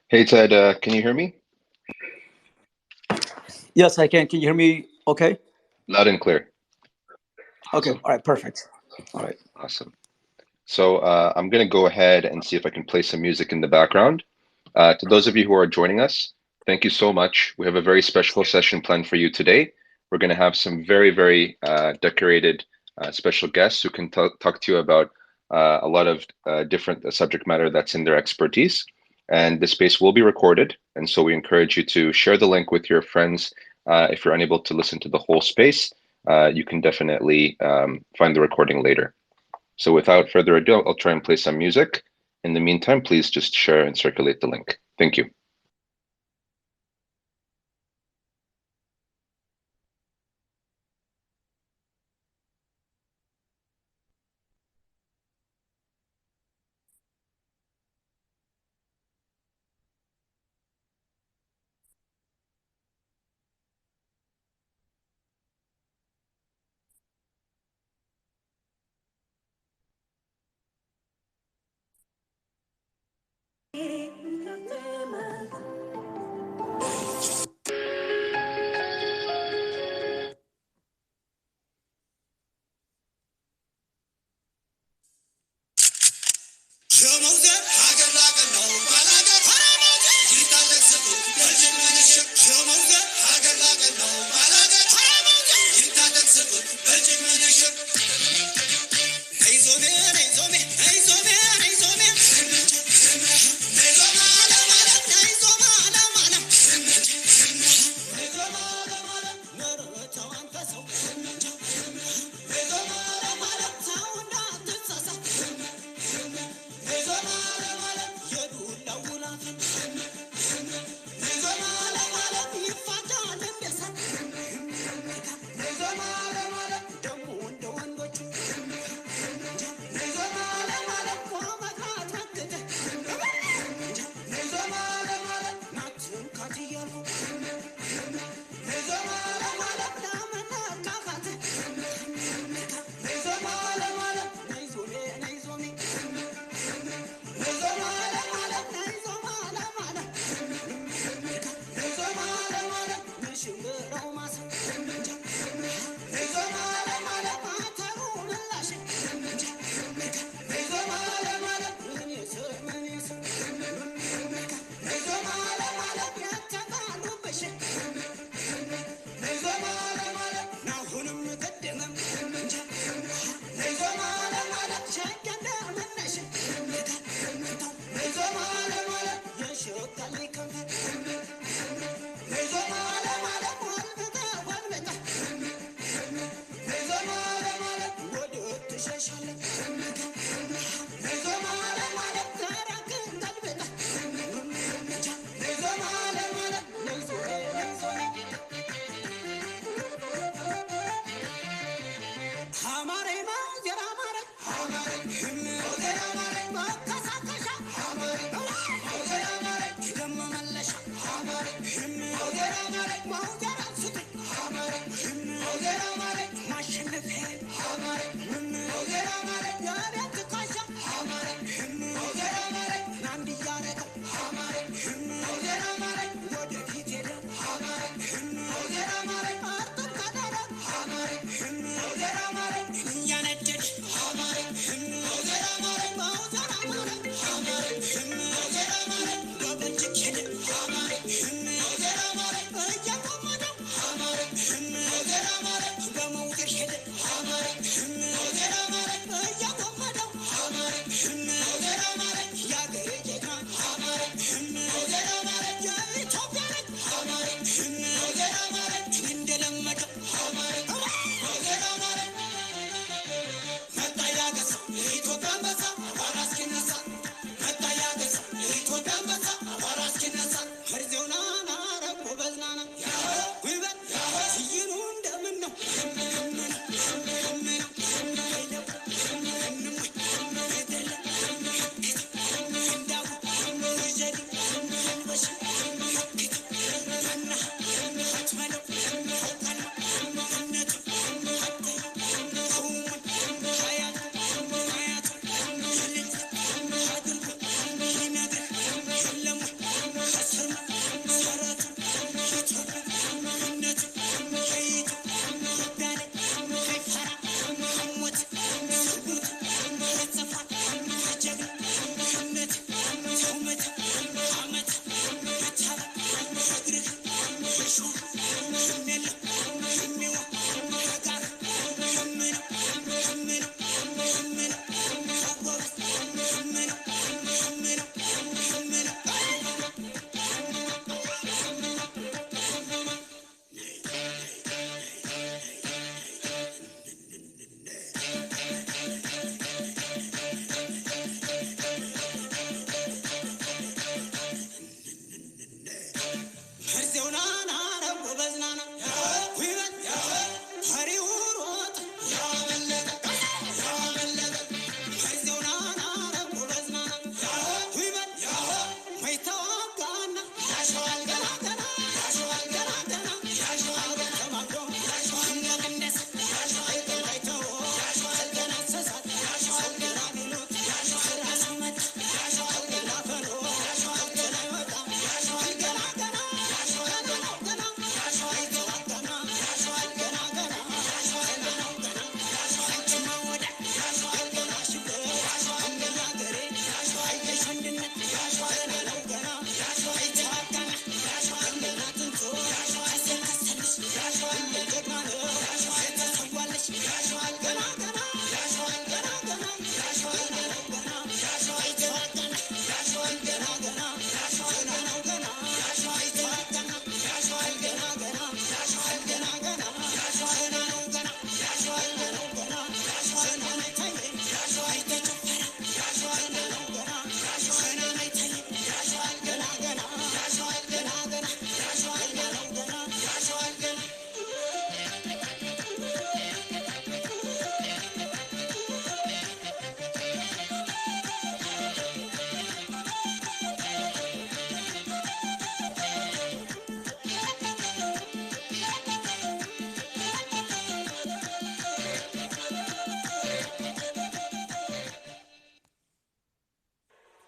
Hey Ted, can you hear me? Yes, I can. Can you hear me okay? Loud and clear. Okay. Awesome. All right. Perfect. All right. Awesome. So I'm going to go ahead and see if I can play some music in the background. To those of you who are joining us, thank you so much. We have a very special session planned for you today. We're going to have some very decorated special guests who can talk to you about a lot of different subject matter that's in their expertise. And the space will be recorded. And so we encourage you to share the link with your friends. If you're unable to listen to the whole space, you can definitely find the recording later. So without further ado, I'll try and play some music. In the meantime, please just share and circulate the link. Thank you.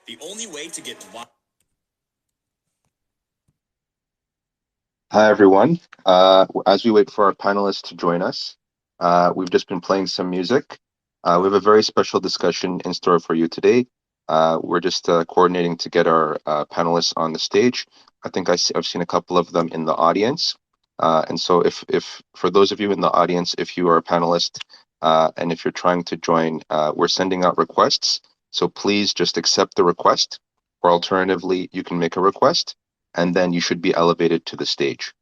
The only way to get Hi, everyone. As we wait for our panelists to join us, we've just been playing some music. We have a very special discussion in store for you today. We're just coordinating to get our panelists on the stage. I think I've seen a couple of them in the audience. And so if for those of you in the audience, if you are a panelist and if you're trying to join, we're sending out requests. So please just accept the request, or alternatively, you can make a request and then you should be elevated to the stage.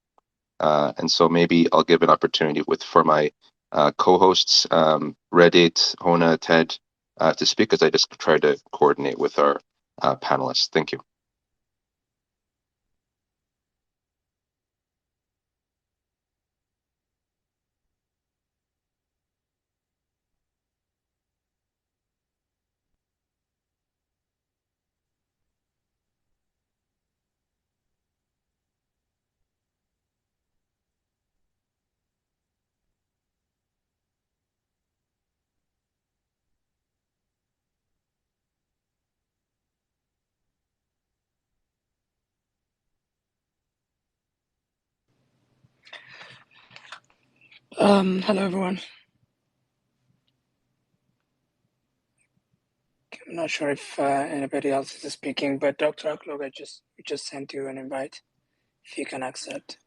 And so maybe I'll give an opportunity for my co-hosts, Reddit, Hona, Ted, to speak as I just try to coordinate with our panelists. Thank you. Hello everyone. I'm not sure if anybody else is speaking, but Dr. Aklog, we just sent you an invite. If you can accept.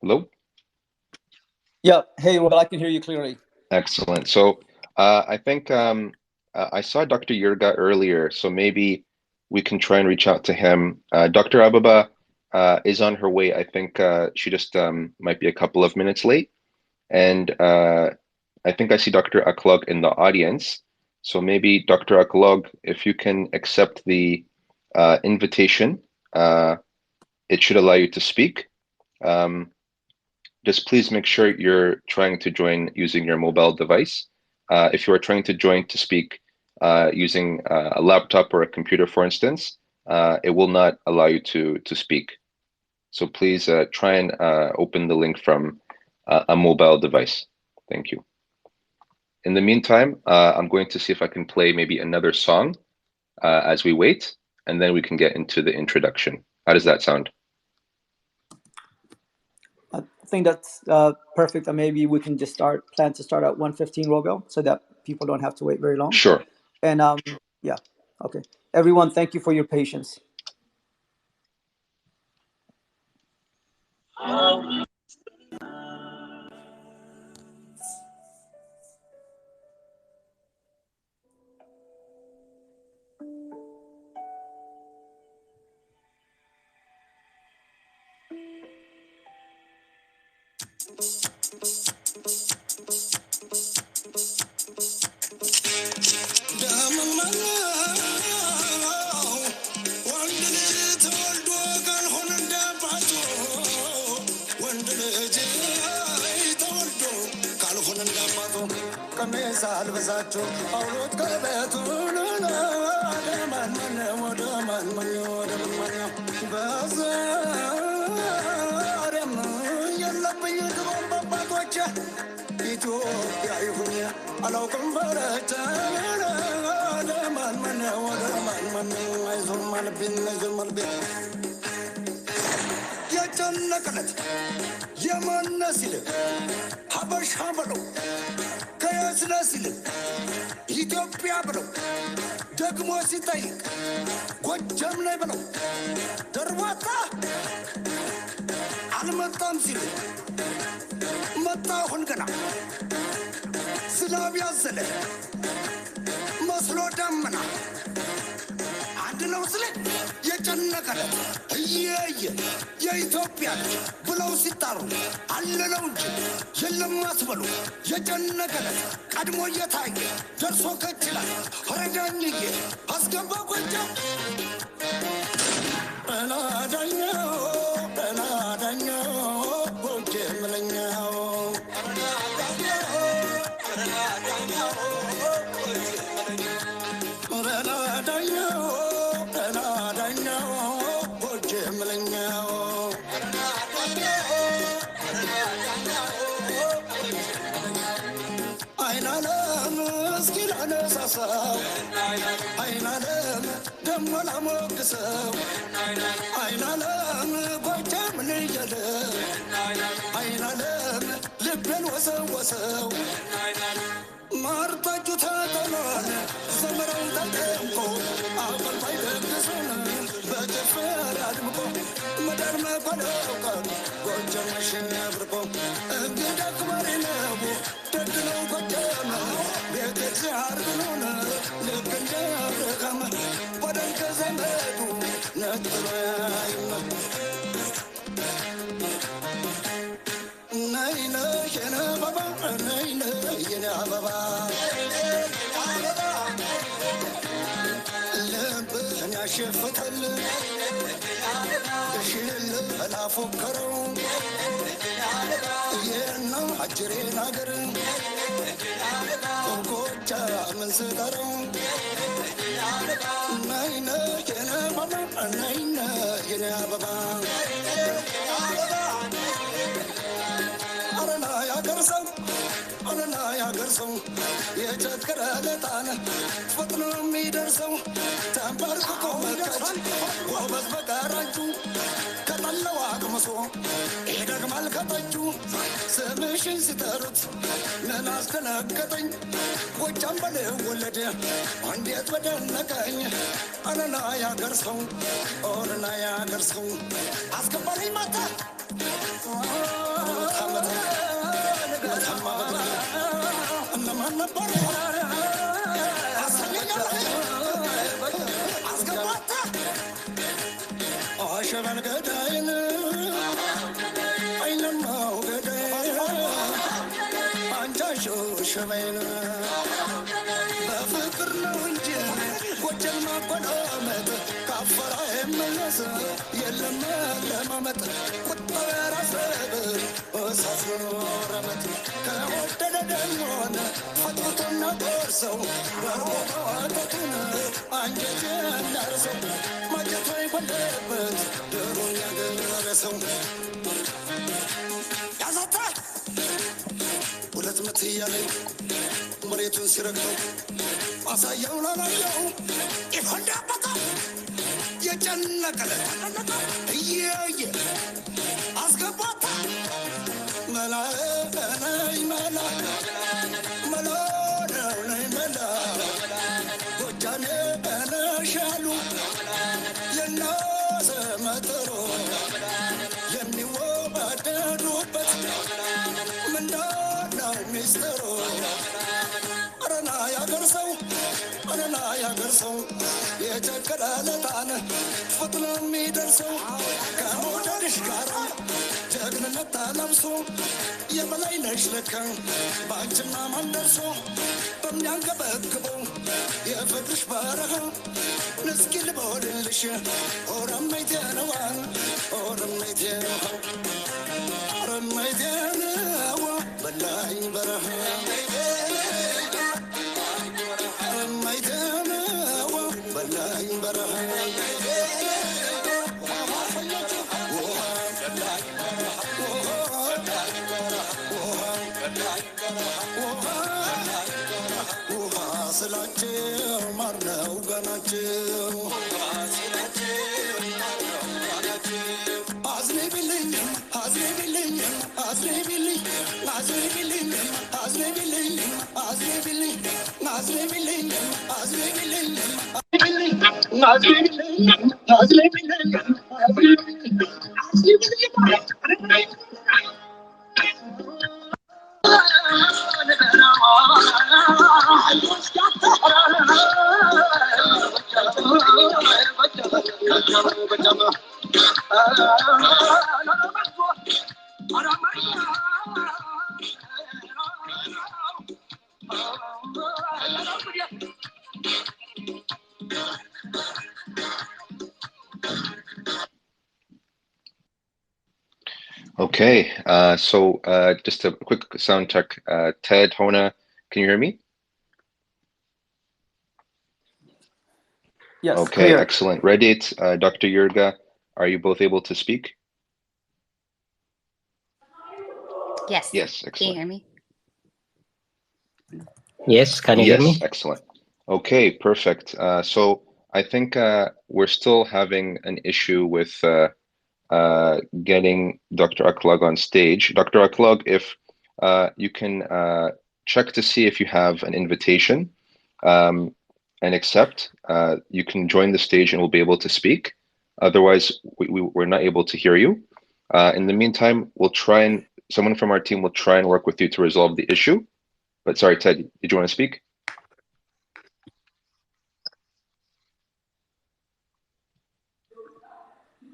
Hello? Yeah. Hey, well, I can hear you clearly. Excellent. So I think I saw Dr. Yurga earlier, so maybe we can try and reach out to him. Dr. Ababa is on her way. I think she just might be a couple of minutes late. And I think I see Dr. Aklog in the audience. So maybe Dr. Aklog, if you can accept the invitation, it should allow you to speak. Just please make sure you're trying to join using your mobile device. If you are trying to join to speak using a laptop or a computer, for instance, it will not allow you to speak. So please try and open the link from a mobile device. Thank you. In the meantime, I'm going to see if I can play maybe another song as we wait, and then we can get into the introduction. How does that sound? I think that's perfect. And maybe we can just plan to start at 1:15, Rogo, so that people don't have to wait very long. Sure. And yeah, okay. Everyone, thank you for your patience. Alvasacho, Paulo Cabeto, ከያስላስል ኢትዮጵያ ብለው ደግሞ ሲጠይቅ ጎጃም ላይ ብለው ደርቧታ አልመጣም ሲል መጣሁን ገና ዝናብ ያዘለ መስሎ ደመና አንድ ነው ስለ የጨነቀለ እየየ የኢትዮጵያ ብለው ሲጣሩ አለለው እንጂ የለም አትበሉ የጨነቀለ ቀድሞ እየታየ ደርሶ ከችላል ረዳኝዬ አስገባ ጎጃም እናዳኛው ጎጄ ምለኛው አይናለም ደሞላ ሞግሰው አይናለም ጎጃም ልየለ አይናለም ልቤን ወሰወሰው ማርታጁ ተጠሏል ዘመረው ተጠምቆ አበልባይ ደግሶን በጭፈር አድምቆ መዳር መቆለውቀን ጎጃም መሸብርቆ እንግዳ ክባሪ ነው ደግነው ጎጃም ቤተ እግዚአብሔር ብሎን ልክ እንደ አብርሃም በደንከ ዘመዱ ነጥሎ ያይመ ነይነ የነ አበባ ነይነ የነ አበባ ልብህን ያሸፍታል እሽል አላፎከረው የና አጅሬን አገር ጎጃምን ስጠረው ነይነ የነ አበባ ነይነ የነ አበባ አረና ያገርሰው አረና ያገርሰው የቸገረ ለጣን ፈጥኖ የሚደርሰው ተንበርክኮ መቀጭ ጎበዝ በጋራጁ ከጠለው አቅምሶ ይደግማል ከጠጁ ስምሽን ሲጠሩት ምን አስደነገጠኝ ጎጃም በልወለድ እንዴት በደነቀኝ አረና ያገርሰው አረና ያገርሰው አስገባልኝ ማታ እነማን ነበሩ አስገባታ አሸበል ገዳይን አይለማው ገዳይ አንጃሾ ሸበይን በፍቅር ነው እንጂ ጎጃም ማቆላመጥ ካፈራ የመለስ የለም ለማመጥ ቁጣው ያራሰብር እሳት ረመት ከወደደ ደሞን ፈጥቶና ቆርሰው በሮተቱን አንጀት ያላርሰው ማጀቷ ይቆለበት ድሮኛ ገረሰው ያዛታ ሁለት ምት እያለኝ መሬቱን ሲረግጠው አሳየው ላላየው ይፈንዳበታ የጨነቀለ እየየ አስገባታ መላ ነይ መላ መላ ነይ መላ ጎጃኔ ነሻሉ የናሰ መጥሮ የሚወባ ሰው የቸገረለታን ፈጥኖ የሚደርሰው ከመውደድሽ ጋር ጀግንነት ተለብሶ የበላይ ነሽ ለካ በአንቺማ ማን ደርሶ በሚያንገበግበው የፍቅርሽ በረሃ እስኪ ልበልልሽ ኦረመይቴ ነዋ ኦረመይቴ ነዋ ኦረመይቴ ነዋ በላይ በረሃ ኦረመይቴ ነዋ በላይ በረሃ ስላቸው ማርነው ገናቸው አዝነቢልኝ አዝነቢልኝ አዝነቢልኝ አዝነቢልኝ አዝነቢልኝ አዝነቢልኝ አዝነቢልኝ አዝነቢልኝ Okay, so just a quick sound check. Ted, Hona, can you hear me? Yes. Okay, Clear. excellent. Redit, Dr. Yurga, are you both able to speak? Yes. Yes, Can you excellent. hear me? Yes, can you hear me? Yes, excellent. Okay, perfect. So I think we're still having an issue with getting Dr. Aklog on stage. Dr. Aklog, if you can check to see if you have an invitation and accept, you can join the stage and we'll be able to speak. Otherwise, we're not able to hear you. In the meantime, we'll try and someone from our team will try and work with you to resolve the issue. But sorry, Ted, did you want to speak?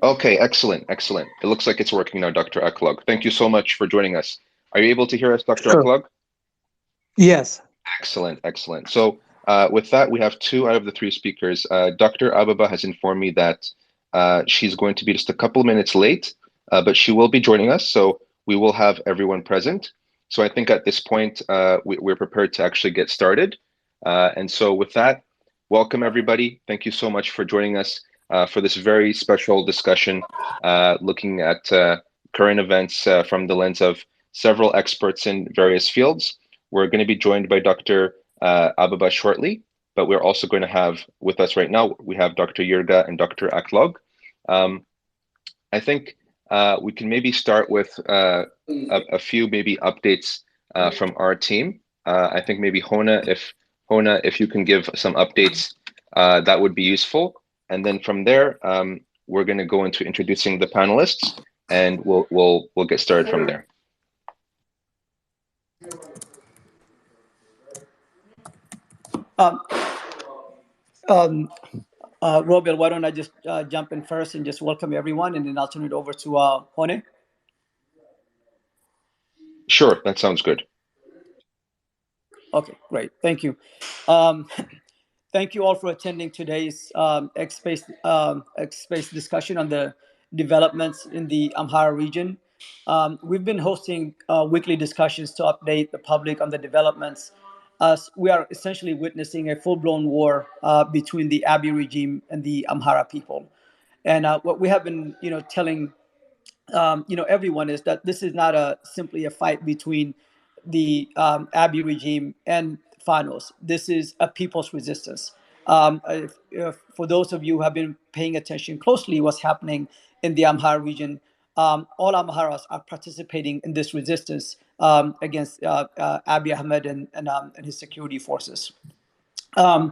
Okay, excellent, excellent. It looks like it's working now, Dr. Aklog. Thank you so much for joining us. Are you able to hear us, Dr. Sure. Aklog? Yes. Excellent, excellent. So with that, we have 2 out of the 3 speakers. Dr. Ababa has informed me that she's going to be just a couple minutes late, but she will be joining us, so we will have everyone present. So I think at this point, we're prepared to actually get started. And so with that, welcome everybody. Thank you so much for joining us for this very special discussion, looking at current events from the lens of several experts in various fields. We're going to be joined by Dr. Ababa shortly, but we're also going to have with us right now, we have Dr. Yurga and Dr. Aklog. I think we can maybe start with a few maybe updates from our team. I think maybe Hona, if you can give some updates, that would be useful. And then from there, we're going to go into introducing the panelists, and we'll get started from there. Robert, why don't I just jump in first and just welcome everyone, and then I'll turn it over to Hone. Sure, that sounds good. Okay, great. Thank you. Thank you all for attending today's X-Space discussion on the developments in the Amhara region. We've been hosting weekly discussions to update the public on the developments, as we are essentially witnessing a full-blown war between the Abiy regime and the Amhara people. And what we have been, telling everyone is that this is not simply a fight between the Abiy regime and Fanos. This is a people's resistance. For those of you who have been paying attention closely, what's happening in the Amhara region, all Amharas are participating in this resistance against Abiy Ahmed and his security forces. The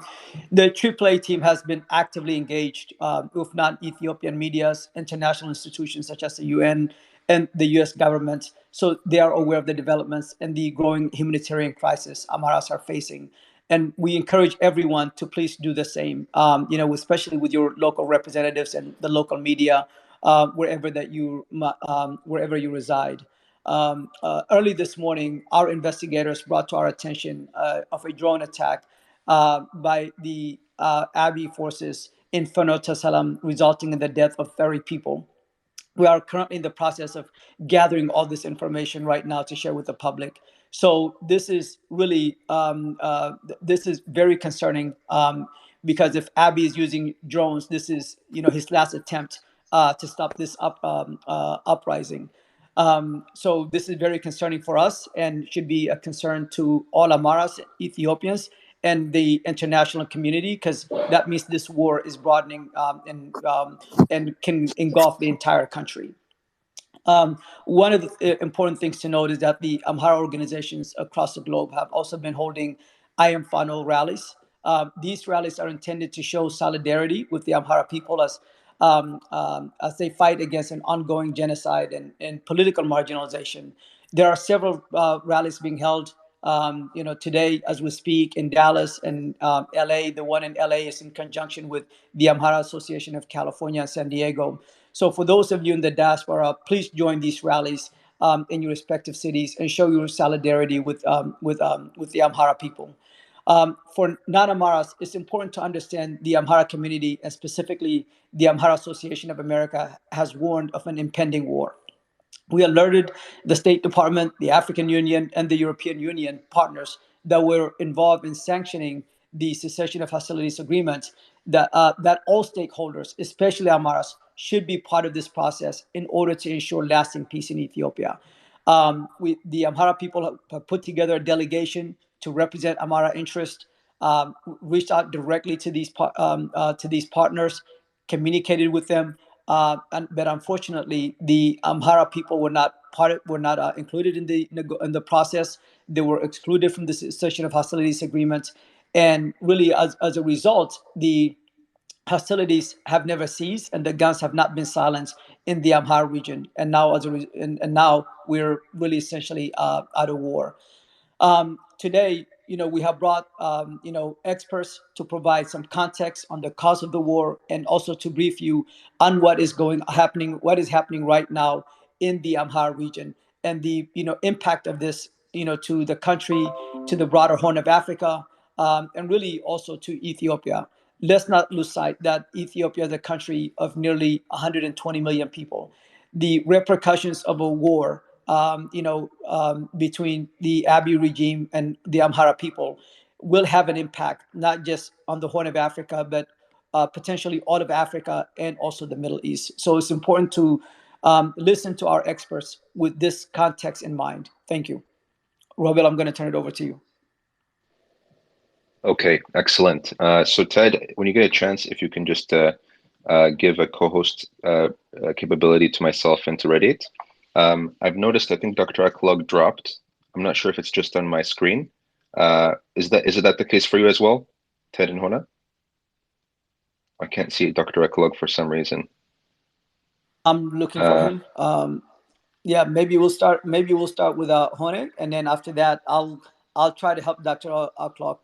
AAA team has been actively engaged with non-Ethiopian medias, international institutions such as the UN and the US government, so they are aware of the developments and the growing humanitarian crisis Amharas are facing. And we encourage everyone to please do the same. Especially with your local representatives and the local media, wherever you reside. Early this morning, our investigators brought to our attention of a drone attack by the Abiy forces in Fenota Salam, resulting in the death of 30 people. We are currently in the process of gathering all this information right now to share with the public. So this is really this is very concerning, because if Abiy is using drones, this is his last attempt to stop this uprising. So this is very concerning for us and should be a concern to all Amharas, Ethiopians, and the international community, because that means this war is broadening, and can engulf the entire country. One of the important things to note is that the Amhara organizations across the globe have also been holding I Am Fano rallies. These rallies are intended to show solidarity with the Amhara people as they fight against an ongoing genocide and political marginalization. There are several rallies being held, today as we speak in Dallas and LA. The one in LA is in conjunction with the Amhara Association of California and San Diego. So for those of you in the diaspora, please join these rallies in your respective cities and show your solidarity with the Amhara people. For non-Amharas, it's important to understand the Amhara community, and specifically the Amhara Association of America has warned of an impending war. We alerted the State Department, the African Union, and the European Union partners that were involved in sanctioning the cessation of hostilities agreements, that all stakeholders, especially Amharas, should be part of this process in order to ensure lasting peace in Ethiopia. The Amhara people have put together a delegation to represent Amhara interest, reached out directly to these partners, communicated with them, but unfortunately, the Amhara people were not included in the process. They were excluded from the cessation of hostilities agreement, and really, as a result, the hostilities have never ceased, and the guns have not been silenced in the Amhara region. And now, and now we're really essentially out of war. Today, we have brought, experts to provide some context on the cause of the war, and also to brief you on what is happening right now in the Amhara region, and the, impact of this, to the country, to the broader Horn of Africa, and really also to Ethiopia. Let's not lose sight that Ethiopia is a country of nearly 120 million people. The repercussions of a war, between the Abiy regime and the Amhara people will have an impact, not just on the Horn of Africa, but potentially all of Africa and also the Middle East. So it's important to listen to our experts with this context in mind. Thank you. Robel, I'm going to turn it over to you. Okay, excellent. So Ted, when you get a chance, if you can just give a co-host capability to myself and to Radiate. I've noticed, I think Dr. Aklog dropped. I'm not sure if it's just on my screen. Is that the case for you as well, Ted and Hona? I can't see Dr. Aklog for some reason. I'm looking for him. Yeah, maybe we'll start with Hone, and then after that, I'll try to help Dr. Aklog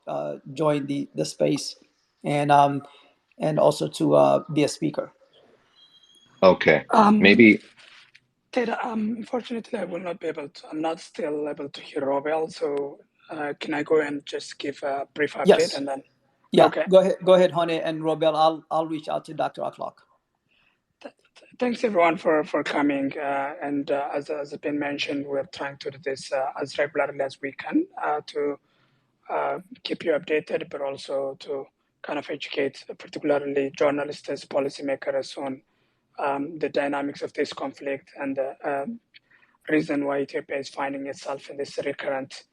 join the space, and also to be a speaker. Okay, maybe. Ted, unfortunately, I will not be able to. I'm not still able to hear Robel, so can I go and just give a brief update? Yes. And then? Yeah. Okay. Go ahead, Hone and Robel. I'll reach out to Dr. Aklog. Thanks everyone for coming. And as has been mentioned, we're trying to do this as regularly as we can to keep you updated, but also to kind of educate, particularly journalists, policymakers on the dynamics of this conflict and the reason why Ethiopia is finding itself in this recurrent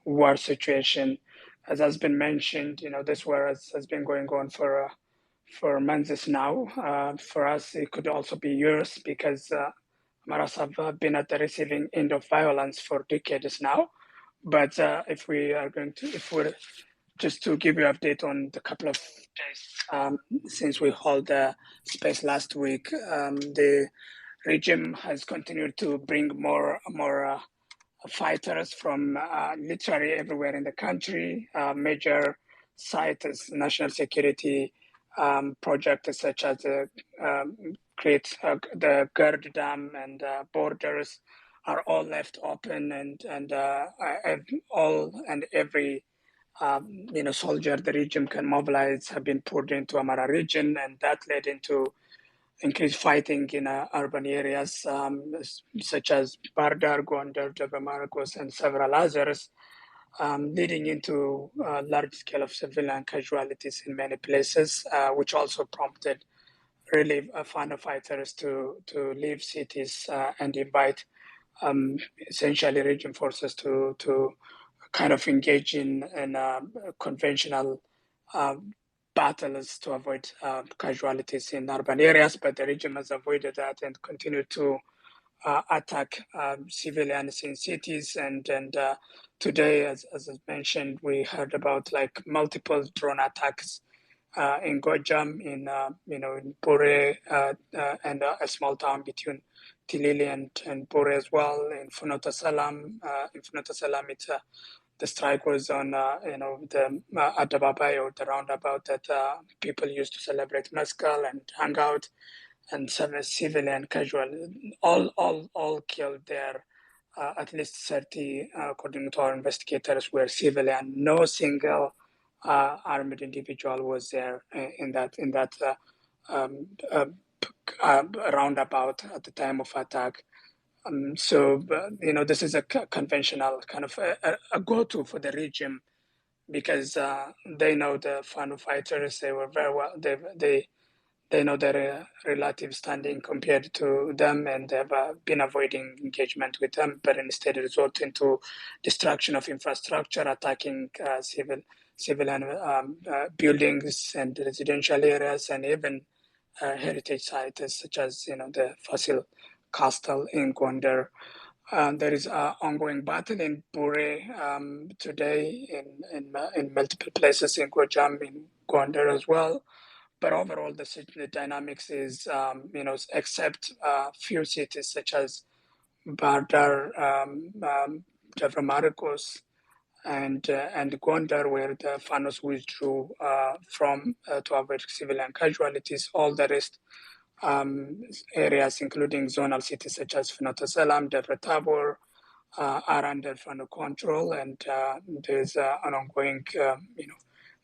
war situation. As has been mentioned, this war has been going on for months now. For us, it could also be years because Maras have been at the receiving end of violence for decades now. But if we're just to give you an update on the couple of days since we held the space last week, the regime has continued to bring more fighters from literally everywhere in the country. Major cite as national security projects such as create the GERD dam and borders are all left open, and all and every soldier the regime can mobilize have been poured into Amhara region, and that led into increased fighting in urban areas such as Bardar, Gondar, Jabal Marcos, and several others, leading into large scale of civilian casualties in many places, which also prompted really fighters to leave cities and invite essentially regime forces to kind of engage in conventional battles to avoid casualties in urban areas. But the regime has avoided that and continued to attack civilians in cities. And today, as I mentioned, we heard about like multiple drone attacks in Gojam, in Bure, and a small town between Tilili and Bure as well. In Funota Salam, it's the strike was on, the Adababai, or the roundabout that people used to celebrate Mescal and hang out, and some civilian casual, all killed there. At least 30, according to our investigators, were civilian. No single armed individual was there in that um, uh, roundabout at the time of attack. This is a conventional kind of a go-to for the regime, because they know the Fano fighters. They were very well. They know their relative standing compared to them, and they have been avoiding engagement with them, but instead resorting to destruction of infrastructure, attacking civilian buildings and residential areas, and even heritage sites such as the fossil castle in Gondar. There is an ongoing battle in Bure today, in multiple places in Gojam, in Gondar as well. But overall, the dynamics is, except few cities such as Bardar, Jafra Marcos, and Gondar, where the Fanos withdrew from to avoid civilian casualties. All the rest areas, including zonal cities such as Finota Salam, Debre Tabor, are under Fano control, and there's an ongoing,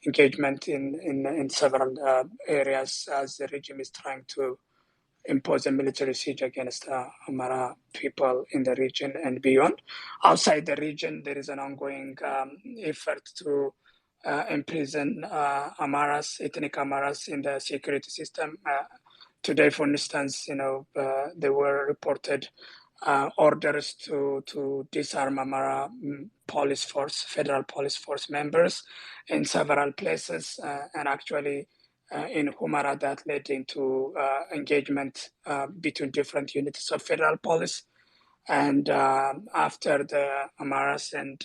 engagement in several areas as the regime is trying to impose a military siege against Amhara people in the region and beyond. Outside the region, there is an ongoing effort to imprison ethnic Amharas in the security system. Today, for instance, there were reported orders to disarm Amhara police force, federal police force members in several places, and actually in Humara that led into engagement between different units of federal police. And after the Amharas and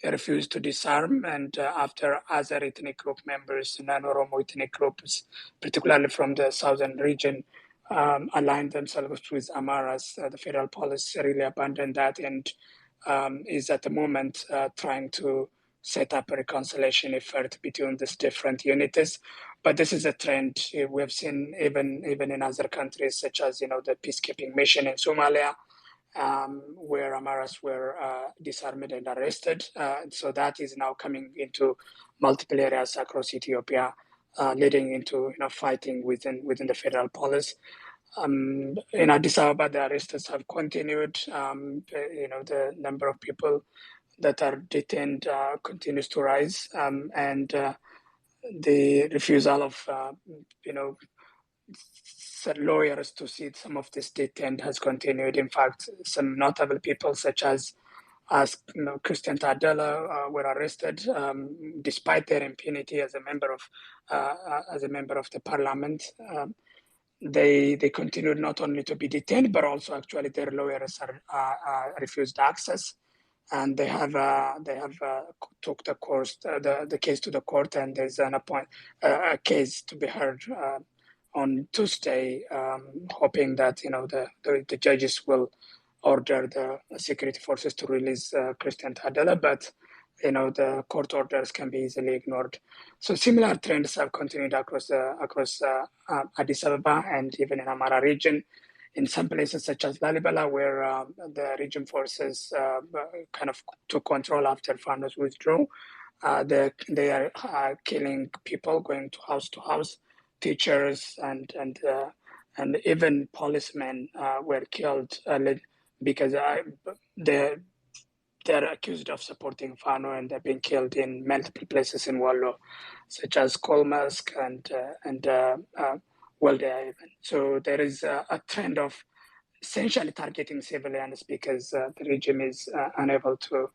refused to disarm, and after other ethnic group members, non-Oromo ethnic groups, particularly from the southern region, aligned themselves with Amharas, the federal police really abandoned that and is at the moment trying to set up a reconciliation effort between these different units. But this is a trend we have seen even in other countries, such as the peacekeeping mission in Somalia, where Amharas were disarmed and arrested. So that is now coming into multiple areas across Ethiopia, leading into fighting within the federal police. In Addis Ababa, the arrests have continued. The number of people that are detained continues to rise, and the refusal of lawyers to see some of this detained has continued. In fact, some notable people such as Christian Tadella were arrested despite their impunity as a member of the parliament. They continued not only to be detained, but also actually their lawyers are refused access, and they have took the case to the court, and there's a case to be heard on Tuesday, hoping that the judges will order the security forces to release Christian Tadella, but the court orders can be easily ignored. So similar trends have continued across Addis Ababa and even in Amhara region. In some places such as Lalibela, where the regime forces kind of took control after farmers withdrew, they are killing people, going to house, teachers, and even policemen were killed because they're accused of supporting Fano, and they're being killed in multiple places in Wallo, such as Kolmask and Waldea even. So there is a trend of essentially targeting civilians because the regime is unable to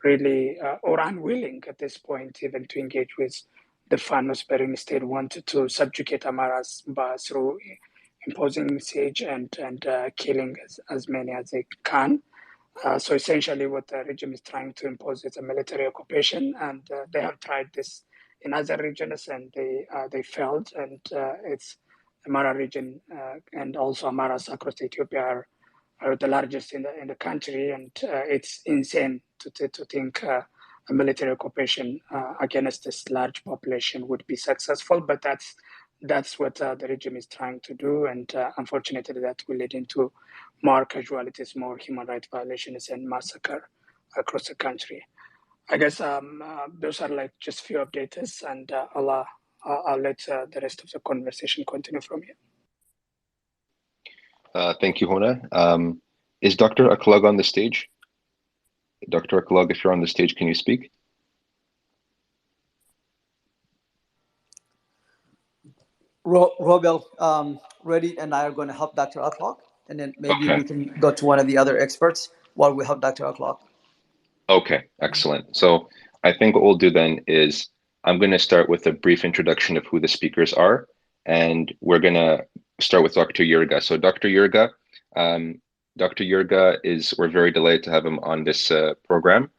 really or unwilling at this point even to engage with the Fanos, but instead wanted to subjugate Amaras through imposing siege and killing as many as they can. So essentially what the regime is trying to impose is a military occupation, and they have tried this in other regions and they failed, and it's Amhara region and also Amaras across Ethiopia are the largest in the country, and it's insane to think a military occupation against this large population would be successful, but that's what the regime is trying to do, and unfortunately that will lead into more casualties, more human rights violations, and massacre across the country. I guess those are like just few updates, and I'll let the rest of the conversation continue from here. Thank you, Hona. Is Dr. Aklug on the stage? Dr. Aklug, if you're on the stage, can you speak? Robel, Reddy and I are going to help Dr. Aklog, and then maybe we can go to one of the other experts while we help Dr. Aklog. Okay, excellent. So I think what we'll do then is I'm going to start with a brief introduction of who the speakers are, and we're going to start with Dr. Yurga. So Dr. Yurga, we're very delighted to have him on this program.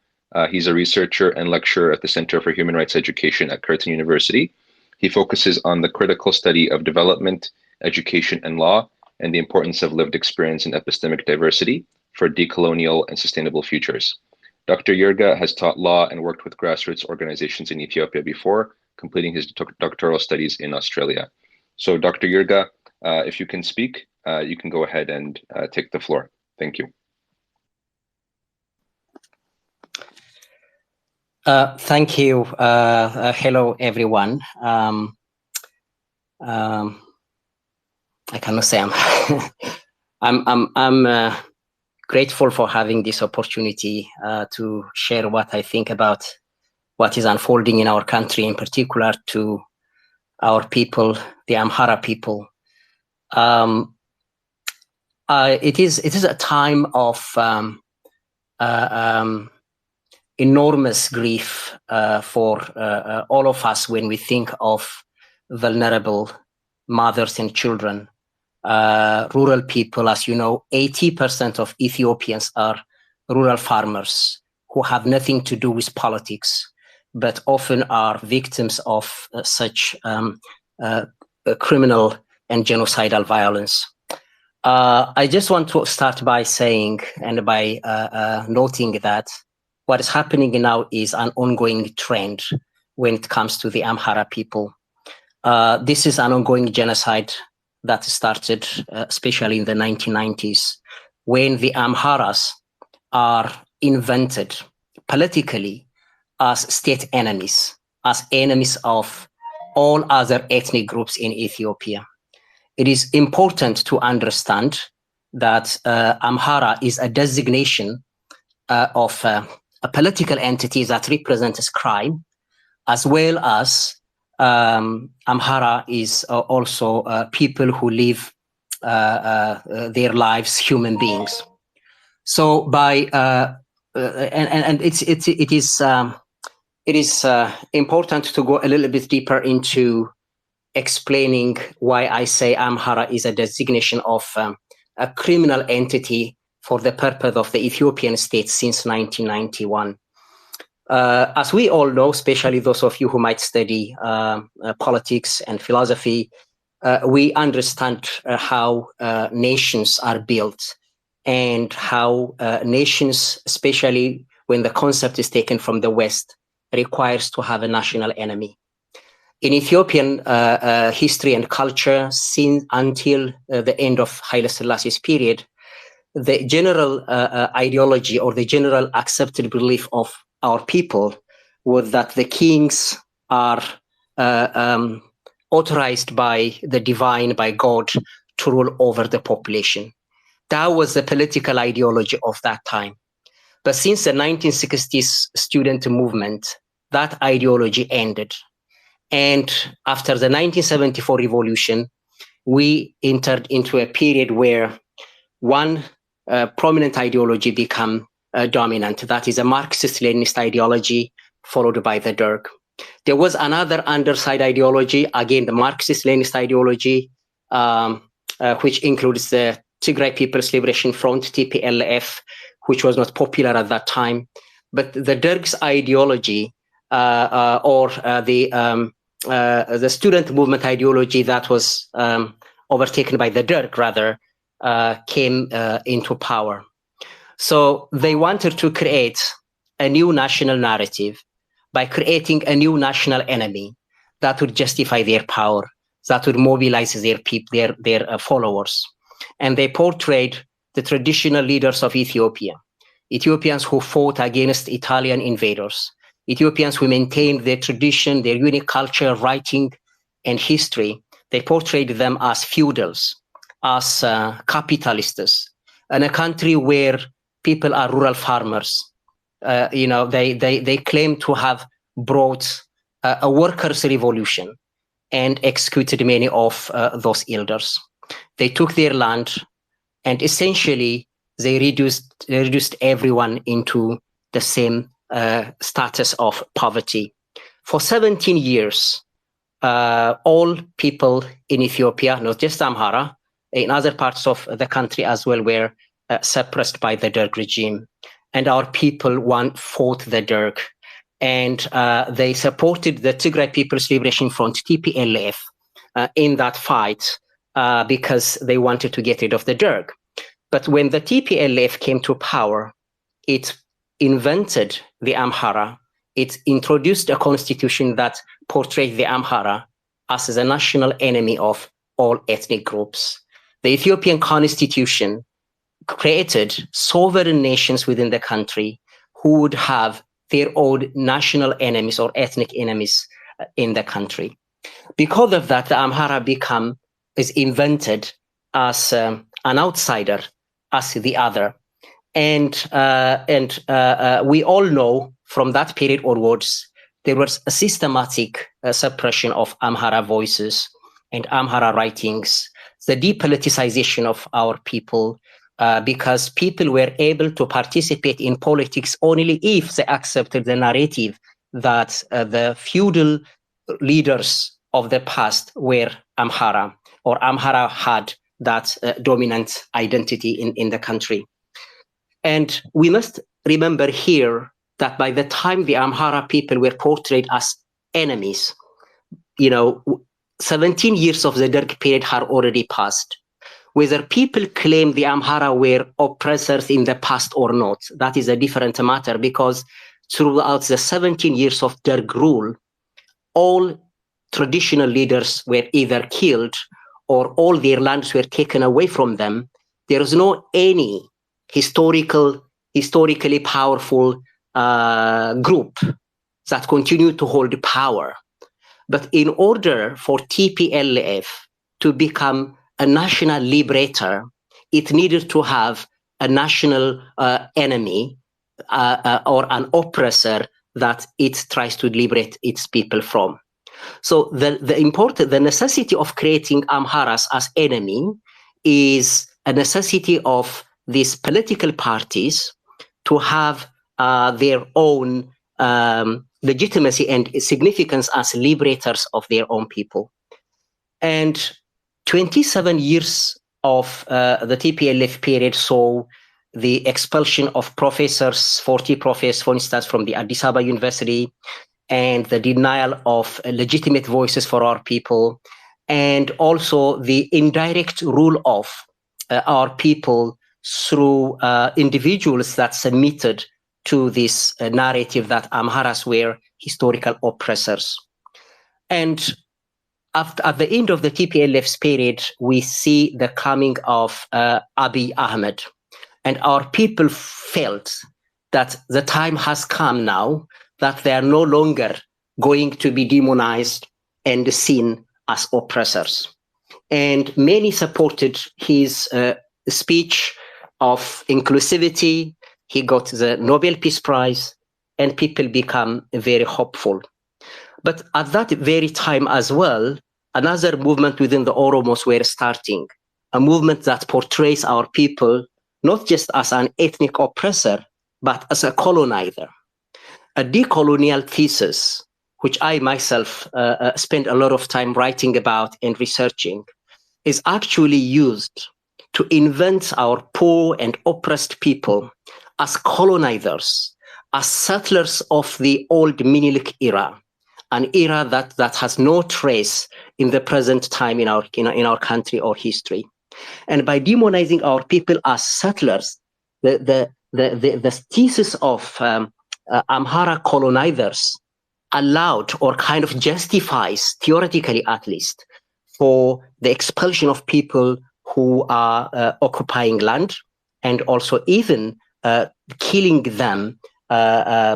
He's a researcher and lecturer at the Center for Human Rights Education at Curtin University. He focuses on the critical study of development, education, and law, and the importance of lived experience and epistemic diversity for decolonial and sustainable futures. Dr. Yurga has taught law and worked with grassroots organizations in Ethiopia before completing his doctoral studies in Australia. So Dr. Yurga, if you can speak, you can go ahead and take the floor. Thank you. Thank you. Hello, everyone. I cannot say I'm grateful for having this opportunity to share what I think about what is unfolding in our country, in particular to our people, the Amhara people. It is a time of enormous grief for all of us when we think of vulnerable mothers and children, rural people. As you know, 80% of Ethiopians are rural farmers who have nothing to do with politics, but often are victims of such criminal and genocidal violence. I just want to start by saying and by noting that what is happening now is an ongoing trend when it comes to the Amhara people. This is an ongoing genocide that started especially in the 1990s, when the Amharas are invented politically as state enemies, as enemies of all other ethnic groups in Ethiopia. It is important to understand that Amhara is a designation of a political entity that represents crime, as well as Amhara is also people who live their lives, human beings. So by it is important to go a little bit deeper into explaining why I say Amhara is a designation of a criminal entity for the purpose of the Ethiopian state since 1991. As we all know, especially those of you who might study politics and philosophy, we understand how nations are built and how nations, especially when the concept is taken from the West, requires to have a national enemy. In Ethiopian history and culture, since until the end of Haile Selassie's period, the general ideology or the general accepted belief of our people was that the kings are authorized by the divine, by God, to rule over the population. That was the political ideology of that time. But since the 1960s student movement, that ideology ended. And after the 1974 revolution, we entered into a period where one prominent ideology became dominant. That is a Marxist-Leninist ideology, followed by the Derg. There was another underside ideology, again, the Marxist-Leninist ideology, which includes the Tigray People's Liberation Front, TPLF, which was not popular at that time. But the Derg's ideology, or the student movement ideology that was overtaken by the Derg, rather, came into power. So they wanted to create a new national narrative by creating a new national enemy that would justify their power, that would mobilize their people, their followers. And they portrayed the traditional leaders of Ethiopia, Ethiopians who fought against Italian invaders, Ethiopians who maintained their tradition, their unique culture, writing, and history. They portrayed them as feudals, as capitalists, in a country where people are rural farmers. They claim to have brought a workers' revolution and executed many of those elders. They took their land, and essentially they reduced everyone into the same status of poverty. For 17 years, all people in Ethiopia, not just Amhara, in other parts of the country as well, were suppressed by the Derg regime. And our people fought the Derg. And they supported the Tigray People's Liberation Front, TPLF, in that fight because they wanted to get rid of the Derg. But when the TPLF came to power, it invented the Amhara. It introduced a constitution that portrayed the Amhara as the national enemy of all ethnic groups. The Ethiopian constitution created sovereign nations within the country who would have their own national enemies or ethnic enemies in the country. Because of that, the Amhara is invented as an outsider, as the other. And we all know from that period onwards, there was a systematic suppression of Amhara voices and Amhara writings, the depoliticization of our people, because people were able to participate in politics only if they accepted the narrative that the feudal leaders of the past were Amhara, or Amhara had that dominant identity in the country. And we must remember here that by the time the Amhara people were portrayed as enemies, 17 years of the Derg period had already passed. Whether people claim the Amhara were oppressors in the past or not, that is a different matter, because throughout the 17 years of Derg rule, all traditional leaders were either killed or all their lands were taken away from them. There is no any historically powerful group that continued to hold power. But in order for TPLF to become a national liberator, it needed to have a national enemy or an oppressor that it tries to liberate its people from. So the necessity of creating Amharas as enemy is a necessity of these political parties to have their own legitimacy and significance as liberators of their own people. And 27 years of the TPLF period saw the expulsion of professors, 40 professors, for instance, from the Addis Ababa University, and the denial of legitimate voices for our people, and also the indirect rule of our people through individuals that submitted to this narrative that Amharas were historical oppressors. And at the end of the TPLF's period, we see the coming of Abiy Ahmed, and our people felt that the time has come now that they are no longer going to be demonized and seen as oppressors. And many supported his speech of inclusivity. He got the Nobel Peace Prize, and people become very hopeful. But at that very time as well, another movement within the Oromos were starting, a movement that portrays our people not just as an ethnic oppressor, but as a colonizer. A decolonial thesis, which I myself spent a lot of time writing about and researching, is actually used to invent our poor and oppressed people as colonizers, as settlers of the old Minilik era, an era that has no trace in the present time in our country or history. And by demonizing our people as settlers, the thesis of Amhara colonizers allowed, or kind of justifies, theoretically at least, for the expulsion of people who are occupying land, and also even killing them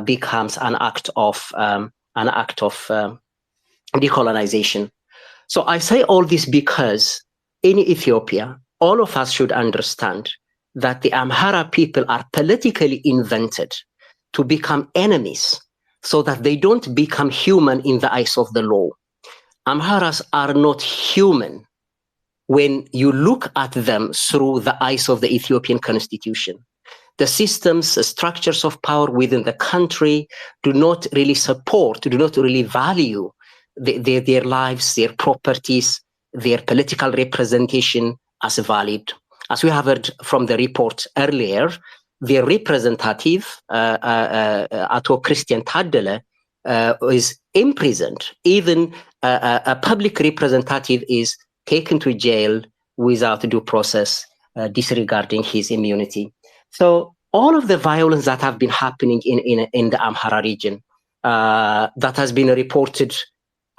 becomes an act of decolonization. So I say all this because in Ethiopia, all of us should understand that the Amhara people are politically invented to become enemies so that they don't become human in the eyes of the law. Amharas are not human when you look at them through the eyes of the Ethiopian constitution. The systems, the structures of power within the country do not really support, do not really value their lives, their properties, their political representation as valid. As we have heard from the report earlier, their representative, Ato Christian Tadele, is imprisoned. Even a public representative is taken to jail without due process, disregarding his immunity. So all of the violence that have been happening in the Amhara region, that has been reported,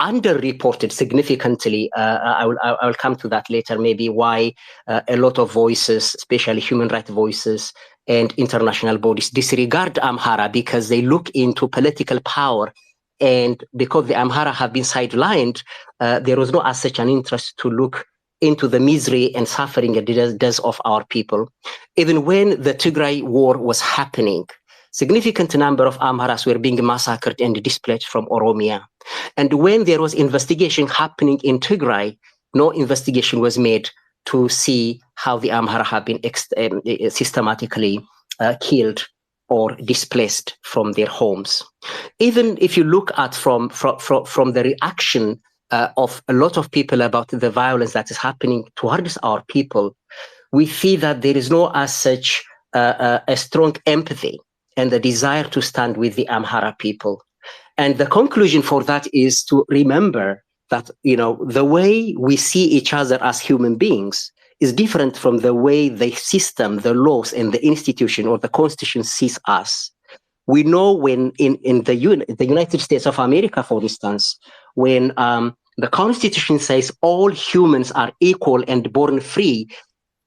underreported significantly. I will come to that later, maybe why a lot of voices, especially human rights voices and international bodies, disregard Amhara because they look into political power. And because the Amhara have been sidelined, there was no as such an interest to look into the misery and suffering and death of our people. Even when the Tigray war was happening, significant number of Amharas were being massacred and displaced from Oromia. And when there was investigation happening in Tigray, no investigation was made to see how the Amhara have been systematically killed or displaced from their homes. Even if you look at from the reaction of a lot of people about the violence that is happening towards our people, we see that there is no as such a strong empathy and the desire to stand with the Amhara people. And the conclusion for that is to remember that, you know, the way we see each other as human beings is different from the way the system, the laws, and the institution or the constitution sees us. We know when in the United States of America, for instance, when the constitution says all humans are equal and born free,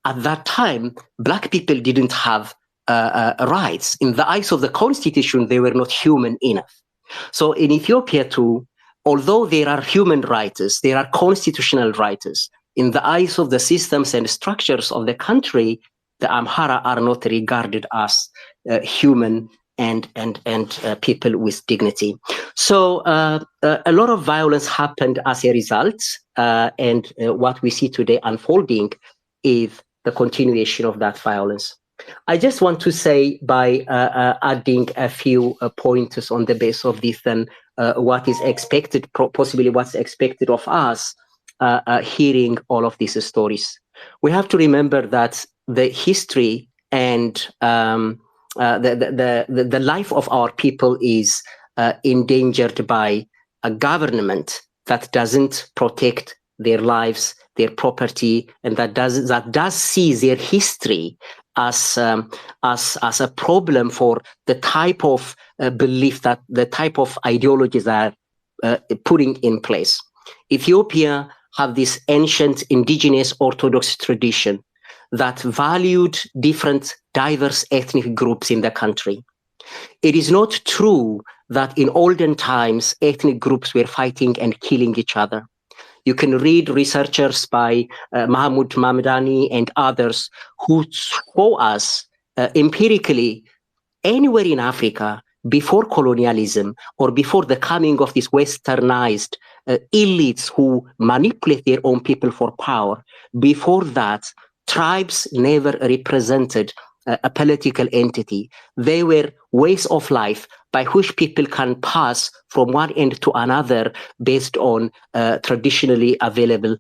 at that time, Black people didn't have rights. In the eyes of the constitution, they were not human enough. So in Ethiopia too, although there are human rights, there are constitutional rights, in the eyes of the systems and structures of the country, the Amhara are not regarded as human and people with dignity. So a lot of violence happened as a result, and what we see today unfolding is the continuation of that violence. I just want to say by adding a few pointers on the base of this and what is expected, possibly what's expected of us hearing all of these stories. We have to remember that the history and the life of our people is endangered by a government that doesn't protect their lives, their property, and that does see their history as a problem for the type of belief that the type of ideologies that are putting in place. Ethiopia have this ancient indigenous Orthodox tradition that valued different diverse ethnic groups in the country. It is not true that in olden times ethnic groups were fighting and killing each other. You can read researchers by Mahmoud Mamdani and others who show us empirically anywhere in Africa before colonialism or before the coming of these westernized elites who manipulate their own people for power. Before that, tribes never represented a political entity. They were ways of life by which people can pass from one end to another based on traditionally available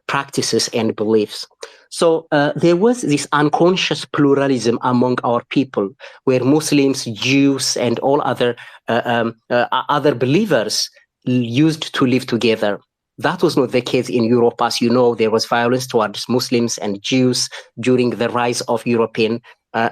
practices and beliefs. So there was this unconscious pluralism among our people, where Muslims, Jews, and all other believers used to live together. That was not the case in Europe. As you know, there was violence towards Muslims and Jews during the rise of European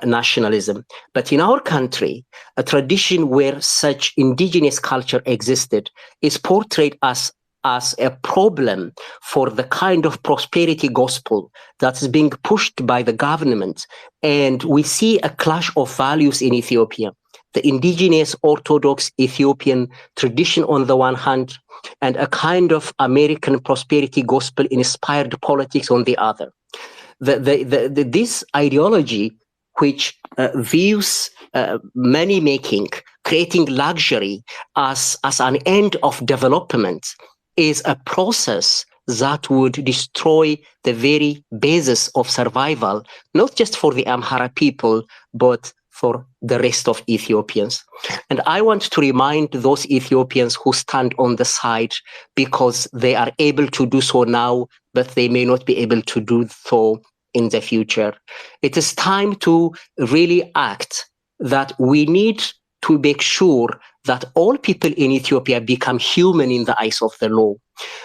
nationalism. But in our country, a tradition where such indigenous culture existed is portrayed as a problem for the kind of prosperity gospel that is being pushed by the government. And we see a clash of values in Ethiopia. The indigenous Orthodox Ethiopian tradition on the one hand, and a kind of American prosperity gospel inspired politics on the other. This ideology, which views money making, creating luxury as an end of development, is a process that would destroy the very basis of survival, not just for the Amhara people, but for the rest of Ethiopians. And I want to remind those Ethiopians who stand on the side, because they are able to do so now, but they may not be able to do so in the future. It is time to really act, that we need to make sure that all people in Ethiopia become human in the eyes of the law.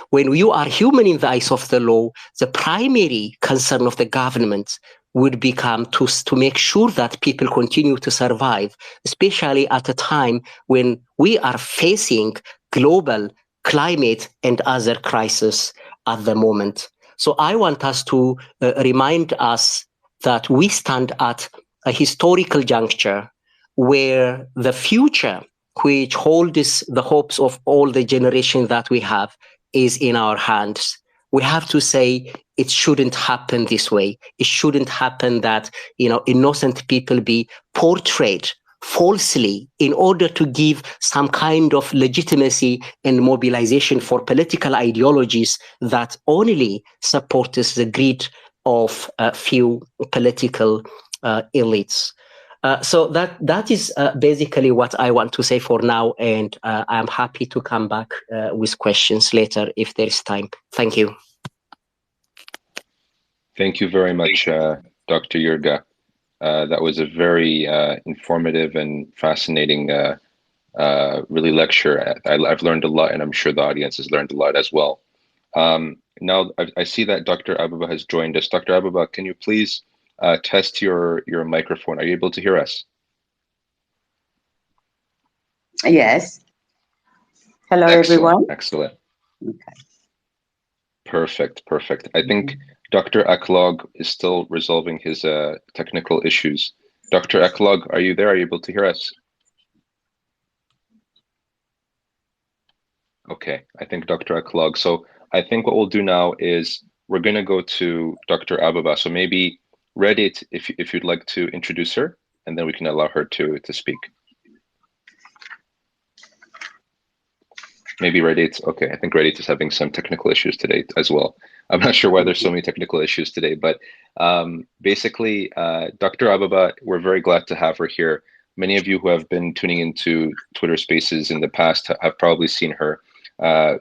When you are human in the eyes of the law, the primary concern of the government would become to make sure that people continue to survive, especially at a time when we are facing global climate and other crises at the moment. So I want us to remind us that we stand at a historical juncture where the future, which holds the hopes of all the generations that we have, is in our hands. We have to say it shouldn't happen this way. It shouldn't happen that, innocent people be portrayed falsely in order to give some kind of legitimacy and mobilization for political ideologies that only supports the greed of a few political elites. So that is basically what I want to say for now, and I'm happy to come back with questions later if there's time. Thank you. Thank you very much, Dr. Yurga. That was a very informative and fascinating really lecture. I've learned a lot, and I'm sure the audience has learned a lot as well. Now I see that Dr. Ababa has joined us. Dr. Ababa, can you please test your microphone? Are you able to hear us? Yes. Hello, Excellent. everyone. Excellent. Okay. Perfect. I think Dr. Aklog is still resolving his technical issues. Dr. Aklog, are you there? Are you able to hear us? Okay, I think Dr. Aklog. So I think what we'll do now is we're going to go to Dr. Ababa. So maybe Reddit, if you'd like to introduce her, and then we can allow her to speak. Maybe Reddit. Okay, I think Reddit is having some technical issues today as well. I'm not sure why there's so many technical issues today, but basically, Dr. Ababa, we're very glad to have her here. Many of you who have been tuning into Twitter Spaces in the past have probably seen her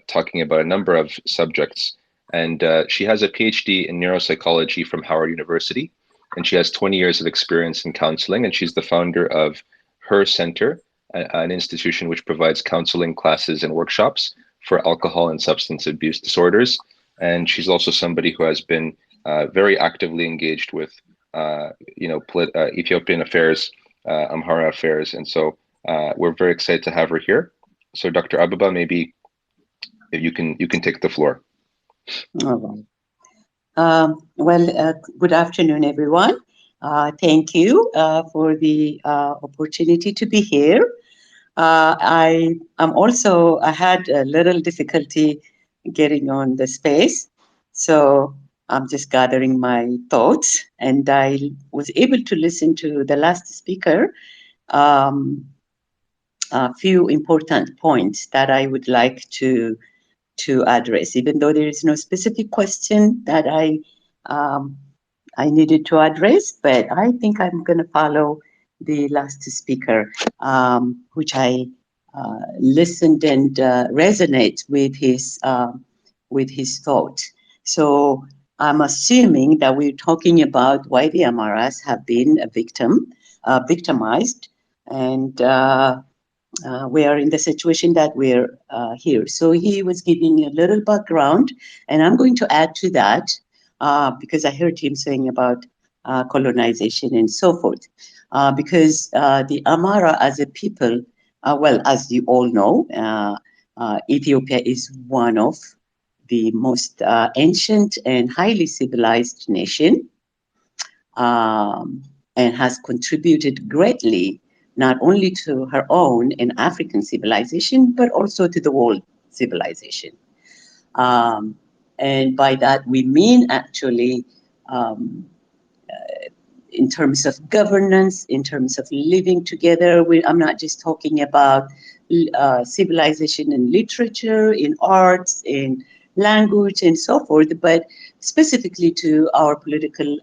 talking about a number of subjects. And she has a PhD in neuropsychology from Howard University, and she has 20 years of experience in counseling, and she's the founder of Her Center, an institution which provides counseling classes and workshops for alcohol and substance abuse disorders. And she's also somebody who has been very actively engaged with Ethiopian affairs, Amhara affairs, and so we're very excited to have her here. So, Dr. Ababa, maybe if you can take the floor. All right. Good afternoon, everyone. Thank you for the opportunity to be here. I had a little difficulty getting on the space, so I'm just gathering my thoughts, and I was able to listen to the last speaker. Um, a few important points that I would like to address, even though there is no specific question that um, I needed to address, but I think I'm going to follow the last speaker, which I listened and resonate with his thought. So I'm assuming that we're talking about why the Amaras have been victimized, and we are in the situation that we're here. So he was giving a little background, and I'm going to add to that because I heard him saying about colonization and so forth. Because the Amhara as a people, as you all know, Ethiopia is one of the most ancient and highly civilized nation, um, and has contributed greatly not only to her own and African civilization, but also to the world civilization. Um, and by that, we mean actually um, in terms of governance, in terms of living together. I'm not just talking about civilization in literature, in arts, in language, and so forth, but specifically to our political,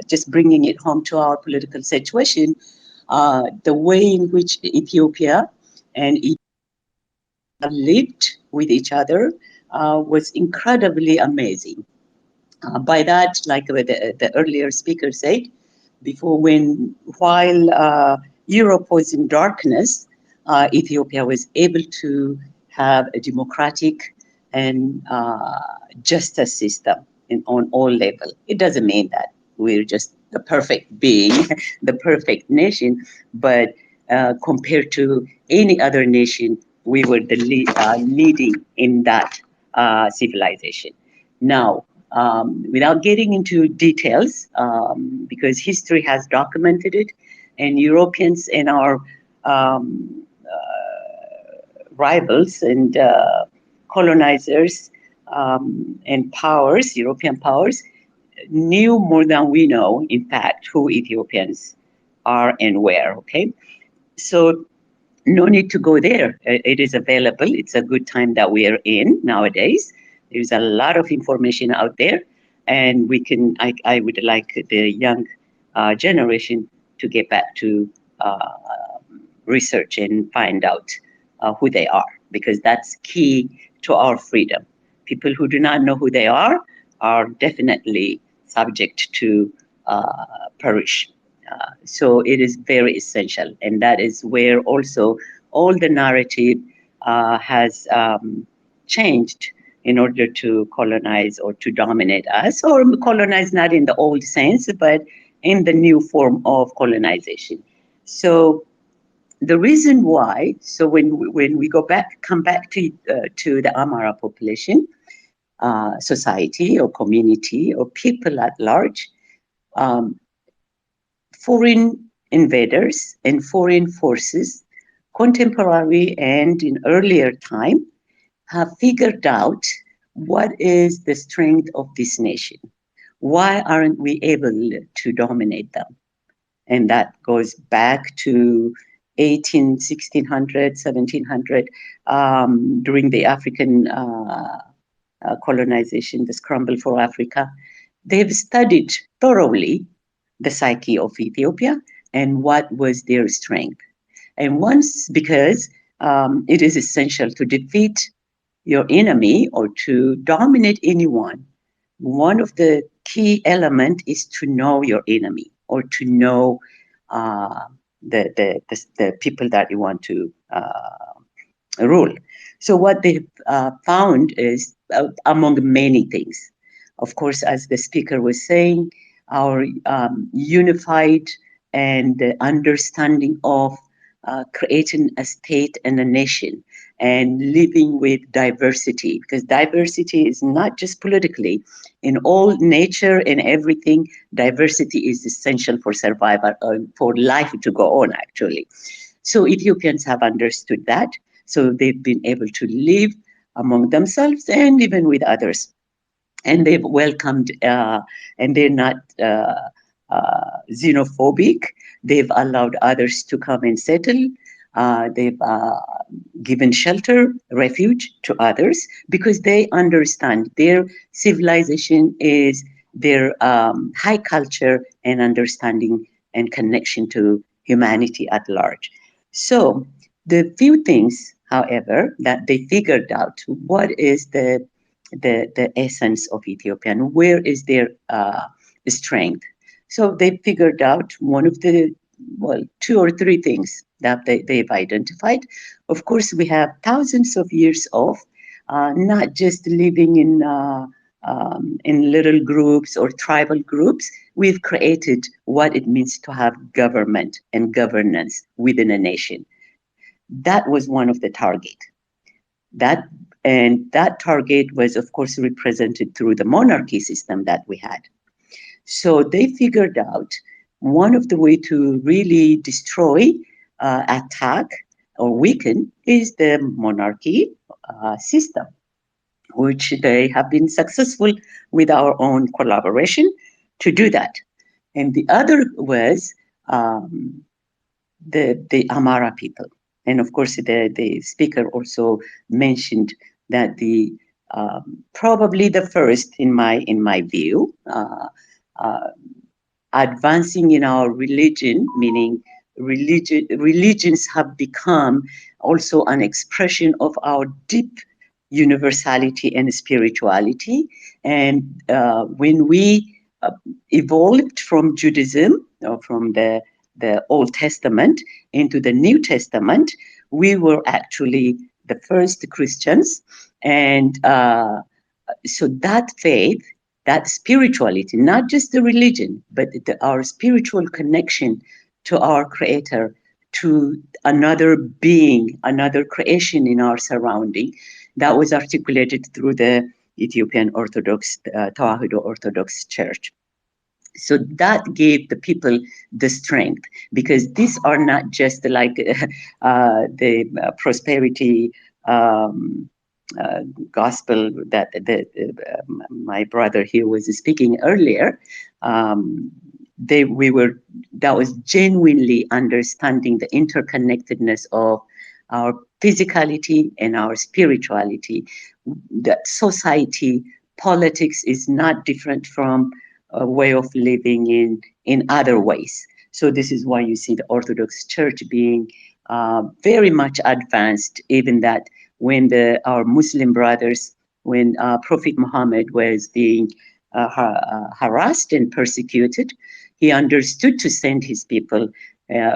just bringing it home to our political situation, the way in which Ethiopia and Ethiopia lived with each other was incredibly amazing. By that, like the earlier speaker said, while Europe was in darkness, Ethiopia was able to have a democratic and justice system on all levels. It doesn't mean that we're just the perfect being, the perfect nation, but compared to any other nation, we were the leading in that civilization. Now, without getting into details, because history has documented it, and Europeans and our rivals and colonizers and powers, European powers, knew more than we know, in fact, who Ethiopians are and where, okay? So no need to go there. It is available. It's a good time that we are in nowadays. There's a lot of information out there, and I would like the young generation to get back to research and find out who they are, because that's key to our freedom. People who do not know who they are definitely subject to perish. So it is very essential, and that is where also all the narrative has changed in order to colonize or to dominate us, or colonize not in the old sense, but in the new form of colonization. So the reason why, so when we come back to the Amhara population, society or community or people at large, um, foreign invaders and foreign forces, contemporary and in earlier time, have figured out what is the strength of this nation. Why aren't we able to dominate them? And that goes back to 1600, 1700, during the African colonization, the scramble for Africa. They've studied thoroughly the psyche of Ethiopia and what was their strength. And once, because it is essential to defeat your enemy or to dominate anyone, one of the key elements is to know your enemy or to know uh, the people that you want to rule. So what they've found is, among many things, of course, as the speaker was saying, our unified and understanding of creating a state and a nation and living with diversity, because diversity is not just politically. In all nature and everything, diversity is essential for survival, for life to go on, actually. So Ethiopians have understood that. So they've been able to live among themselves and even with others. And they've welcomed, and they're not xenophobic. They've allowed others to come and settle. They've given shelter, refuge to others because they understand their civilization is their high culture and understanding and connection to humanity at large. So the few things, however, that they figured out, what is the essence of Ethiopian, where is their strength. So they figured out one of the, well, two or three things that they've identified. Of course, we have thousands of years of not just living in little groups or tribal groups. We've created what it means to have government and governance within a nation. That was one of the target. That and that target was, of course, represented through the monarchy system that we had. So they figured out one of the way to really destroy, attack, or weaken is the monarchy system, which they have been successful with our own collaboration to do that. And the other was the Amhara people. And of course, the speaker also mentioned that the probably the first, in my view, uh, advancing in our religion, meaning religions have become also an expression of our deep universality and spirituality. And when we evolved from Judaism, or from the Old Testament into the New Testament, we were actually the first Christians. And so that faith, that spirituality, not just the religion, but our spiritual connection to our Creator, to another being, another creation in our surrounding, that was articulated through the Ethiopian Orthodox, Tawahedo Orthodox Church. So that gave the people the strength, because these are not just like the prosperity uh, gospel that my brother here was speaking earlier. Um, we were, that was genuinely understanding the interconnectedness of our physicality and our spirituality. That society, politics is not different from a way of living in other ways. So this is why you see the Orthodox Church being very much advanced, even that when our Muslim brothers, when Prophet Muhammad was being harassed and persecuted, he understood to send his people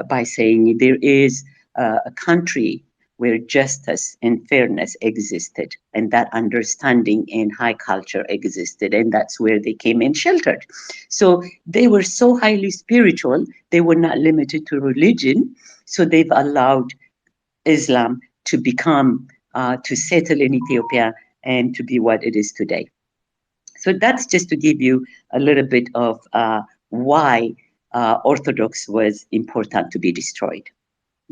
by saying there is a country where justice and fairness existed, and that understanding in high culture existed, and that's where they came and sheltered. So they were so highly spiritual, they were not limited to religion, so they've allowed Islam to become, to settle in Ethiopia and to be what it is today. So that's just to give you a little bit of why Orthodox was important to be destroyed.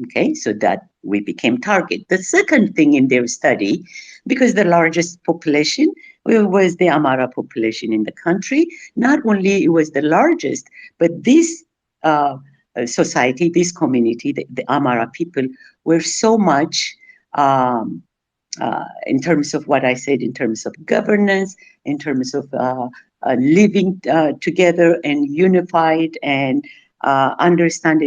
Okay, so that we became target. The second thing in their study, because the largest population was the Amhara population in the country, not only it was the largest, but this society, this community, the Amhara people, were so much in terms of what I said, in terms of governance, in terms of living together and unified and understand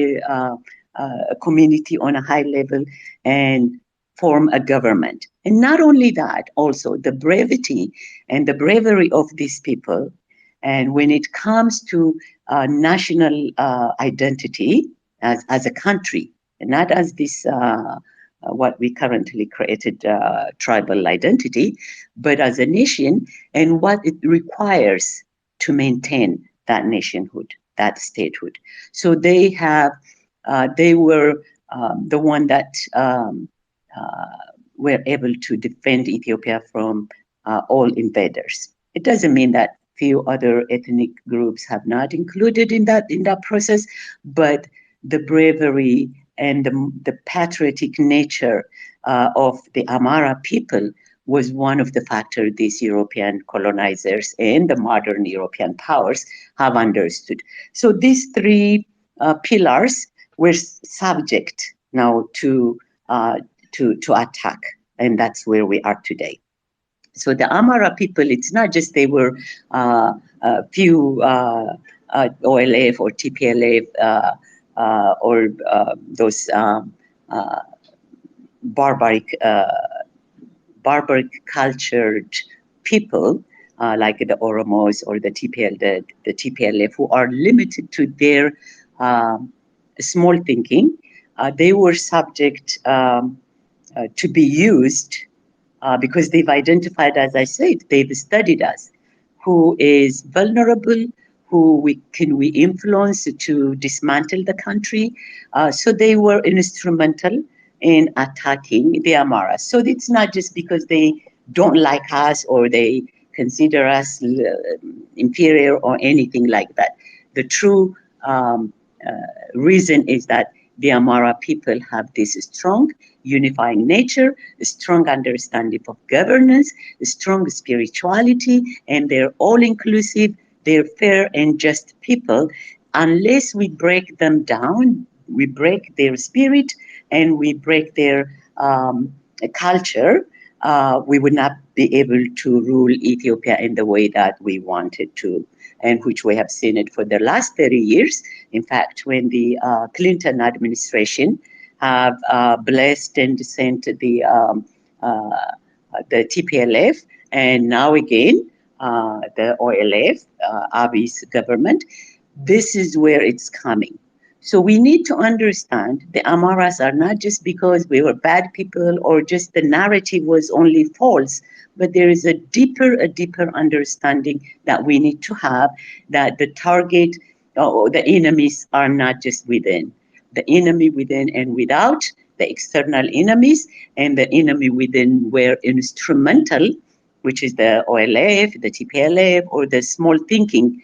a community on a high level and form a government. And not only that, also the brevity and the bravery of these people. And when it comes to national identity as a country, and not as this what we currently created tribal identity, but as a nation, and what it requires to maintain that nationhood, that statehood. So they were the one that were able to defend Ethiopia from all invaders. It doesn't mean that few other ethnic groups have not included in that process, but the bravery and the patriotic nature of the Amhara people was one of the factors these European colonizers and the modern European powers have understood. So these three pillars were subject now to attack, and that's where we are today. So the Amhara people, it's not just they were a few OLF or TPLF or those barbaric cultured people like the Oromos or the TPLF who are limited to their small thinking. They were subject to be used because they've identified, as I said, they've studied us, who is vulnerable, who can we influence to dismantle the country. So they were instrumental in attacking the Amhara. So it's not just because they don't like us or they consider us inferior or anything like that. The true reason is that the Amhara people have this strong unifying nature, a strong understanding of governance, a strong spirituality, and they're all inclusive, they're fair and just people. Unless we break them down, we break their spirit and we break their culture, we would not be able to rule Ethiopia in the way that we wanted to, and which we have seen it for the last 30 years. In fact, when the Clinton administration have blessed and sent the TPLF, and now again the OLF, Abiy's government, this is where it's coming. So we need to understand the Amharas are not just because we were bad people or just the narrative was only false, but there is a deeper understanding that we need to have, that the target or the enemies are not just within. The enemy within and without, the external enemies, and the enemy within were instrumental, which is the OLF, the TPLF, or the small thinking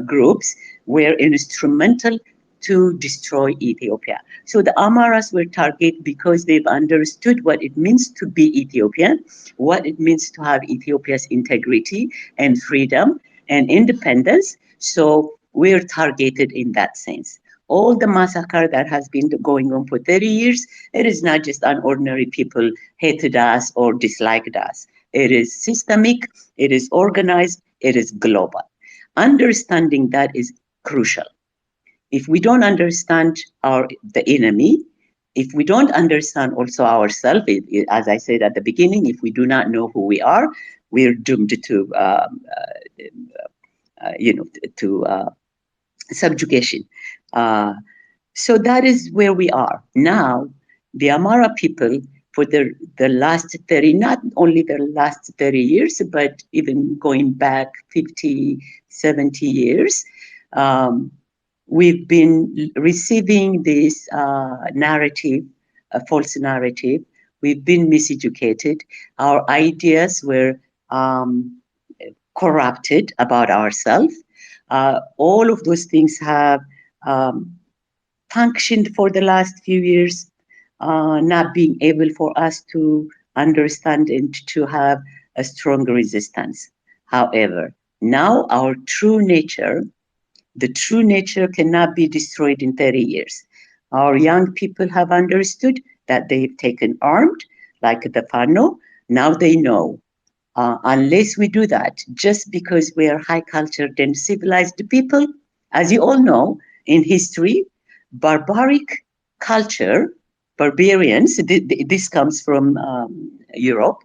groups, were instrumental to destroy Ethiopia. So the Amharas were targeted because they've understood what it means to be Ethiopian, what it means to have Ethiopia's integrity and freedom and independence. So we're targeted in that sense. All the massacre that has been going on for 30 years, it is not just an ordinary people hated us or disliked us. It is systemic, it is organized, it is global. Understanding that is crucial. If we don't understand the enemy, if we don't understand also ourselves, as I said at the beginning, if we do not know who we are, we're doomed to subjugation. So that is where we are now. The Amhara people, for the last 30, not only the last 30 years, but even going back 50, 70 years, we've been receiving this narrative, a false narrative. We've been miseducated. Our ideas were corrupted about ourselves. All of those things have functioned for the last few years, not being able for us to understand and to have a strong resistance. However, now our true nature, the true nature cannot be destroyed in 30 years. Our young people have understood that they've taken armed, like the Fano. Now they know. Unless we do that, just because we are high cultured and civilized people, as you all know, in history, barbaric culture, barbarians, this comes from Europe,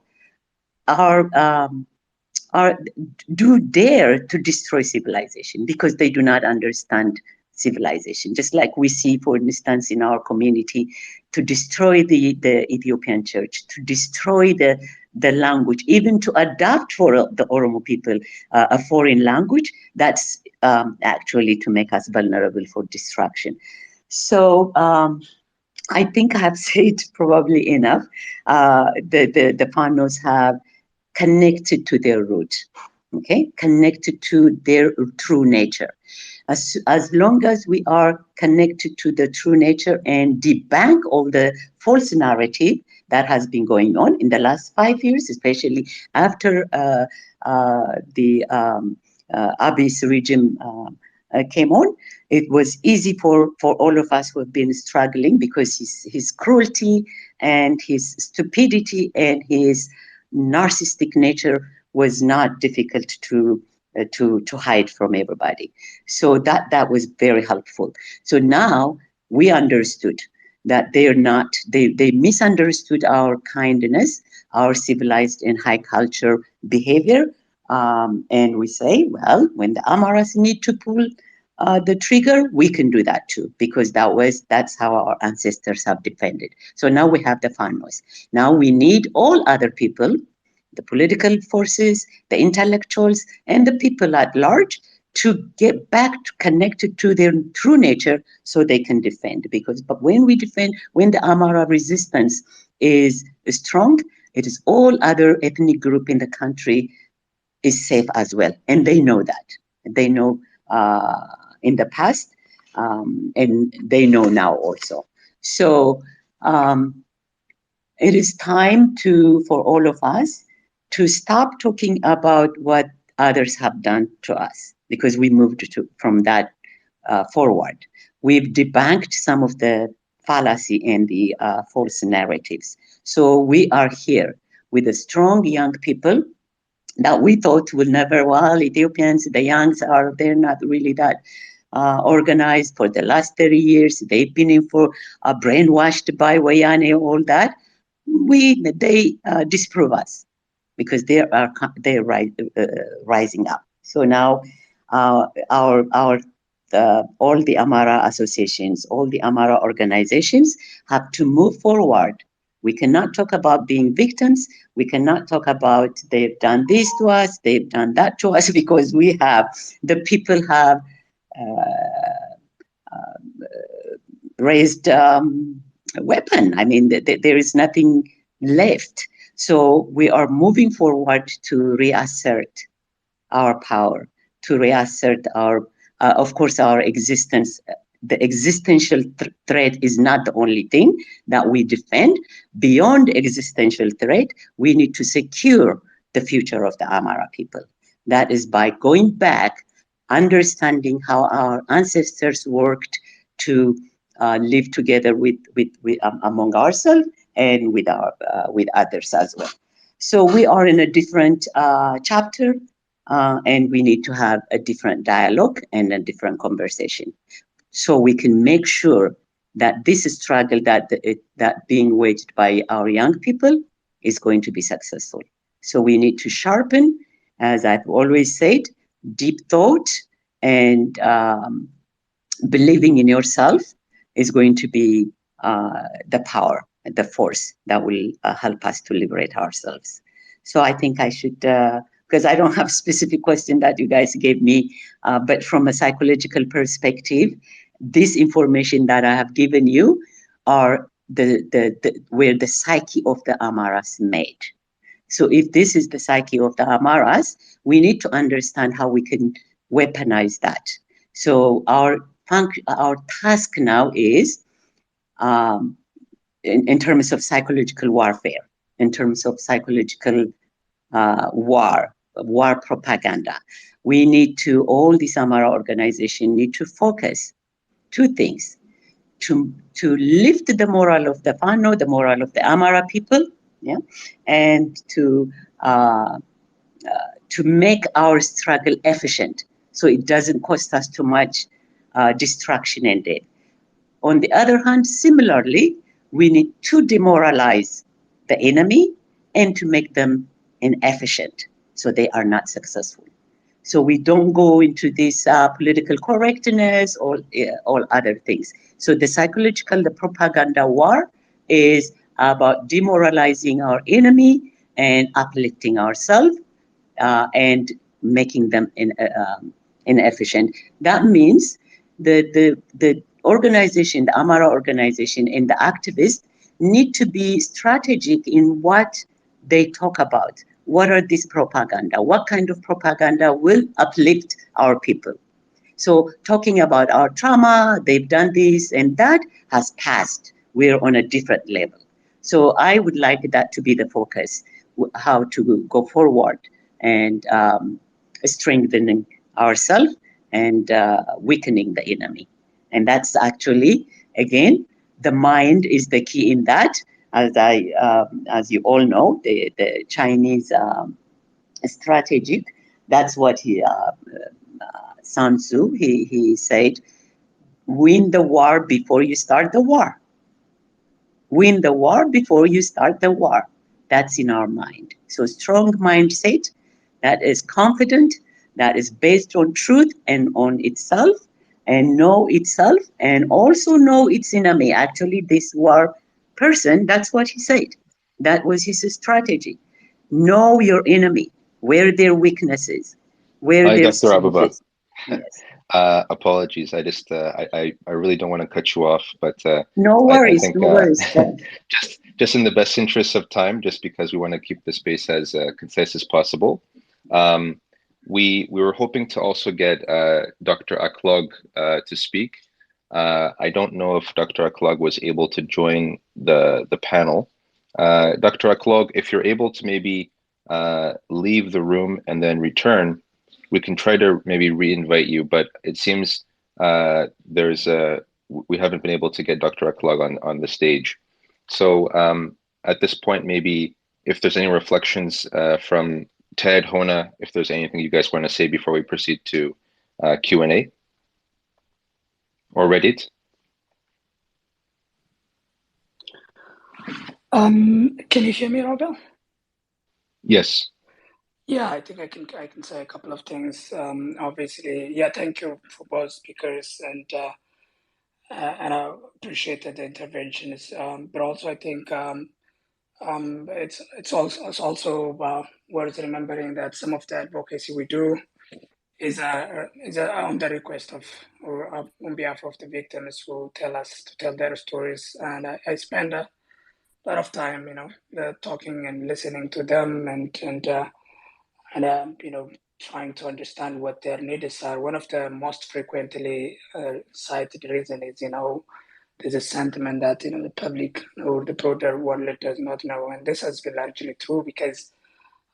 do dare to destroy civilization because they do not understand civilization. Just like we see, for instance, in our community, to destroy the Ethiopian church, to destroy the language, even to adapt for the Oromo people a foreign language, that's actually to make us vulnerable for destruction. So I think I have said probably enough. The Panos have connected to their root, okay, connected to their true nature. As long as we are connected to the true nature and debunk all the false narrative that has been going on in the last 5 years, especially after the Abyss regime came on, it was easy for all of us who have been struggling because his cruelty and his stupidity and his narcissistic nature was not difficult to hide from everybody. So that was very helpful. So now we understood that they misunderstood our kindness, our civilized and high culture behavior. And we say, well, when the Amaras need to pull the trigger, we can do that too, because that's how our ancestors have defended. So now we have the Fanos. Now we need all other people, the political forces, the intellectuals, and the people at large to get back to connected to their true nature so they can defend. But when we defend, when the Amara resistance is strong, it is all other ethnic group in the country is safe as well. And they know that. They know in the past, and they know now also. So it is time for all of us to stop talking about what others have done to us, because we moved from that forward. We've debunked some of the fallacy and the false narratives. So we are here with a strong young people that we thought will never, well, Ethiopians, the youngs they're not really that organized for the last 30 years. They've been in for brainwashed by Wayane, all that. They disprove us because they're rising up. So now our all the Amara associations, all the Amara organizations have to move forward. We cannot talk about being victims. We cannot talk about they've done this to us, they've done that to us, because the people have raised a weapon. I mean, there is nothing left. So we are moving forward to reassert our power, to reassert of course, our existence. The existential threat is not the only thing that we defend. Beyond existential threat, we need to secure the future of the Amara people. That is by going back, understanding how our ancestors worked to live together among ourselves and with others as well. So we are in a different chapter, and we need to have a different dialogue and a different conversation, so we can make sure that this struggle that being waged by our young people is going to be successful. So we need to sharpen, as I've always said, deep thought and believing in yourself is going to be the power, the force that will help us to liberate ourselves. So I think I should, because I don't have specific question that you guys gave me, but from a psychological perspective, this information that I have given you are where the psyche of the Amaras made. So if this is the psyche of the Amaras, we need to understand how we can weaponize that. So our task now is, in terms of psychological warfare, in terms of psychological war propaganda, we need to, all these Amara organizations need to focus two things: to lift the morale of the Fano, the morale of the Amara people, yeah, and to make our struggle efficient, so it doesn't cost us too much destruction and death. On the other hand, similarly, we need to demoralize the enemy and to make them inefficient, so they are not successful. So we don't go into this political correctness or all other things. So the psychological, the propaganda war is about demoralizing our enemy and uplifting ourselves and making them inefficient. That means the organization, the Amhara organization, and the activists need to be strategic in what they talk about. What are these propaganda? What kind of propaganda will uplift our people? So talking about our trauma, they've done this and that has passed. We're on a different level. So I would like that to be the focus, how to go forward and strengthening ourselves and weakening the enemy. And that's actually, again, the mind is the key in that. As you all know, the Chinese strategic, that's what Sun Tzu, he said, win the war before you start the war. Win the war before you start the war. That's in our mind. So strong mindset that is confident, that is based on truth and on itself, and know itself, and also know its enemy. Actually, this war person, that's what he said. That was his strategy. Know your enemy, where their weaknesses, where Hi, their Dr. strength Ababa. is. Yes. Apologies. I just I really don't want to cut you off, but No I worries, think no worries. just in the best interest of time, just because we want to keep the space as concise as possible, um, we were hoping to also get Dr. Aklog to speak. I don't know if Dr. Aklog was able to join the panel. Dr. Aklog, if you're able to maybe leave the room and then return, we can try to maybe re-invite you, but it seems we haven't been able to get Dr. Aklog on the stage. So at this point, maybe if there's any reflections from Ted, Hona, if there's anything you guys want to say before we proceed to Q&A or Reddit. Can you hear me, Robert? Yes. Yeah, I think I can say a couple of things. Obviously, yeah, thank you for both speakers, and I appreciated the interventions. But also, I think it's also worth remembering that some of the advocacy we do is on the request of or on behalf of the victims who tell us to tell their stories, and I spend a lot of time, talking and listening to them and trying to understand what their needs are. One of the most frequently cited reason is, there's a sentiment that, the public or the broader world does not know. And this has been largely true because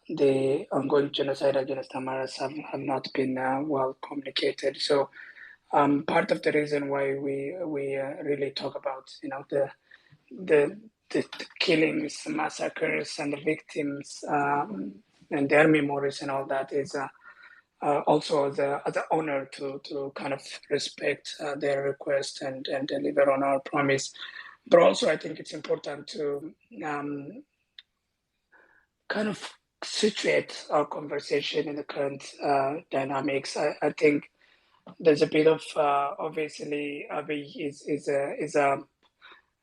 the ongoing genocide against Amharas have not been well communicated. So part of the reason why we really talk about, the, the killings, massacres, and the victims and their memories and all that is also as an honor to kind of respect their request and deliver on our promise. But also, I think it's important to kind of situate our conversation in the current dynamics. I think there's a bit of obviously Abiy is a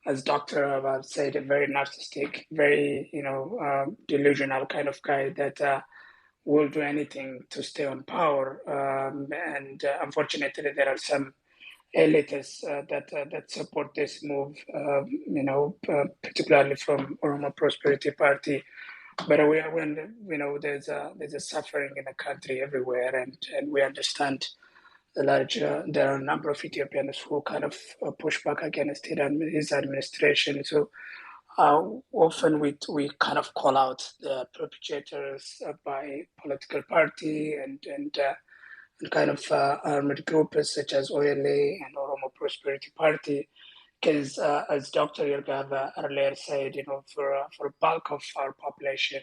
as Dr. Abad said, a very narcissistic, very delusional kind of guy that will do anything to stay on power. And unfortunately, there are some elites that support this move. Particularly from Oromo Prosperity Party. But when there's a suffering in the country everywhere, and we understand there are a number of Ethiopians who kind of push back against it and his administration. So often we kind of call out the perpetrators by political party and kind of armed groups such as OLA and Oromo Prosperity Party. Because as Dr. Yergava earlier said, for a bulk of our population,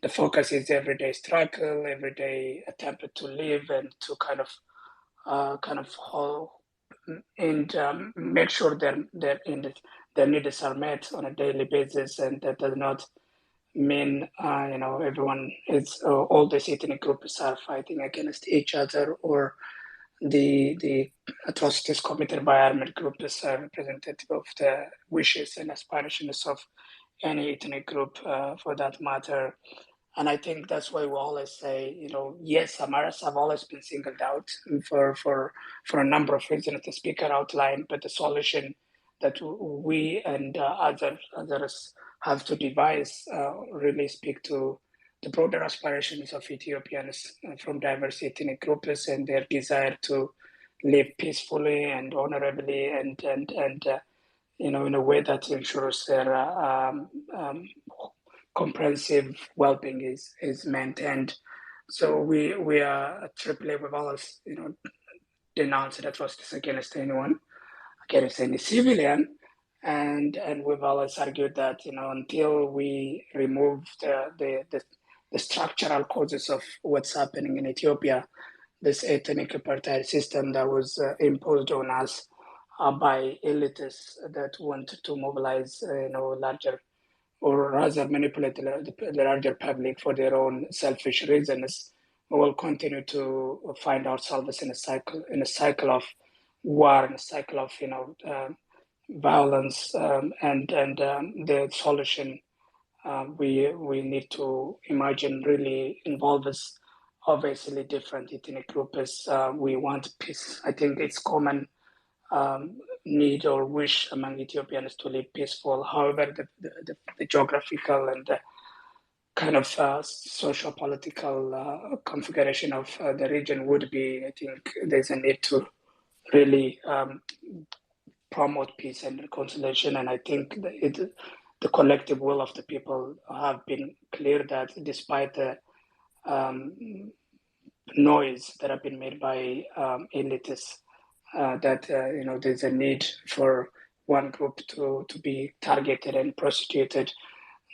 the focus is everyday struggle, everyday attempt to live and to kind of hold and make sure their needs are met on a daily basis, and that does not mean everyone is all these ethnic groups are fighting against each other, or the atrocities committed by armed groups are representative of the wishes and aspirations of any ethnic group for that matter. And I think that's why we always say, yes, Amharas have always been singled out for a number of reasons the speaker outlined, but the solution that we and others have to devise really speak to the broader aspirations of Ethiopians from diverse ethnic groups and their desire to live peacefully and honorably and in a way that ensures their comprehensive well-being is maintained. So we are at AAA. We've always denounced atrocities against anyone, against any civilian, and we've always argued that until we remove the structural causes of what's happening in Ethiopia, this ethnic apartheid system that was imposed on us by elites that want to mobilize larger or rather manipulate the larger public for their own selfish reasons, we will continue to find ourselves in a cycle of war, in a cycle of violence, and the solution we need to imagine really involves obviously different ethnic groups. We want peace. I think it's common need or wish among Ethiopians to live peaceful. However, the geographical and the kind of social political configuration of the region would be, I think there's a need to really promote peace and reconciliation. And I think the collective will of the people have been clear that despite the noise that have been made by elitists, that there's a need for one group to be targeted and prosecuted,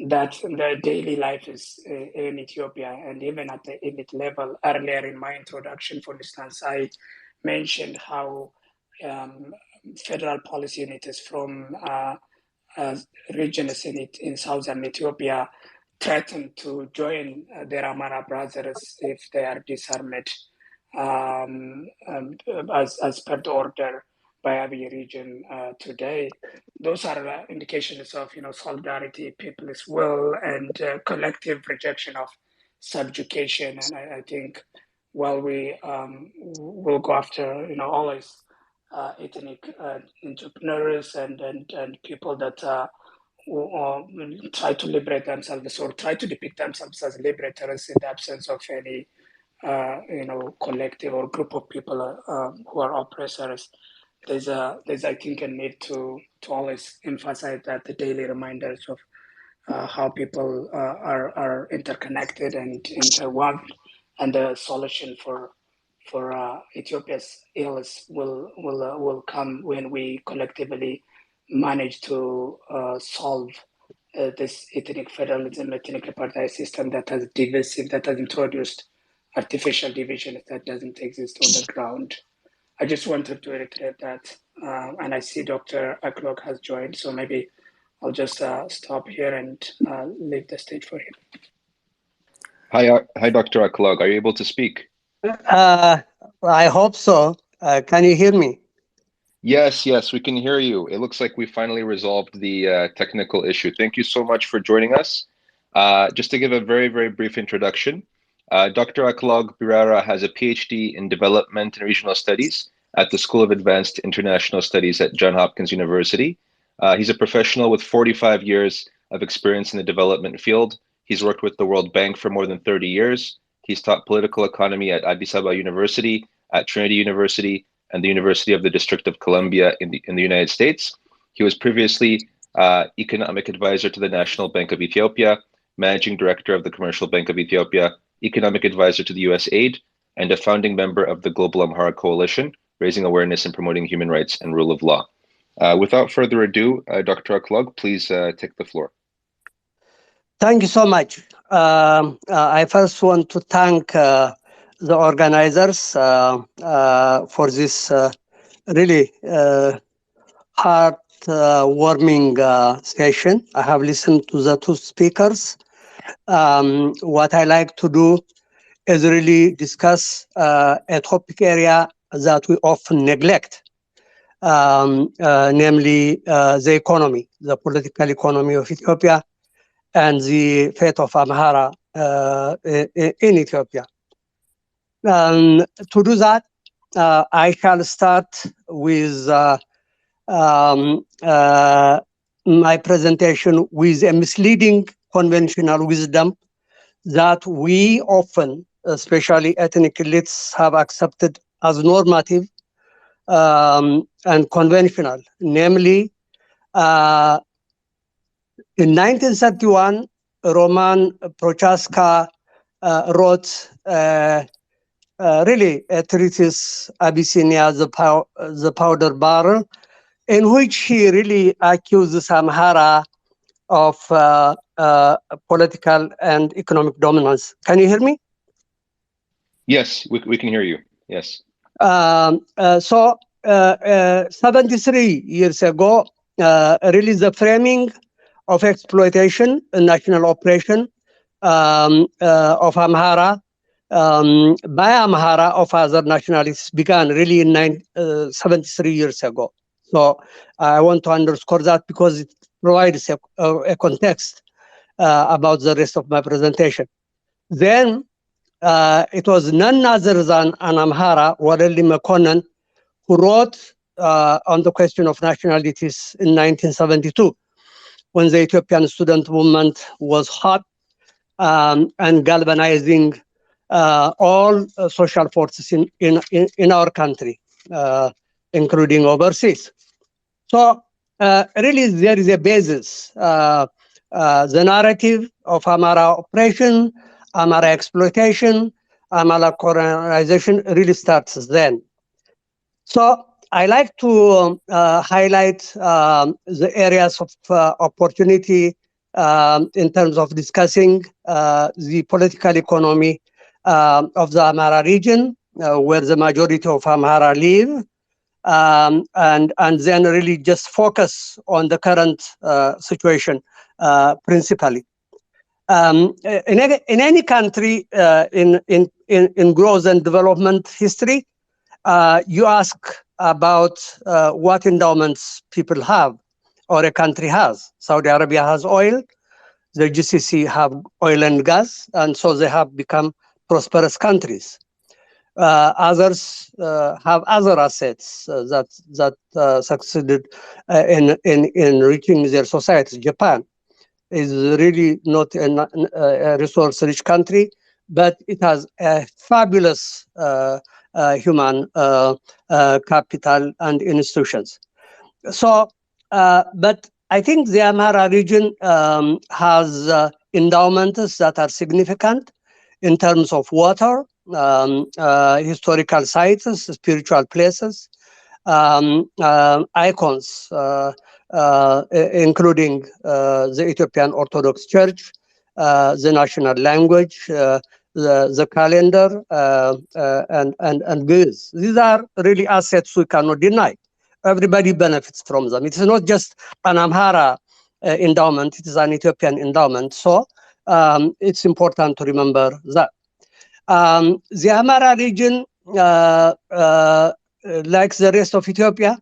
that the daily life is in Ethiopia and even at the elite level. Earlier in my introduction, for instance, I mentioned how federal policy units from regions in southern Ethiopia threaten to join their Amhara brothers if they are disarmed, as per the order by Abiy region today. Those are indications of solidarity, people's will, and collective rejection of subjugation. And I think while we will go after always ethnic entrepreneurs and people that try to liberate themselves or try to depict themselves as liberators in the absence of any collective or group of people who are oppressors. There's I think a need to always emphasize that the daily reminders of how people are interconnected and interwoven, and the solution for Ethiopia's ills will come when we collectively manage to solve this ethnic federalism, ethnic apartheid system that has introduced artificial divisions that doesn't exist on the ground. I just wanted to reiterate that, and I see Dr. Aklog has joined, so maybe I'll just stop here and leave the stage for him. Hi, Dr. Aklog. Are you able to speak? I hope so. Can you hear me? Yes, we can hear you. It looks like we finally resolved the technical issue. Thank you so much for joining us. Just to give a very, very brief introduction, Dr. Aklog Birara has a PhD in Development and Regional Studies at the School of Advanced International Studies at Johns Hopkins University. He's a professional with 45 years of experience in the development field. He's worked with the World Bank for more than 30 years. He's taught political economy at Addis Ababa University, at Trinity University, and the University of the District of Columbia in the United States. He was previously economic advisor to the National Bank of Ethiopia, managing director of the Commercial Bank of Ethiopia, economic advisor to the USAID, and a founding member of the Global Amhara Coalition, raising awareness and promoting human rights and rule of law. Without further ado, Dr. Aklog, please take the floor. Thank you so much. I first want to thank the organizers for this really heart-warming session. I have listened to the two speakers. What I like to do is really discuss a topic area that we often neglect, namely the economy, the political economy of Ethiopia, and the fate of Amhara in Ethiopia. To do that, I shall start with my presentation with a misleading conventional wisdom that we often, especially ethnic elites, have accepted as normative and conventional. Namely, in 1931, Roman Prochaska wrote really a treatise, Abyssinia, the powder barrel, in which he really accuses Amhara of political and economic dominance. Can you hear me? Yes, we can hear you. Yes. 73 years ago, really the framing of exploitation, a national operation of Amhara by Amhara of other nationalities began really in 73 years ago. So I want to underscore that because it provides a context about the rest of my presentation. Then it was none other than an Amhara, Wareli Mekonnen, who wrote on the question of nationalities in 1972, when the Ethiopian student movement was hot and galvanizing all social forces in our country, including overseas. So really there is a basis. The narrative of Amhara oppression, Amhara exploitation, Amhara colonization really starts then. So I like to highlight the areas of opportunity in terms of discussing the political economy of the Amhara region, where the majority of Amhara live, and then really just focus on the current situation principally. In any country in growth and development history, you ask about what endowments people have or a country has. Saudi Arabia has oil, the GCC have oil and gas, and so they have become prosperous countries. Others have other assets that succeeded in reaching their societies. Japan is really not a resource-rich country, but it has a fabulous human capital and institutions. So, but I think the Amhara region has endowments that are significant in terms of water, historical sites, spiritual places, icons, including the Ethiopian Orthodox Church, the national language, the calendar, and goods. These are really assets we cannot deny. Everybody benefits from them. It is not just an Amhara endowment, it is an Ethiopian endowment. So it's important to remember that. The Amhara region, like the rest of Ethiopia,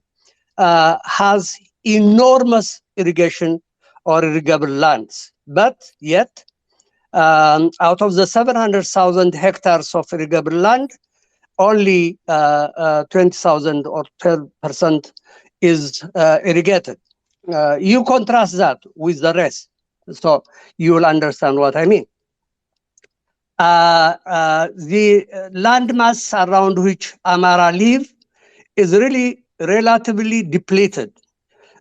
has enormous irrigation or irrigable lands. But yet, out of the 700,000 hectares of irrigable land, only 20,000 or 12% is irrigated. You contrast that with the rest, so you will understand what I mean. The landmass around which Amhara live is really relatively depleted.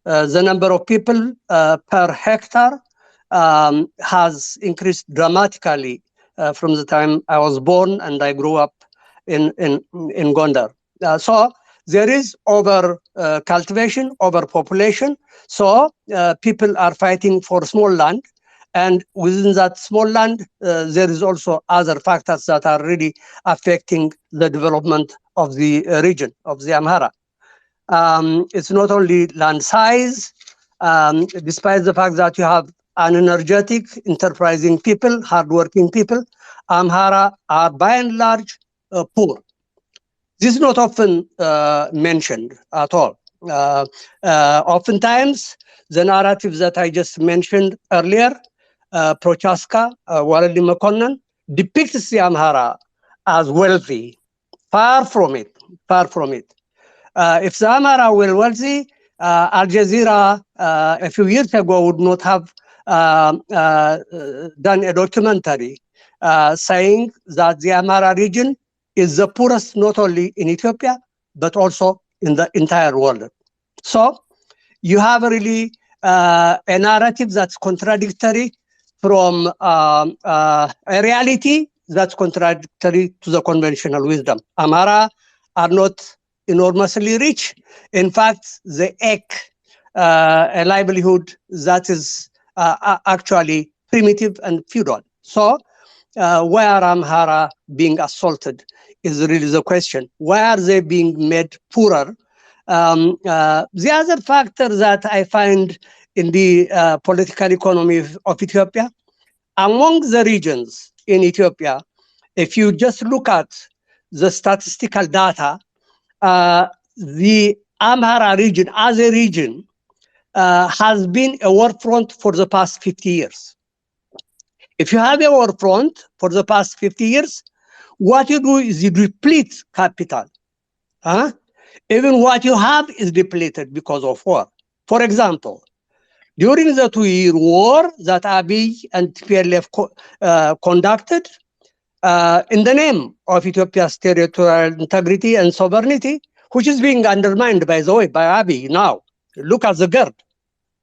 The number of people per hectare has increased dramatically from the time I was born and I grew up in Gondar. So there is over cultivation, overpopulation. So people are fighting for small land. And within that small land, there is also other factors that are really affecting the development of the region, of the Amhara. It's not only land size, despite the fact that you have an energetic, enterprising people, hardworking people, Amhara are by and large poor. This is not often mentioned at all. Oftentimes, the narratives that I just mentioned earlier Prochaska, Walidi Makonnen, depicts the Amhara as wealthy. Far from it, far from it. If the Amhara were wealthy, Al Jazeera a few years ago would not have done a documentary saying that the Amhara region is the poorest not only in Ethiopia, but also in the entire world. So you have really a narrative that's contradictory from a reality that's contradictory to the conventional wisdom. Amhara are not enormously rich. In fact, they ache a livelihood that is actually primitive and feudal. So why are Amhara being assaulted is really the question. Why are they being made poorer? The other factor that I find in the political economy of Ethiopia, among the regions in Ethiopia, if you just look at the statistical data, the Amhara region as a region has been a war front for the past 50 years. If you have a war front for the past 50 years, what you do is you deplete capital. Even what you have is depleted because of war. For example, during the 2-year war that Abiy and TPLF conducted, in the name of Ethiopia's territorial integrity and sovereignty, which is being undermined, by the way, by Abiy now. Look at the GERD,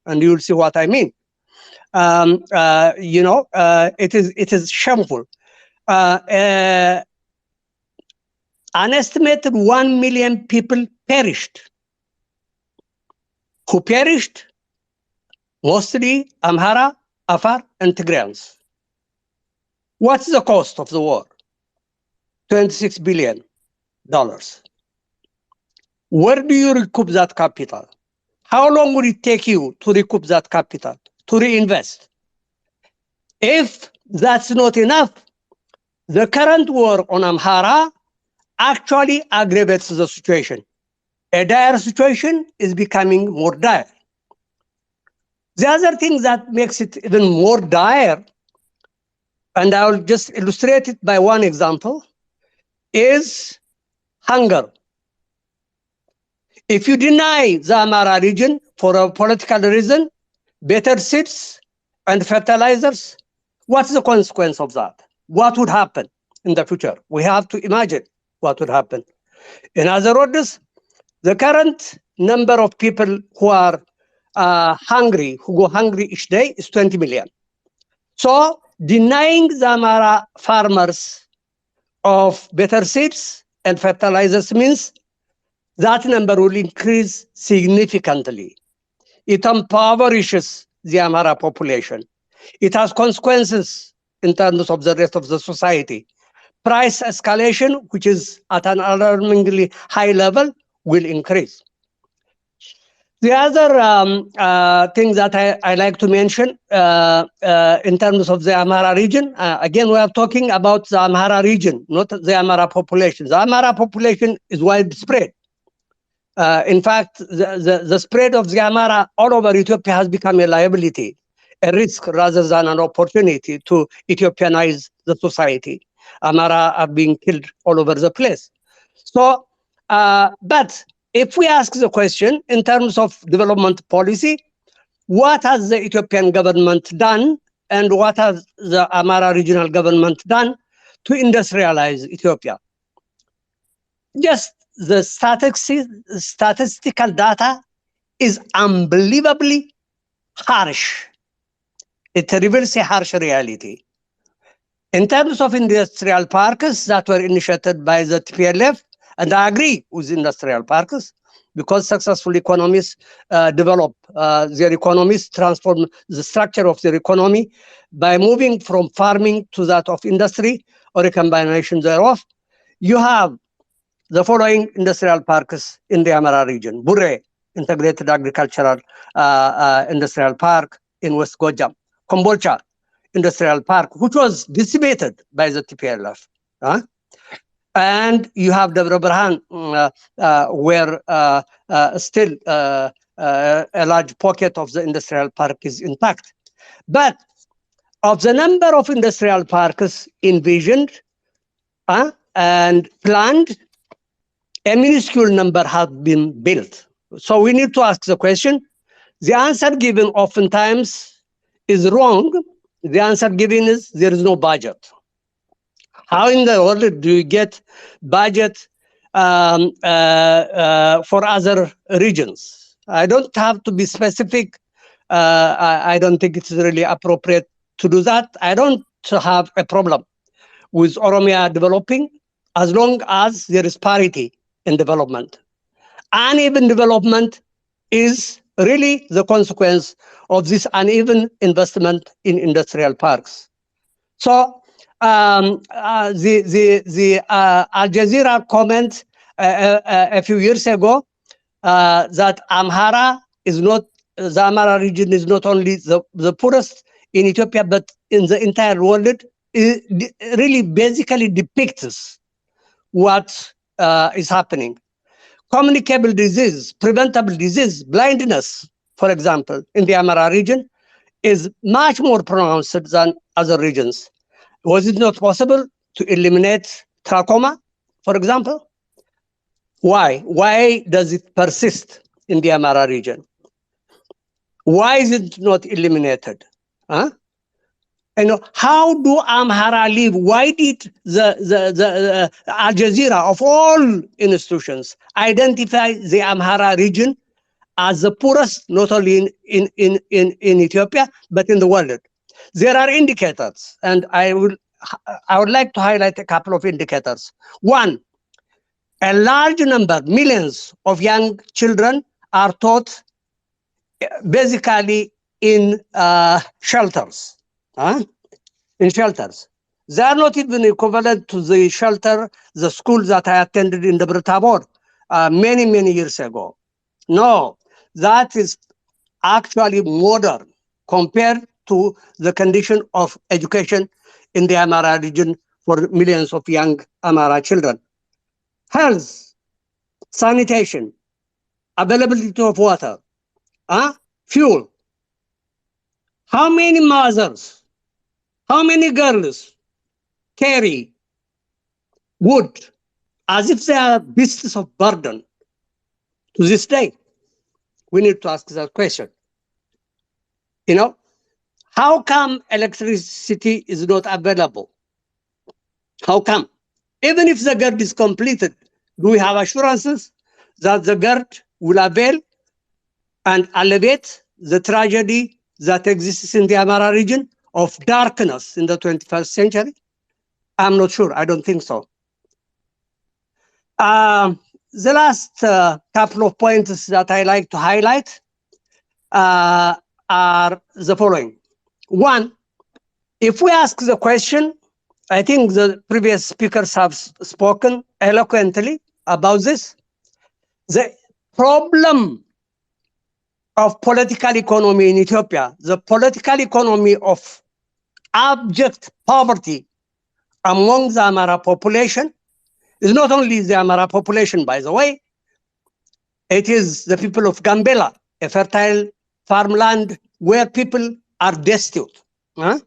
and you'll see what I mean. It is shameful. An estimated 1 million people perished. Who perished? Mostly Amhara, Afar, and Tigrayans. What's the cost of the war? $26 billion. Where do you recoup that capital? How long will it take you to recoup that capital, to reinvest? If that's not enough, the current war on Amhara actually aggravates the situation. A dire situation is becoming more dire. The other thing that makes it even more dire, and I will just illustrate it by one example, is hunger. If you deny the Amhara region for a political reason, better seeds and fertilizers, what's the consequence of that? What would happen in the future? We have to imagine what would happen. In other words, the current number of people who are hungry, who go hungry each day, is 20 million. So denying the Amhara farmers of better seeds and fertilizers means that number will increase significantly. It impoverishes the Amhara population. It has consequences in terms of the rest of the society. Price escalation, which is at an alarmingly high level, will increase. The other thing that I like to mention in terms of the Amhara region, again, we are talking about the Amhara region, not the Amhara population. The Amhara population is widespread. In fact, the spread of the Amhara all over Ethiopia has become a liability, a risk rather than an opportunity to Ethiopianize the society. Amhara are being killed all over the place. So, but if we ask the question in terms of development policy, what has the Ethiopian government done and what has the Amhara regional government done to industrialize Ethiopia? Just the statistical data is unbelievably harsh. It reveals a harsh reality. In terms of industrial parks that were initiated by the TPLF, and I agree with industrial parks, because successful economies develop their economies, transform the structure of their economy by moving from farming to that of industry or a combination thereof. You have the following industrial parks in the Amhara region: Bure, Integrated Agricultural Industrial Park in West Gojam; Kombolcha Industrial Park, which was decimated by the TPLF. And you have Devra Berhan, where still a large pocket of the industrial park is intact. But of the number of industrial parks envisioned and planned, a minuscule number have been built. So we need to ask the question. The answer given oftentimes is wrong. The answer given is there is no budget. How in the world do you get budget for other regions? I don't have to be specific. I don't think it's really appropriate to do that. I don't have a problem with Oromia developing as long as there is parity in development. Uneven development is really the consequence of this uneven investment in industrial parks. So the Al Jazeera comment a few years ago that Amhara is not, the Amhara region is not only the poorest in Ethiopia, but in the entire world, it really basically depicts what is happening. Communicable disease, preventable disease, blindness, for example, in the Amhara region is much more pronounced than other regions. Was it not possible to eliminate trachoma, for example? Why? Why does it persist in the Amhara region? Why is it not eliminated? Huh? And how do Amhara live? Why did the Al Jazeera, of all institutions, identify the Amhara region as the poorest, not only in Ethiopia, but in the world? There are indicators, and I would like to highlight a couple of indicators. One, a large number, millions of young children are taught basically in shelters. In shelters. They are not even equivalent to the shelter, the school that I attended in Debre Tabor many, many years ago. No, that is actually modern compared to the condition of education in the Amhara region for millions of young Amhara children. Health, sanitation, availability of water, fuel. How many mothers, how many girls carry wood as if they are beasts of burden to this day? We need to ask that question. You know, how come electricity is not available? How come? Even if the GERD is completed, do we have assurances that the GERD will avail and alleviate the tragedy that exists in the Amhara region of darkness in the 21st century? I'm not sure. I don't think so. The last couple of points that I like to highlight are the following. One, if we ask the question, I think the previous speakers have spoken eloquently about this. The problem of political economy in Ethiopia, the political economy of abject poverty among the Amhara population is not only the Amhara population, by the way, it is the people of Gambela, a fertile farmland where people are destitute. In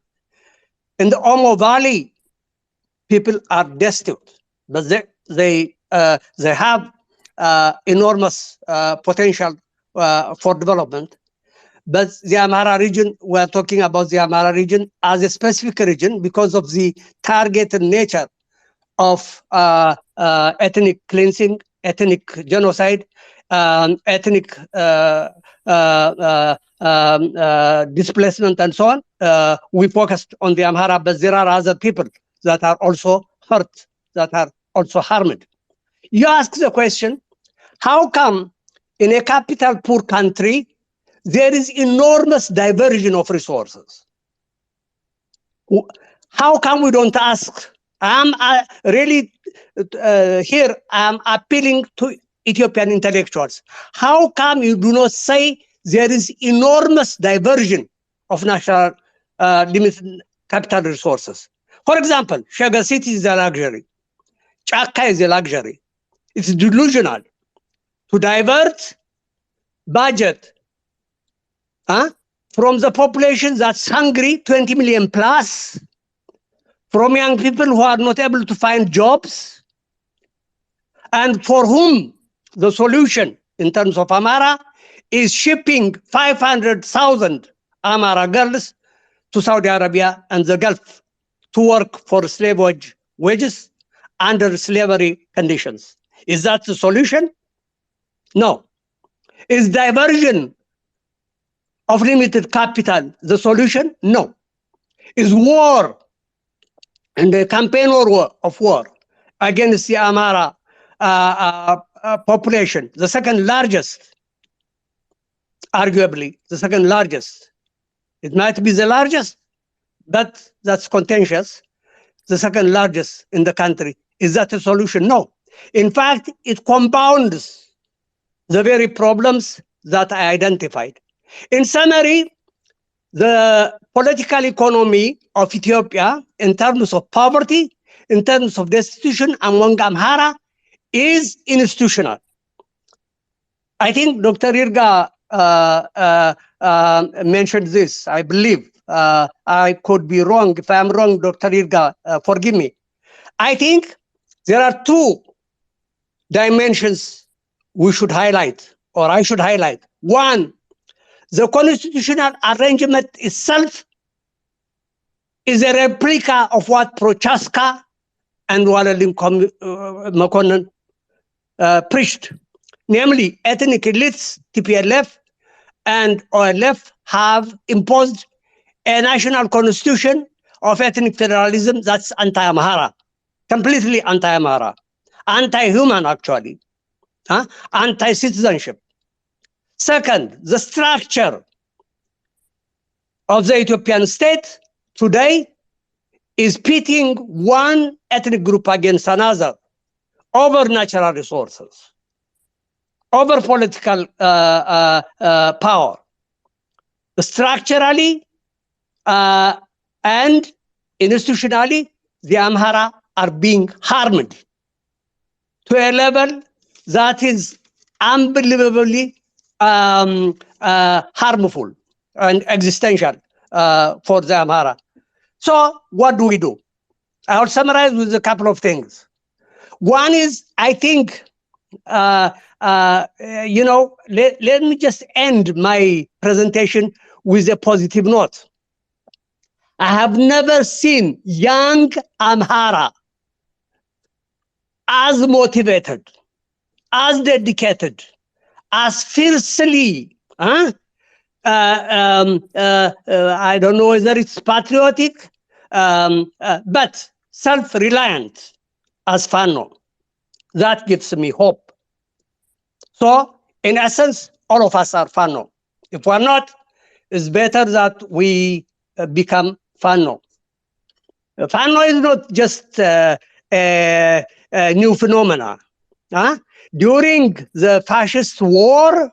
the Omo Valley, people are destitute, but they have enormous potential for development. But the Amhara region, we're talking about the Amhara region as a specific region because of the targeted nature of ethnic cleansing, ethnic genocide, ethnic displacement, and so on. We focused on the Amhara, but there are other people that are also hurt, that are also harmed. You ask the question, how come in a capital poor country, there is enormous diversion of resources? How come we don't ask? I'm really here, I'm appealing to Ethiopian intellectuals. How come you do not say there is enormous diversion of national limited capital resources? For example, Shaga City is a luxury. Chaka is a luxury. It's delusional to divert budget from the population that's hungry, 20 million plus, from young people who are not able to find jobs, and for whom the solution in terms of Amhara is shipping 500,000 Amhara girls to Saudi Arabia and the Gulf to work for slave wages under slavery conditions. Is that the solution? No. Is diversion of limited capital the solution? No. Is war and the campaign of war against the Amhara population, the second largest, arguably the second largest. It might be the largest, but that's contentious. The second largest in the country. Is that a solution? No. In fact, it compounds the very problems that I identified. In summary, the political economy of Ethiopia, in terms of poverty, in terms of destitution among Amhara, is institutional. I think Dr. Irga mentioned this, I believe. I could be wrong. If I'm wrong, Dr. Irga, forgive me. I think there are two dimensions we should highlight, or I should highlight. One, the constitutional arrangement itself is a replica of what Prochaska and Walalim Makonnen preached. Namely, ethnic elites, TPLF and OLF, have imposed a national constitution of ethnic federalism that's anti-Amhara, completely anti-Amhara, anti-human actually, anti-citizenship. Second, the structure of the Ethiopian state today is pitting one ethnic group against another over natural resources, over political power. Structurally and institutionally, the Amhara are being harmed to a level that is unbelievably harmful and existential for the Amhara. So what do we do? I'll summarize with a couple of things. One is, I think, let me just end my presentation with a positive note. I have never seen young Amhara as motivated, as dedicated, as fiercely, I don't know whether it's patriotic, but self-reliant as Fano. That gives me hope. So, in essence, all of us are Fano. If we're not, it's better that we become Fano. Fano is not just a new phenomena. During the fascist war,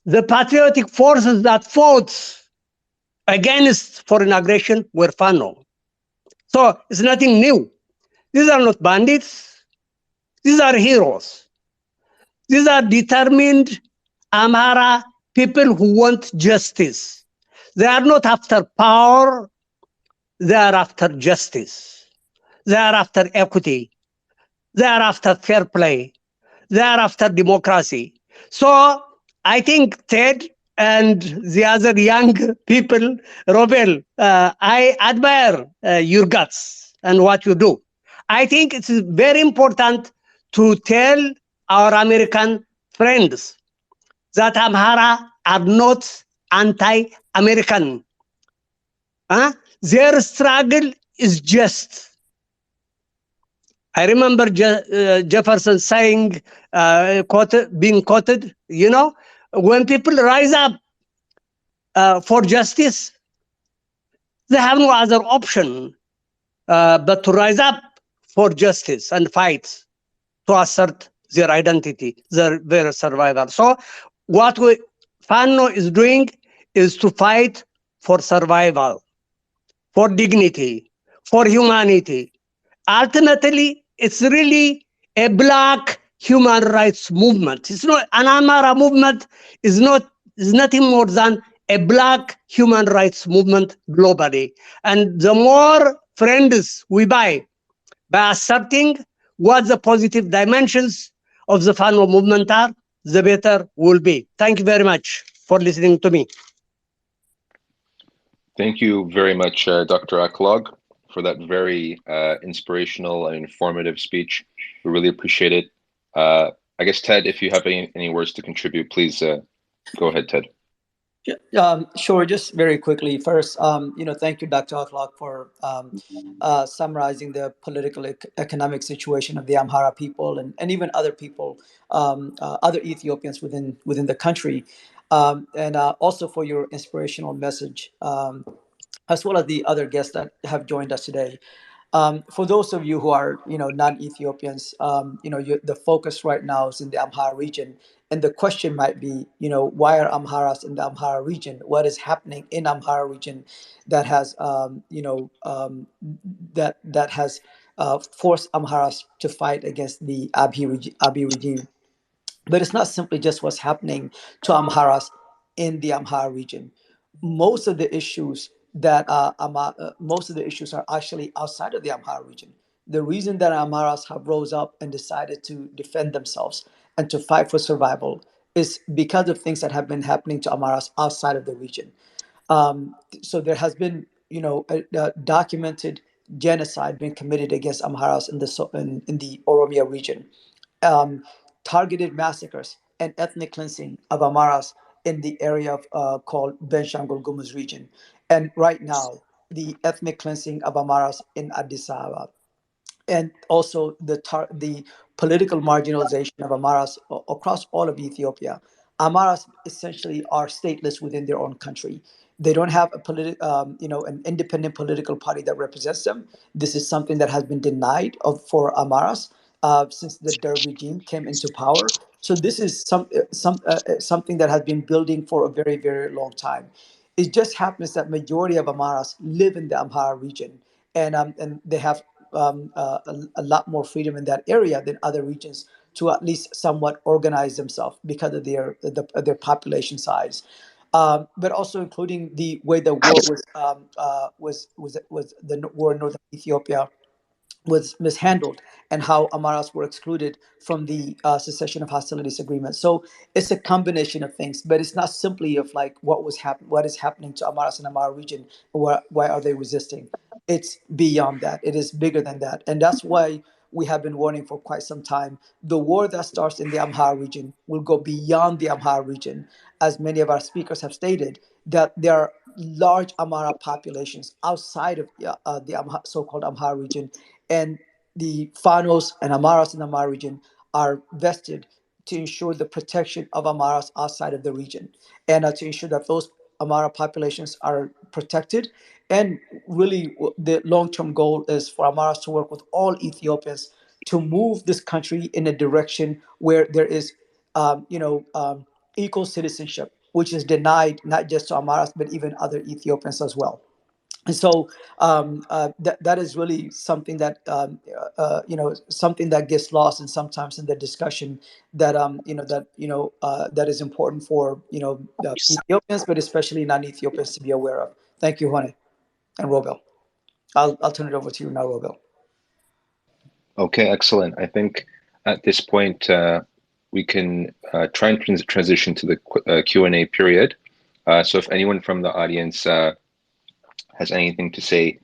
the patriotic forces that fought against foreign aggression were Fano. So it's nothing new. These are not bandits. These are heroes. These are determined Amhara people who want justice. They are not after power. They are after justice. They are after equity. They are after fair play. They are after democracy. So I think Ted and the other young people, Robel, I admire your guts and what you do. I think it's very important to tell our American friends that Amhara are not anti-American. Their struggle is just. I remember Jefferson saying, being quoted, when people rise up for justice, they have no other option but to rise up for justice and fight to assert their identity, their survival. So what Fano is doing is to fight for survival, for dignity, for humanity. Ultimately, it's really a Black human rights movement. It's not an Amhara movement. Is nothing more than a black human rights movement globally. And the more friends we buy by accepting what the positive dimensions of the Fano movement are, the better will be. Thank you very much for listening to me. Thank you very much, Dr. Aklog, for that very inspirational and informative speech. We really appreciate it. I guess, Ted, if you have any words to contribute, please go ahead, Ted. Sure. Just very quickly, first, thank you, Dr. Akhlaq, for summarizing the political, economic situation of the Amhara people and even other people, other Ethiopians within the country, and also for your inspirational message, as well as the other guests that have joined us today. For those of you who are, non-Ethiopians, the focus right now is in the Amhara region, and the question might be, why are Amharas in the Amhara region? What is happening in Amhara region that has, that has forced Amharas to fight against the Abiy regime? But it's not simply just what's happening to Amharas in the Amhara region. Most of the issues most of the issues are actually outside of the Amhara region. The reason that Amharas have rose up and decided to defend themselves and to fight for survival is because of things that have been happening to Amharas outside of the region. So there has been, a documented genocide being committed against Amharas in the Oromia region, um, targeted massacres and ethnic cleansing of Amaras in the area called Benshangul Gumuz region. And right now, the ethnic cleansing of Amaras in Addis Ababa, and also the political marginalization of Amaras across all of Ethiopia. Amaras essentially are stateless within their own country. They don't have an independent political party that represents them. This is something that has been denied for Amaras since the Derg regime came into power. So this is something that has been building for a very, very long time. It just happens that majority of Amaras live in the Amhara region, and they have a lot more freedom in that area than other regions to at least somewhat organize themselves because of their population size. But also including the way the war was the war in northern Ethiopia was mishandled, and how Amaras were excluded from the cessation of hostilities agreement. So it's a combination of things, but it's not simply of like what is happening to Amaras and Amara region, or why are they resisting. It's beyond that. It is bigger than that, and that's why we have been warning for quite some time. The war that starts in the Amhara region will go beyond the Amhara region, as many of our speakers have stated, that there are large Amhara populations outside of the so-called Amhara region, and the Fanos and Amaras in the Amhara region are vested to ensure the protection of Amaras outside of the region, and to ensure that those Amara populations are protected. And really, the long-term goal is for Amaras to work with all Ethiopians to move this country in a direction where there is, equal citizenship, which is denied not just to Amaras but even other Ethiopians as well. And so that is really something that something that gets lost, and sometimes in the discussion that that is important for Ethiopians, but especially non-Ethiopians to be aware of. Thank you, Juane and Robel. I'll turn it over to you now, Robel. Okay, excellent. I think at this point we can try and transition to the Q&A period. So if anyone from the audience has anything to say,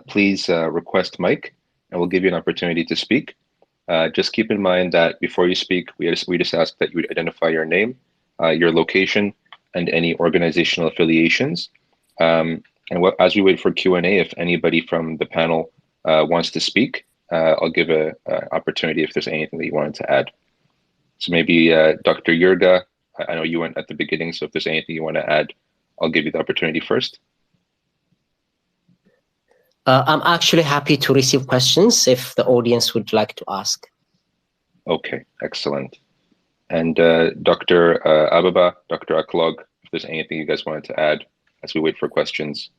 please request mic, and we'll give you an opportunity to speak. Just keep in mind that before you speak, we just ask that you would identify your name, your location, and any organizational affiliations. As we wait for Q&A, if anybody from the panel wants to speak, I'll give an opportunity if there's anything that you wanted to add. So maybe Dr. Yurga, I know you went at the beginning, so if there's anything you want to add, I'll give you the opportunity first. I'm actually happy to receive questions if the audience would like to ask. Okay, excellent. And Dr. Ababa, Dr. Aklog, if there's anything you guys wanted to add as we wait for questions.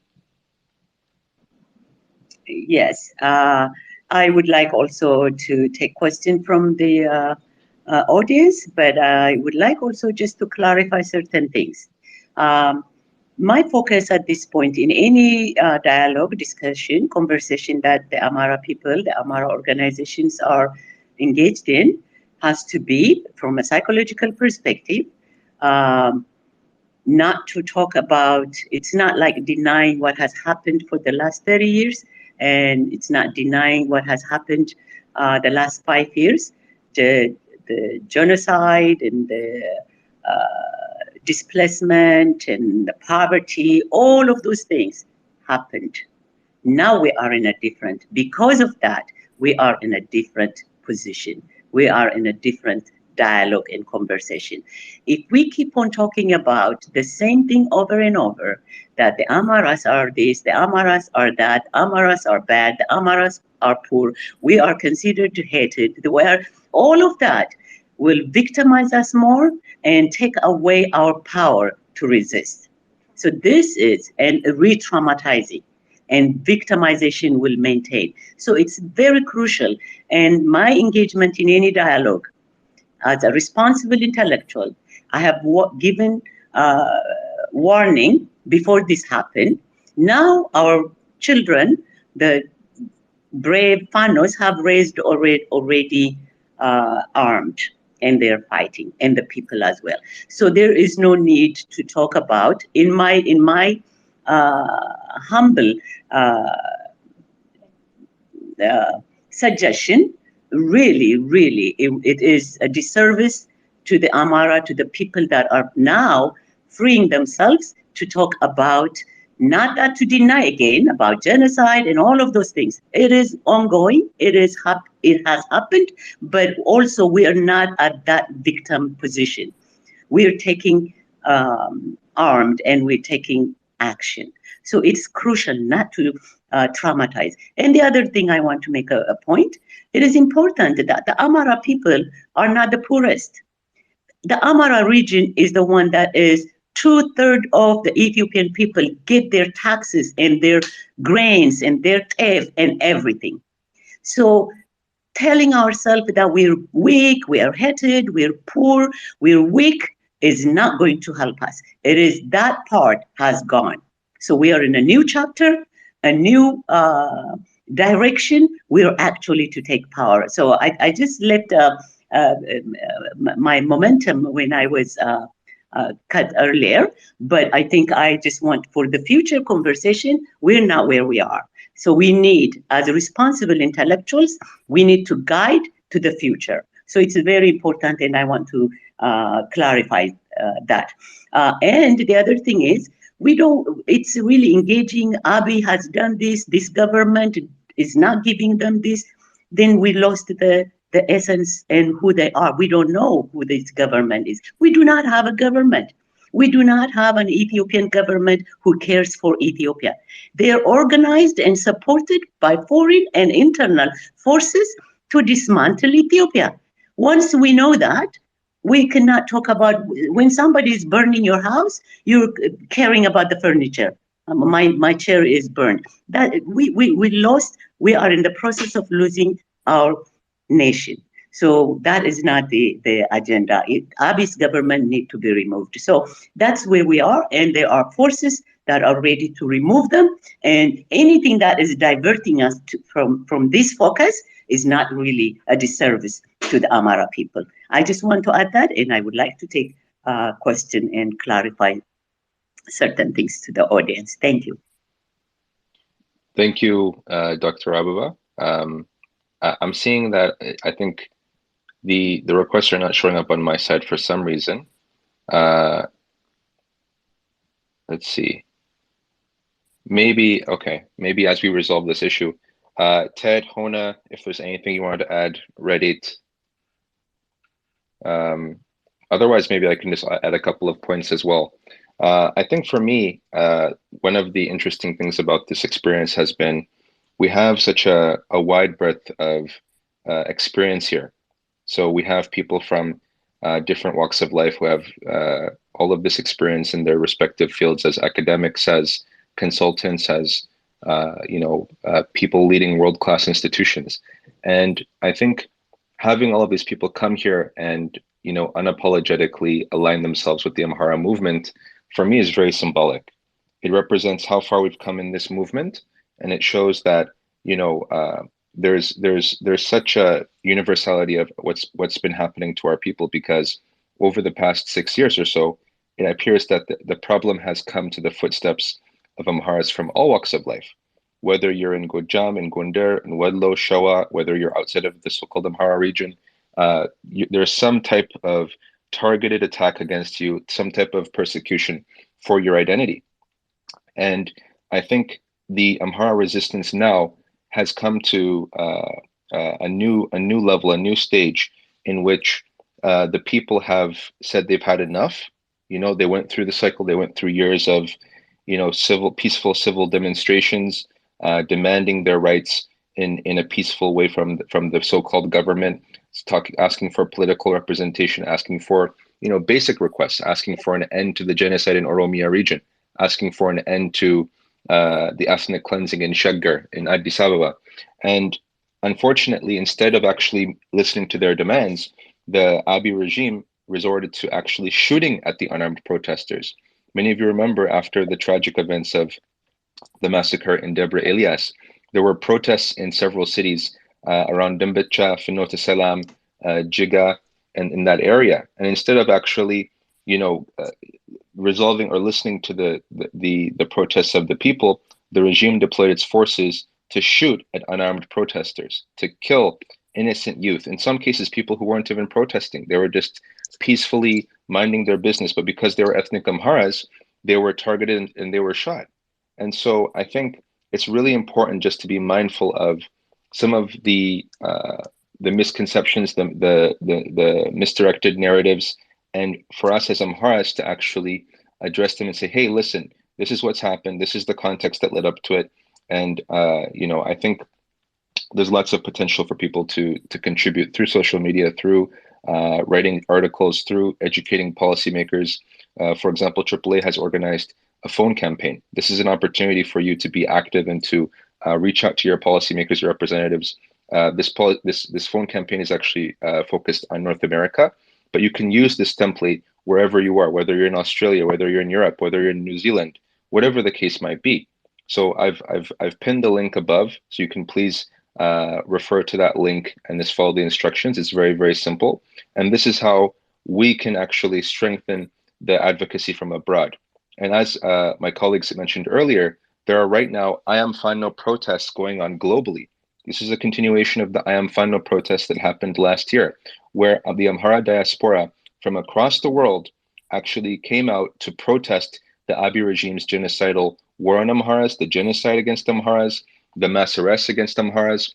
Yes, I would like also to take questions from the audience, but I would like also just to clarify certain things. My focus at this point in any dialogue, discussion, conversation that the Amhara people, the Amhara organizations are engaged in has to be from a psychological perspective. Um, Not to talk about, it's not like denying what has happened for the last 30 years, and it's not denying what has happened the last 5 years. The genocide and the displacement and the poverty, all of those things happened. Now we are in a different, because of that, we are in a different position. We are in a different dialogue and conversation. If we keep on talking about the same thing over and over, that the Amaras are this, the Amaras are that, Amaras are bad, the Amaras are poor, we are considered hated, where all of that will victimize us more and take away our power to resist. So this is and re-traumatizing, and victimization will maintain. So it's very crucial. And my engagement in any dialogue as a responsible intellectual, I have given warning before this happened. Now our children, the brave Fanos, have raised already armed, and they're fighting, and the people as well. So there is no need to talk about. In my humble uh, suggestion, really, it is a disservice to the Amhara, to the people that are now freeing themselves to talk about, not that to deny again about genocide and all of those things. It is ongoing. It has happened, but also we are not at that victim position. We are taking armed, and we're taking action. So it's crucial not to traumatize. And the other thing I want to make a point, it is important that the Amhara people are not the poorest. The Amhara region is the one that is two-thirds of the Ethiopian people get their taxes and their grains and their teff and everything. So telling ourselves that we're weak, we are hated, we're poor, we're weak is not going to help us. It is that part has gone. So we are in a new chapter, a new direction. We are actually to take power. So I just let my momentum when I was cut earlier, but I think I just want for the future conversation, we're not where we are. So we need, as responsible intellectuals, we need to guide to the future. So it's very important, and I want to clarify that. And the other thing is, we don't. It's really engaging. Abiy has done this. This government is not giving them this. Then we lost the essence and who they are. We don't know who this government is. We do not have a government. We do not have an Ethiopian government who cares for Ethiopia. They are organized and supported by foreign and internal forces to dismantle Ethiopia. Once we know that, we cannot talk about when somebody is burning your house, you're caring about the furniture. My chair is burned. That we lost. We are in the process of losing our nation. So that is not the agenda. Abiy's government need to be removed. So that's where we are, and there are forces that are ready to remove them. And anything that is diverting us from this focus is not really a disservice to the Amhara people. I just want to add that, and I would like to take a question and clarify certain things to the audience. Thank you. Thank you, Dr. Abuba. I'm seeing that I think the requests are not showing up on my side for some reason. Let's see. Maybe as we resolve this issue, Ted, Hona, if there's anything you wanted to add, Reddit. Otherwise, maybe I can just add a couple of points as well. I think for me, one of the interesting things about this experience has been we have such a wide breadth of experience here. So we have people from different walks of life who have all of this experience in their respective fields as academics, as consultants, as people leading world-class institutions. And I think having all of these people come here and unapologetically align themselves with the Amhara movement, for me, is very symbolic. It represents how far we've come in this movement, and it shows that there's such a universality of what's been happening to our people, because over the past 6 years or so, it appears that the problem has come to the footsteps of Amharas from all walks of life. Whether you're in Gojam, in Gonder, in Wedlo, Shawa, whether you're outside of the so-called Amhara region, there's some type of targeted attack against you, some type of persecution for your identity. And I think the Amhara resistance now has come to a new level, a new stage in which the people have said they've had enough. They went through the cycle. They went through years of, peaceful civil demonstrations, demanding their rights in a peaceful way from the so-called government, asking for political representation, asking for basic requests, asking for an end to the genocide in Oromia region, asking for an end to the ethnic cleansing in Shaggar, in Addis Ababa. And unfortunately, instead of actually listening to their demands, the Abiy regime resorted to actually shooting at the unarmed protesters. Many of you remember, after the tragic events of the massacre in Debre Elias, there were protests in several cities around Dimbicha, Finota Salam, Jiga, and in that area. And instead of actually, resolving or listening to the protests of the people, the regime deployed its forces to shoot at unarmed protesters, to kill innocent youth. In some cases, people who weren't even protesting. They were just peacefully minding their business, but because they were ethnic Amharas, they were targeted and they were shot. And so I think it's really important just to be mindful of some of the misconceptions, the misdirected narratives, and for us as Amharas to actually address them and say, hey, listen, this is what's happened. This is the context that led up to it. And, I think there's lots of potential for people to contribute through social media, through writing articles, through educating policymakers. For example, AAA has organized a phone campaign. This is an opportunity for you to be active and to reach out to your policymakers, your representatives. This phone campaign is actually focused on North America, but you can use this template wherever you are, whether you're in Australia, whether you're in Europe, whether you're in New Zealand, whatever the case might be. So I've pinned the link above, so you can please refer to that link and just follow the instructions. It's very, very simple. And this is how we can actually strengthen the advocacy from abroad. And as my colleagues mentioned earlier, there are right now I Am Fine No protests going on globally. This is a continuation of the I Am Fine No protests that happened last year, where the Amhara diaspora from across the world actually came out to protest the Abiy regime's genocidal war on Amharas, the genocide against Amharas, the mass arrests against Amharas.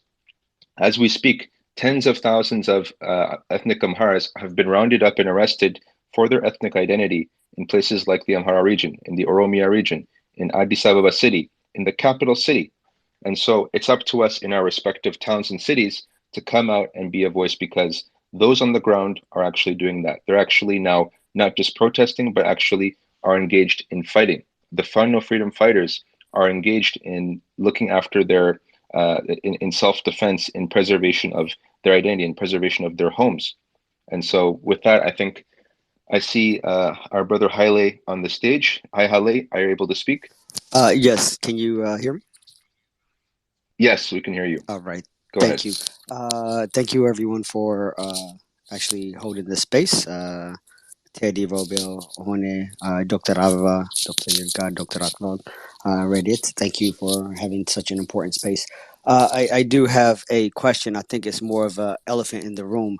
As we speak, tens of thousands of ethnic Amharas have been rounded up and arrested for their ethnic identity in places like the Amhara region, in the Oromia region, in Addis Ababa city, in the capital city. And so it's up to us in our respective towns and cities to come out and be a voice, because those on the ground are actually doing that. They're actually now not just protesting, but actually are engaged in fighting. The Fund No Freedom fighters are engaged in looking after their, in self-defense, in preservation of their identity, and preservation of their homes. And so with that, I think I see our brother Haile on the stage. Hi, Haile. Are you able to speak? Yes, can you hear me? Yes, we can hear you. All right. Go Thank ahead. you. Thank you everyone for actually holding this space. Teddy Robel, Hone, Dr. Ava, Dr. Yilka, Dr. Akmal, Reddit. Thank you for having such an important space. I do have a question. I think it's more of an elephant in the room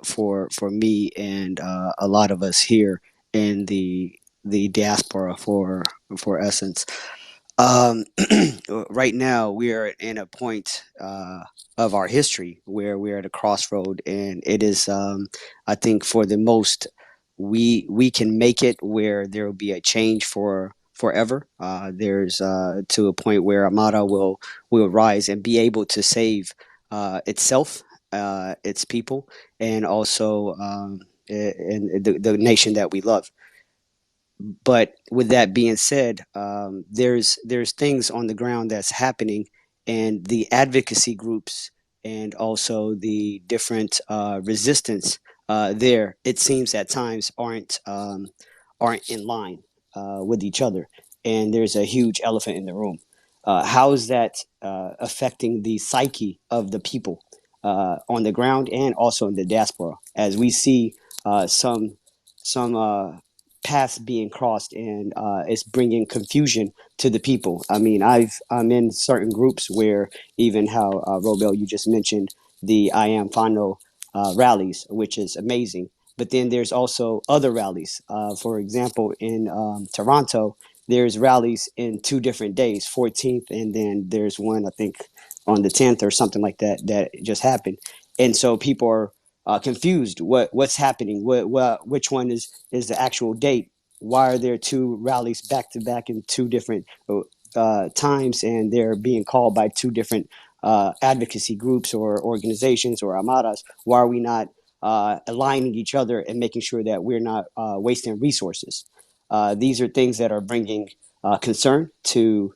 for me and a lot of us here in the diaspora for Essence. Um, right now, we are in a point of our history where we're at a crossroad, and it is, I think, for the most, we can make it where there will be a change for forever. There's to a point where Amara will rise and be able to save itself, its people, and also and the nation that we love. But with that being said, there's things on the ground that's happening, and the advocacy groups and also the different resistance there. It seems at times aren't in line with each other. and there's a huge elephant in the room. How is that affecting the psyche of the people on the ground and also in the diaspora, as we see some paths being crossed, and it's bringing confusion to the people. I mean, I'm in certain groups where, even how Robel, you just mentioned the I Am Fano rallies, which is amazing. But then there's also other rallies. For example, in Toronto, there's rallies in 2 different days, 14th, and then there's one, I think, on the 10th or something like that, that just happened. And so people are confused. What's happening? Which one is the actual date? Why are there 2 rallies back to back in 2 different times, and they're being called by 2 different advocacy groups or organizations or amaras? Why are we not aligning each other and making sure that we're not wasting resources? These are things that are bringing concern to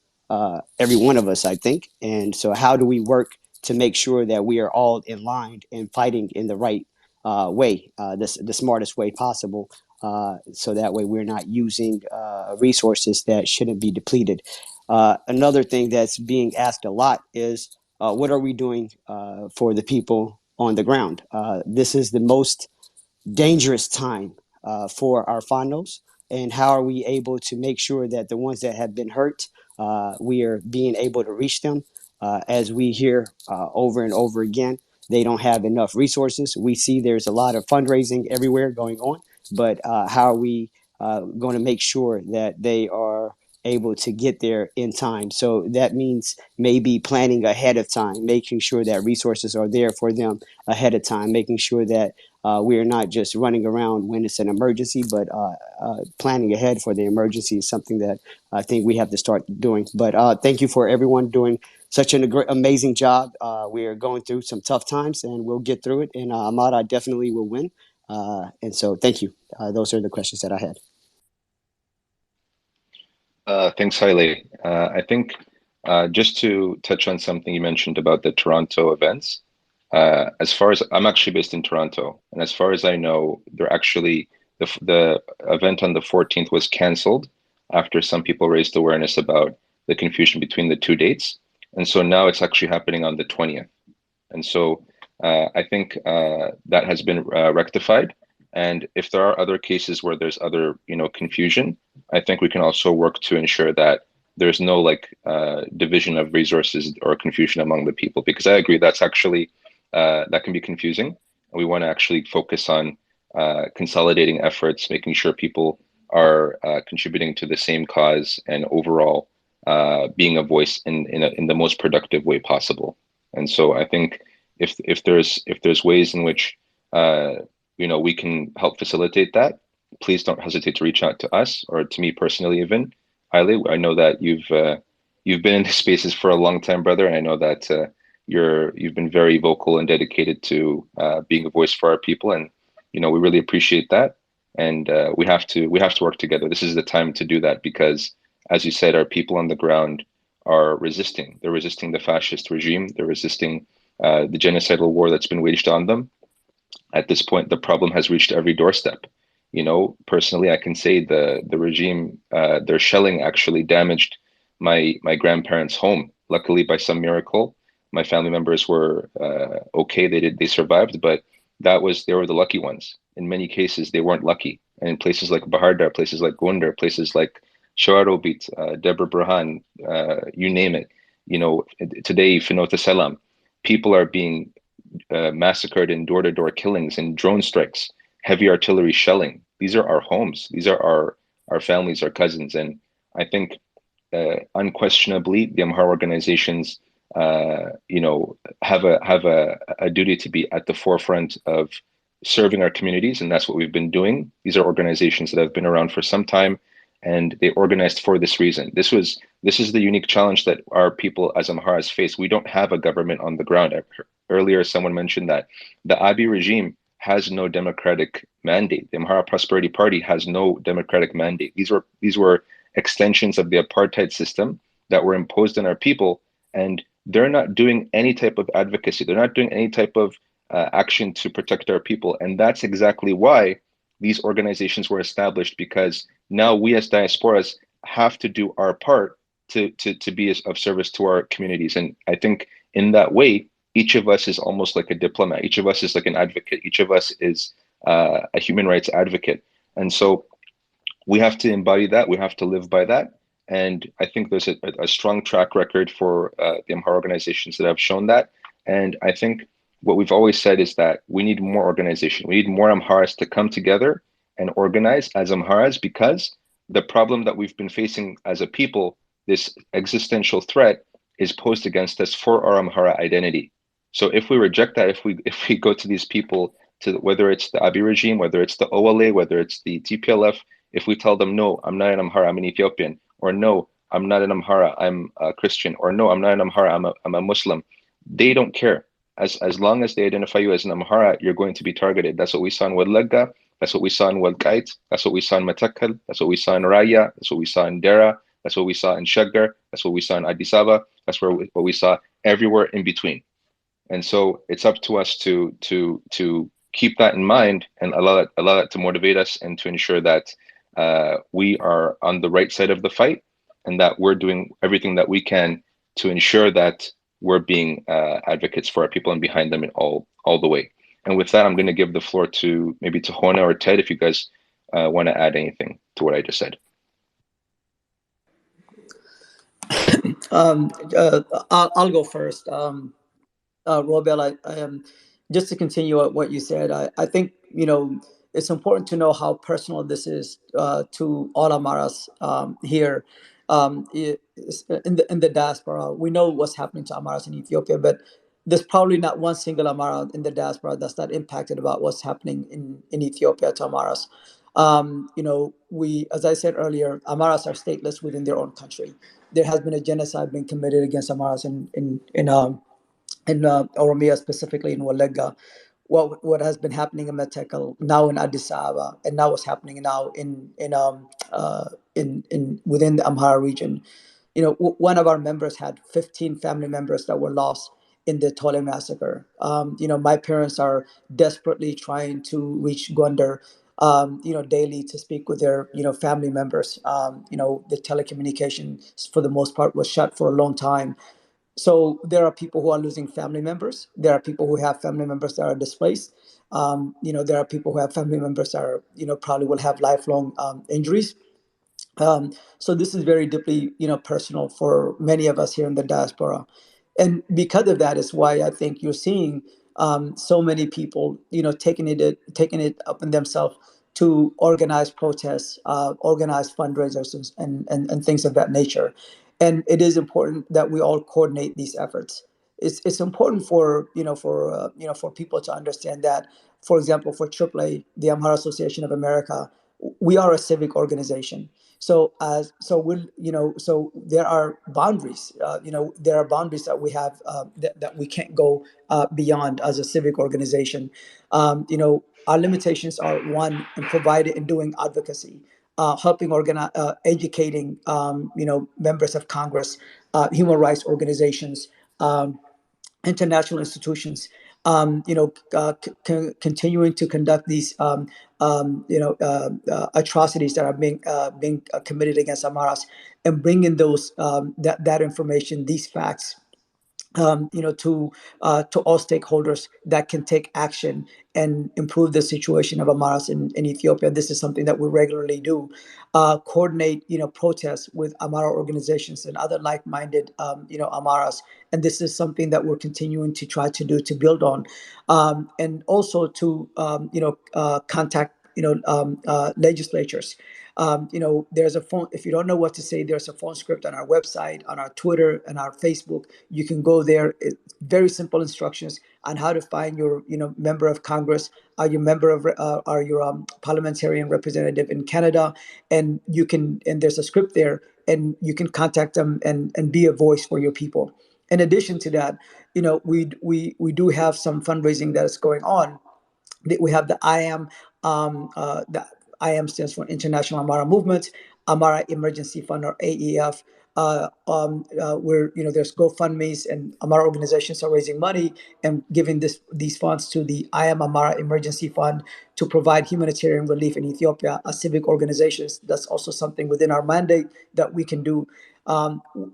every one of us, I think. And so, how do we work to make sure that we are all in line and fighting in the right way, the smartest way possible, so that way we're not using resources that shouldn't be depleted? Another thing that's being asked a lot is, what are we doing for the people on the ground? This is the most dangerous time for our finals, and how are we able to make sure that the ones that have been hurt, we are being able to reach them? As we hear over and over again, they don't have enough resources. We see there's a lot of fundraising everywhere going on, but how are we going to make sure that they are able to get there in time? So that means maybe planning ahead of time, making sure that resources are there for them ahead of time, making sure that we are not just running around when it's an emergency, but planning ahead for the emergency is something that I think we have to start doing. But thank you for everyone doing such an amazing job. We are going through some tough times, and we'll get through it. And Amhara definitely will win. And so, thank you. Those are the questions that I had. Thanks, Haile. I think just to touch on something you mentioned about the Toronto events, as far as I'm actually based in Toronto, and as far as I know, they're actually the event on the 14th was canceled after some people raised awareness about the confusion between the 2 dates, and so now it's actually happening on the 20th. And so I think that has been rectified. And if there are other cases where there's other, confusion, I think we can also work to ensure that there's no division of resources or confusion among the people, because I agree that's actually that can be confusing. We want to actually focus on consolidating efforts, making sure people are contributing to the same cause, and overall being a voice in the most productive way possible. And so I think if there's ways in which we can help facilitate that, please don't hesitate to reach out to us or to me personally. Even Haile, I know that you've been in these spaces for a long time, brother, and I know that you've been very vocal and dedicated to being a voice for our people, and we really appreciate that. And we have to work together. This is the time to do that, because, as you said, our people on the ground are resisting. They're resisting the fascist regime. They're resisting the genocidal war that's been waged on them. At this point, the problem has reached every doorstep. Personally, I can say the regime, their shelling actually damaged my grandparents' home. Luckily, by some miracle, my family members were okay. They survived, but they were the lucky ones. In many cases, they weren't lucky. And in places like Bahardar, places like Gondar, places like Shawarobit, Debre Burhan, you name it. Today, Finota Salam, people are being massacred in door-to-door killings and drone strikes, heavy artillery shelling. These are our homes. These are our families, our cousins. And I think unquestionably, the Amhara organizations, have a duty to be at the forefront of serving our communities, and that's what we've been doing. These are organizations that have been around for some time, and they organized for this reason. This is the unique challenge that our people as Amharas face. We don't have a government on the ground. Earlier, someone mentioned that the Abiy regime has no democratic mandate. The Amhara Prosperity Party has no democratic mandate. These were extensions of the apartheid system that were imposed on our people, and they're not doing any type of advocacy. They're not doing any type of action to protect our people. And that's exactly why these organizations were established, because now we as diasporas have to do our part to be of service to our communities. And I think in that way, each of us is almost like a diplomat. Each of us is like an advocate. Each of us is a human rights advocate. And so we have to embody that. We have to live by that. And I think there's a strong track record for the Amhara organizations that have shown that. And I think what we've always said is that we need more organization. We need more Amharas to come together and organize as Amharas, because the problem that we've been facing as a people, this existential threat, is posed against us for our Amhara identity. So if we reject that, if we go to these people, to whether it's the Abiy regime, whether it's the OLA, whether it's the TPLF, if we tell them, no, I'm not an Amhara, I'm an Ethiopian, or no, I'm not an Amhara, I'm a Christian, or no, I'm not an Amhara, I'm a Muslim, they don't care. As long as they identify you as an Amhara, you're going to be targeted. That's what we saw in Wadlaga. That's what we saw in Walkait. That's what we saw in Matakal. That's what we saw in Raya. That's what we saw in Dera. That's what we saw in Shaggar. That's what we saw in Addis Ababa. That's what we saw everywhere in between. And so it's up to us to keep that in mind and allow that to motivate us, and to ensure that we are on the right side of the fight, and that we're doing everything that we can to ensure that we're being advocates for our people and behind them in all the way. And with that, I'm going to give the floor to maybe to Hona or Ted, if you guys want to add anything to what I just said. Um, I'll go first. Robel, I am just to continue what you said. I think it's important to know how personal this is to all Amaras here in the diaspora. We know what's happening to Amaras in Ethiopia, but there's probably not one single Amara in the diaspora that's not impacted about what's happening in Ethiopia to Amaras. We, as I said earlier, Amaras are stateless within their own country. There has been a genocide being committed against Amaras in Oromia, specifically in Walega. What has been happening in Metekel, now in Addis Ababa, and now what's happening now in within the Amhara region. One of our members had 15 family members that were lost in the Tole massacre. My parents are desperately trying to reach Gondar, daily to speak with their, family members. The telecommunication, for the most part, was shut for a long time. So there are people who are losing family members. There are people who have family members that are displaced. There are people who have family members that are, probably will have lifelong injuries. So this is very deeply, personal for many of us here in the diaspora, and because of that is why I think you're seeing so many people, taking it upon themselves to organize protests, organize fundraisers, and things of that nature. And it is important that we all coordinate these efforts. It's important for people to understand that, for example, for AAA, the Amhara Association of America, we are a civic organization. So there are boundaries. There are boundaries that we have that we can't go beyond as a civic organization. Our limitations are, one, in providing and doing advocacy, helping organize, educating, members of Congress, human rights organizations, international institutions, continuing to conduct these, atrocities that are being committed against Amaras, and bringing those, that information, these facts, to all stakeholders that can take action and improve the situation of Amaras in Ethiopia. This is something that we regularly do. Coordinate, protests with Amara organizations and other like-minded, Amaras. And this is something that we're continuing to try to do, to build on, and also to, contact, legislatures. There's a phone. If you don't know what to say, there's a phone script on our website, on our Twitter, and our Facebook. You can go there. It's very simple instructions on how to find your, member of Congress, are you member of, are your parliamentarian representative in Canada, and there's a script there, and you can contact them and be a voice for your people. In addition to that, we do have some fundraising that is going on. We have the IAM. The IAM stands for International Amara Movement. Amhara Emergency Fund, or AEF. Where there's GoFundmes, and Amhara organizations are raising money and giving these funds to the I Am Amhara Emergency Fund to provide humanitarian relief in Ethiopia as civic organizations. That's also something within our mandate that we can do.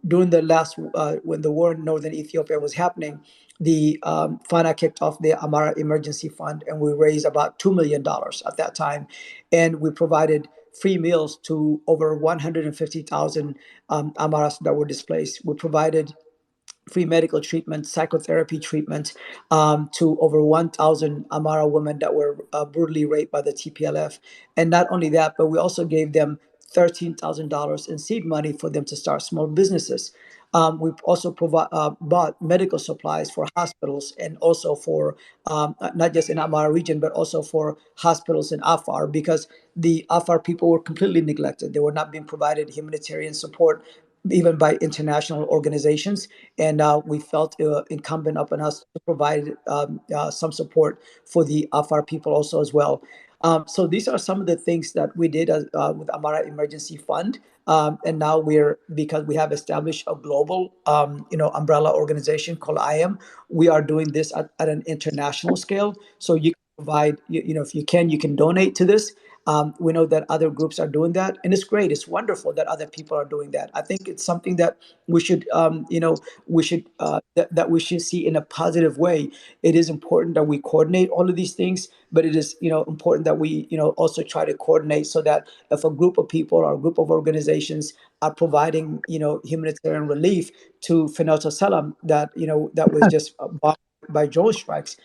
During the last, when the war in northern Ethiopia was happening, the FANA kicked off the Amhara Emergency Fund, and we raised about $2 million at that time, and we provided free meals to over 150,000 Amharas that were displaced. We provided free medical treatment, psychotherapy treatment to over 1,000 Amhara women that were brutally raped by the TPLF. And not only that, but we also gave them $13,000 in seed money for them to start small businesses. We've also bought medical supplies for hospitals, and also for not just in Amhara region, but also for hospitals in Afar, because the Afar people were completely neglected. They were not being provided humanitarian support even by international organizations, and we felt incumbent upon us to provide some support for the Afar people also as well. So these are some of the things that we did with Amhara Emergency Fund, and now because we have established a global, umbrella organization called IAM, we are doing this at an international scale. So you can provide, if you can donate to this. We know that other groups are doing that, and it's great. It's wonderful that other people are doing that. I think it's something that we should, that we should see in a positive way. It is important that we coordinate all of these things, but it is, important that we, also try to coordinate so that if a group of people or a group of organizations are providing, humanitarian relief to Fenota Salam, that was just bombed by drone strikes,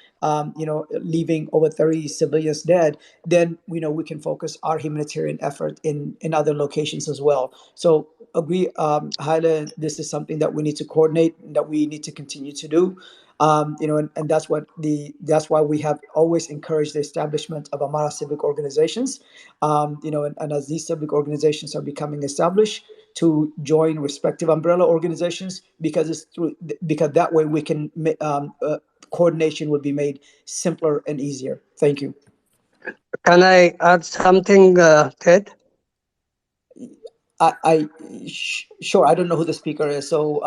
leaving over 30 civilians dead, then we can focus our humanitarian effort in other locations as well. So agree, Haile, this is something that we need to coordinate, that we need to continue to do. And that's why we have always encouraged the establishment of Amara civic organizations. And as these civic organizations are becoming established, to join respective umbrella organizations, because that way we can coordination would be made simpler and easier. Thank you. Can I add something, Ted? Sure. I don't know who the speaker is, so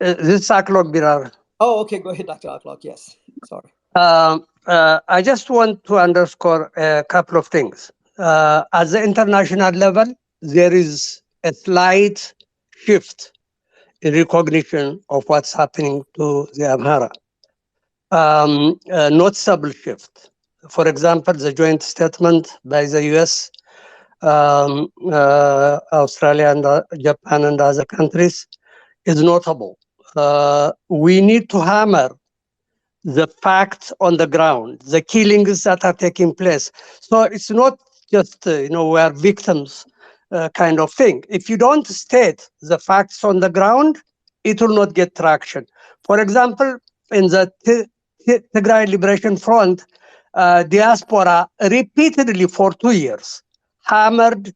This is Aklog Birar. Oh, okay. Go ahead, Dr. Aklock. Yes. Sorry. I just want to underscore a couple of things. At the international level, there is a slight shift in recognition of what's happening to the Amhara. A noticeable shift. For example, the joint statement by the US, Australia, and Japan, and other countries is notable. We need to hammer the facts on the ground, the killings that are taking place. So it's not just, we are victims kind of thing. If you don't state the facts on the ground, it will not get traction. For example, in the Tigray Liberation Front, diaspora repeatedly for 2 years hammered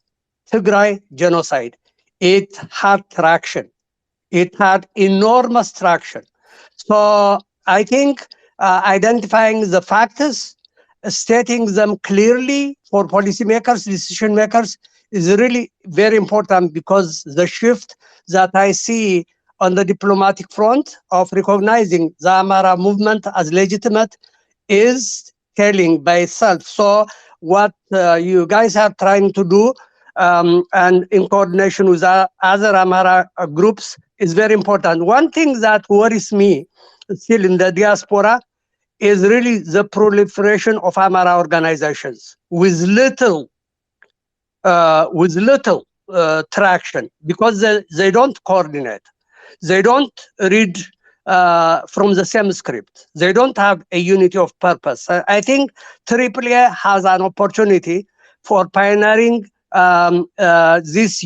Tigray genocide. It had traction. It had enormous traction. So I think identifying the factors, stating them clearly for policymakers, decision makers, is really very important, because the shift that I see on the diplomatic front of recognizing the Amhara movement as legitimate is telling by itself. So what you guys are trying to do, and in coordination with other Amhara groups, is very important. One thing that worries me still in the diaspora is really the proliferation of Amhara organizations with little traction, because they don't coordinate. They don't read from the same script. They don't have a unity of purpose. I think AAA has an opportunity for pioneering this.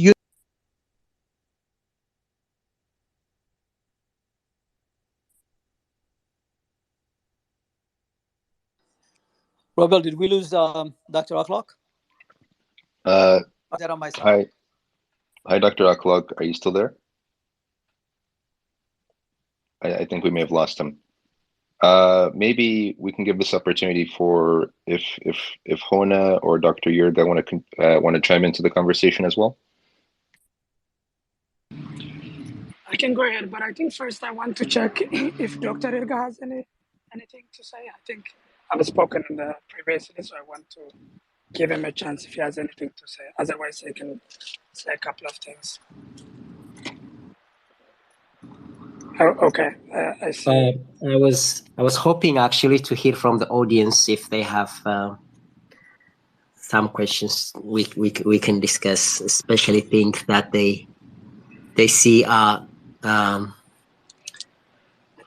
Robert, did we lose Dr. Aklock? Is that on my side? Hi, Dr. Aklog. Are you still there? I think we may have lost him. Maybe we can give this opportunity for if Hona or Dr. Yurga want to chime into the conversation as well. I can go ahead, but I think first I want to check if Dr. Irga has anything to say. I think I've spoken in the previously, so I want to give him a chance if he has anything to say. Otherwise, I can say a couple of things. Oh, okay, I see. I was hoping actually to hear from the audience if they have some questions we can discuss, especially things that they see are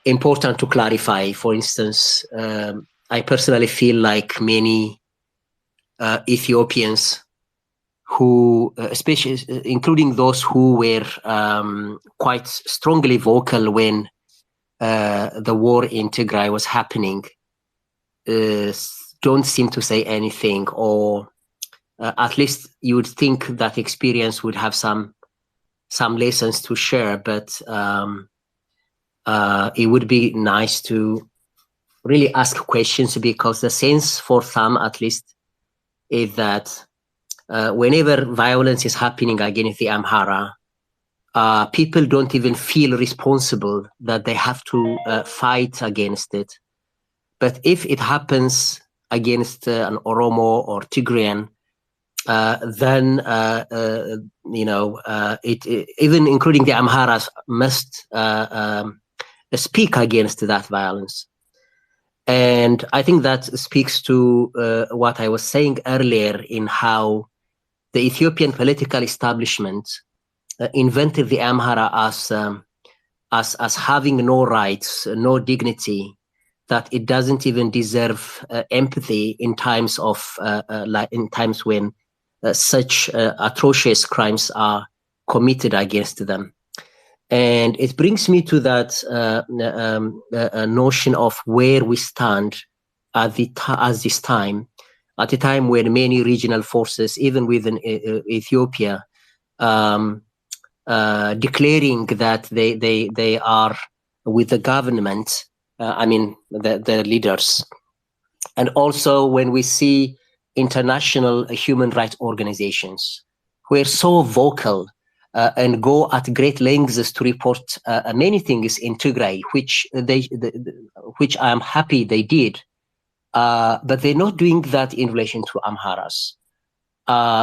important to clarify. For instance, I personally feel like many Ethiopians who, especially including those who were quite strongly vocal when the war in Tigray was happening, don't seem to say anything, or at least you would think that experience would have some lessons to share, but it would be nice to really ask questions, because the sense for some at least is that whenever violence is happening against the Amhara, people don't even feel responsible that they have to fight against it. But if it happens against an Oromo or Tigrayan, then even including the Amharas must speak against that violence. And I think that speaks to what I was saying earlier, in how the Ethiopian political establishment invented the Amhara as having no rights, no dignity, that it doesn't even deserve empathy in times of in times when such atrocious crimes are committed against them. And it brings me to that notion of where we stand at this time, at a time when many regional forces, even within Ethiopia, declaring that they are with the government, the leaders. And also when we see international human rights organizations who are so vocal and go at great lengths to report many things in Tigray, which I am happy they did, but they're not doing that in relation to Amharas.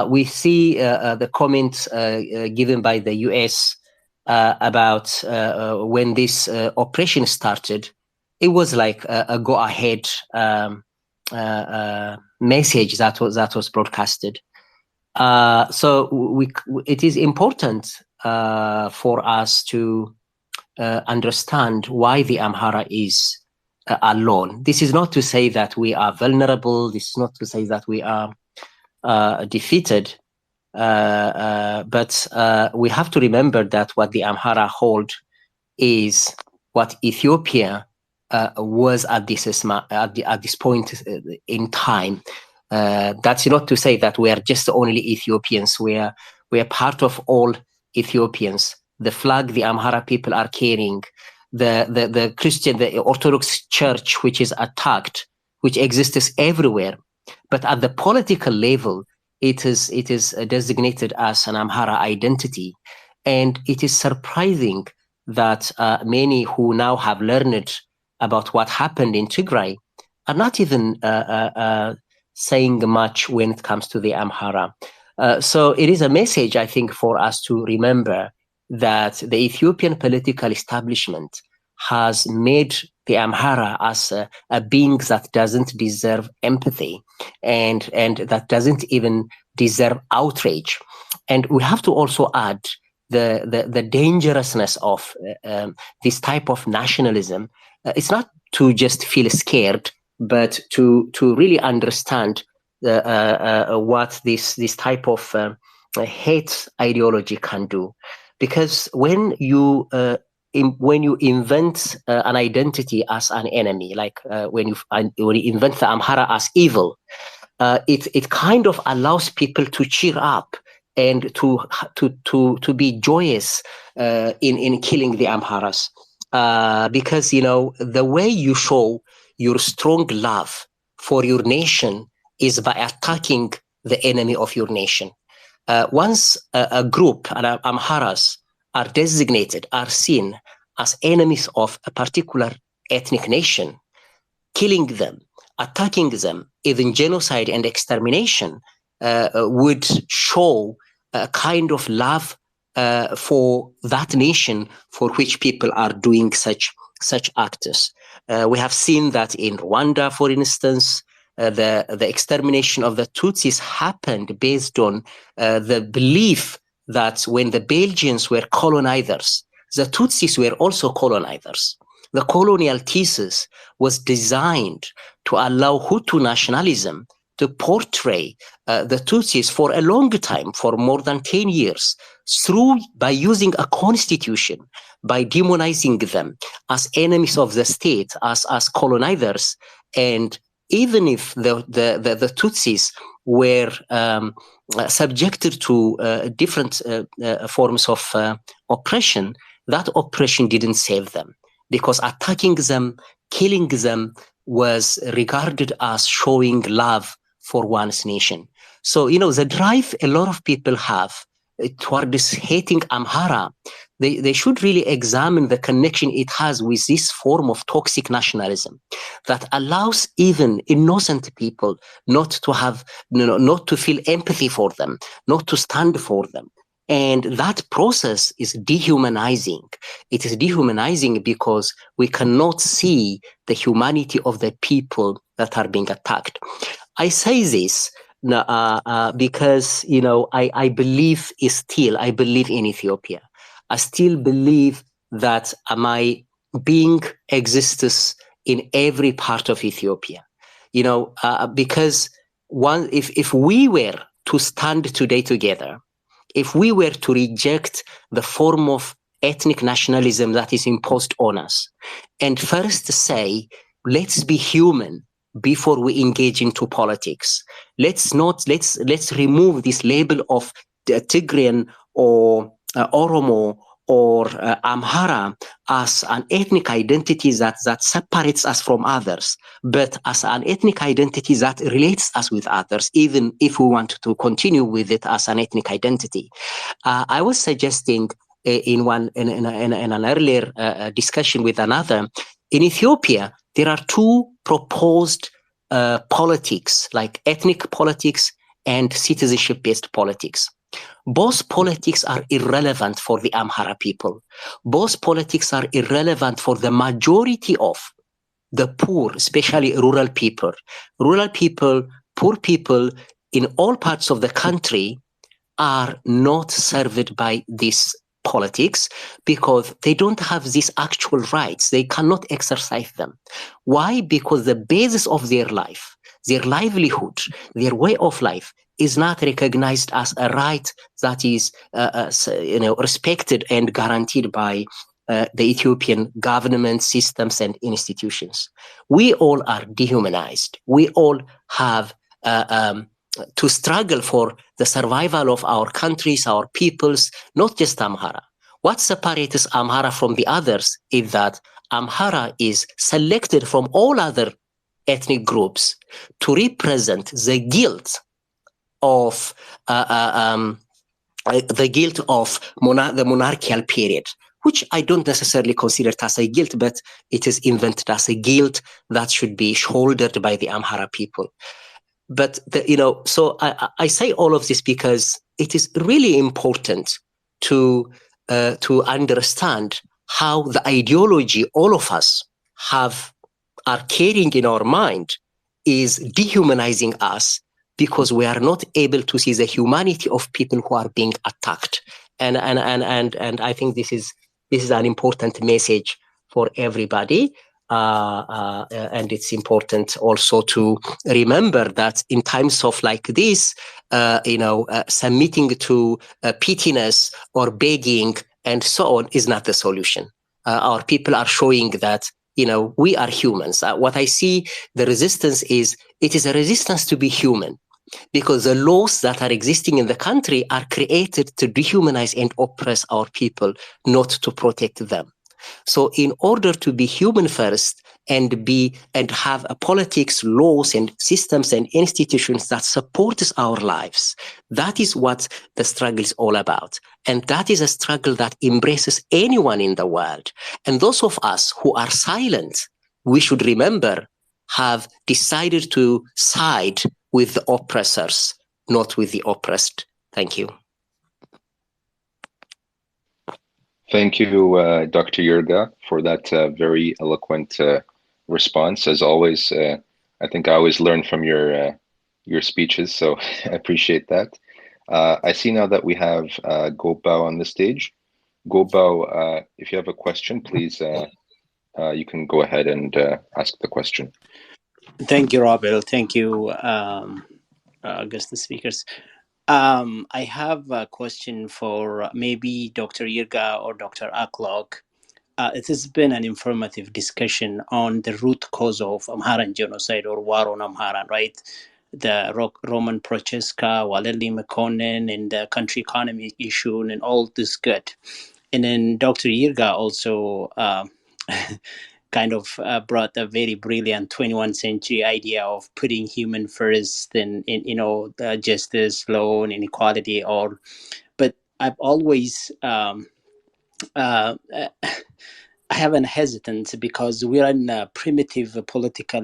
We see the comments given by the US about when this operation started. It was like a go-ahead message that was broadcasted. So it is important for us to understand why the Amhara is alone. This is not to say that we are vulnerable. This is not to say that we are defeated. But we have to remember that what the Amhara hold is what Ethiopia was at this point in time. That's not to say that we are just only Ethiopians. We are part of all Ethiopians. The flag the Amhara people are carrying, the Christian, the Orthodox Church, which is attacked, which exists everywhere, but at the political level, it is designated as an Amhara identity, and it is surprising that many who now have learned about what happened in Tigray are not even saying much when it comes to the Amhara. So it is a message, I think, for us to remember that the Ethiopian political establishment has made the Amhara as a being that doesn't deserve empathy and that doesn't even deserve outrage. And we have to also add the dangerousness of this type of nationalism. It's not to just feel scared, but to really understand what this type of hate ideology can do. Because when you invent an identity as an enemy, like when you invent the Amhara as evil, it kind of allows people to cheer up and to be joyous in killing the Amharas. because, the way you show your strong love for your nation is by attacking the enemy of your nation. Once a group, Amharas, are designated, are seen as enemies of a particular ethnic nation, killing them, attacking them, even genocide and extermination would show a kind of love for that nation for which people are doing such acts. We have seen that in Rwanda, for instance, the extermination of the Tutsis happened based on the belief that when the Belgians were colonizers, the Tutsis were also colonizers. The colonial thesis was designed to allow Hutu nationalism to portray the Tutsis for a long time, for more than 10 years, by using a constitution, by demonizing them as enemies of the state, as colonizers. And even if the Tutsis were subjected to different forms of oppression, that oppression didn't save them, because attacking them, killing them, was regarded as showing love for one's nation. So, the drive a lot of people have towards hating Amhara, they should really examine the connection it has with this form of toxic nationalism that allows even innocent people not to have, not to feel empathy for them, not to stand for them. And that process is dehumanizing. It is dehumanizing because we cannot see the humanity of the people that are being attacked. I say this because, I believe in Ethiopia. I still believe that my being exists in every part of Ethiopia. Because if we were to stand today together, if we were to reject the form of ethnic nationalism that is imposed on us, and first say, let's be human before we engage into politics. Let's remove this label of Tigrayan or Oromo or Amhara as an ethnic identity that separates us from others, but as an ethnic identity that relates us with others, even if we want to continue with it as an ethnic identity. I was suggesting in an earlier discussion with another, in Ethiopia, there are two proposed politics, like ethnic politics and citizenship-based politics. Both politics are irrelevant for the Amhara people. Both politics are irrelevant for the majority of the poor, especially rural people. Rural people, poor people in all parts of the country are not served by this politics because they don't have these actual rights. They cannot exercise them. Why? Because the basis of their life, their livelihood, their way of life is not recognized as a right that is respected and guaranteed by the Ethiopian government systems and institutions. We all are dehumanized. We all have to struggle for the survival of our countries, our peoples, not just Amhara. What separates Amhara from the others is that Amhara is selected from all other ethnic groups to represent the guilt of the monarchical period, which I don't necessarily consider it as a guilt, but it is invented as a guilt that should be shouldered by the Amhara people. But so I say all of this because it is really important to understand how the ideology all of us are carrying in our mind is dehumanizing us because we are not able to see the humanity of people who are being attacked. And I think this is an important message for everybody. And it's important also to remember that in times of like this, submitting to pettiness or begging and so on is not the solution. Our people are showing that, we are humans. What I see, the resistance it is a resistance to be human, because the laws that are existing in the country are created to dehumanize and oppress our people, not to protect them. So in order to be human first and have a politics, laws and systems and institutions that supports our lives, that is what the struggle is all about. And that is a struggle that embraces anyone in the world. And those of us who are silent, we should remember, have decided to side with the oppressors, not with the oppressed. Thank you. Thank you, Dr. Yurga, for that very eloquent response. As always, I think I always learn from your speeches, so I appreciate that. I see now that we have Gopal on the stage. Gopal, if you have a question, please, you can go ahead and ask the question. Thank you, Robert. Thank you, guest speakers. I have a question for maybe Dr. Yirga or Dr. Aklog. It has been an informative discussion on the root cause of Amharan genocide or war on Amhara, right? The Roman Prochaska, Waleli Mekonnen, and the country economy issue, and all this good. And then Dr. Yirga also kind of brought a very brilliant 21st century idea of putting human first and justice, law, and inequality. But I've always I have an hesitance because we are in a primitive political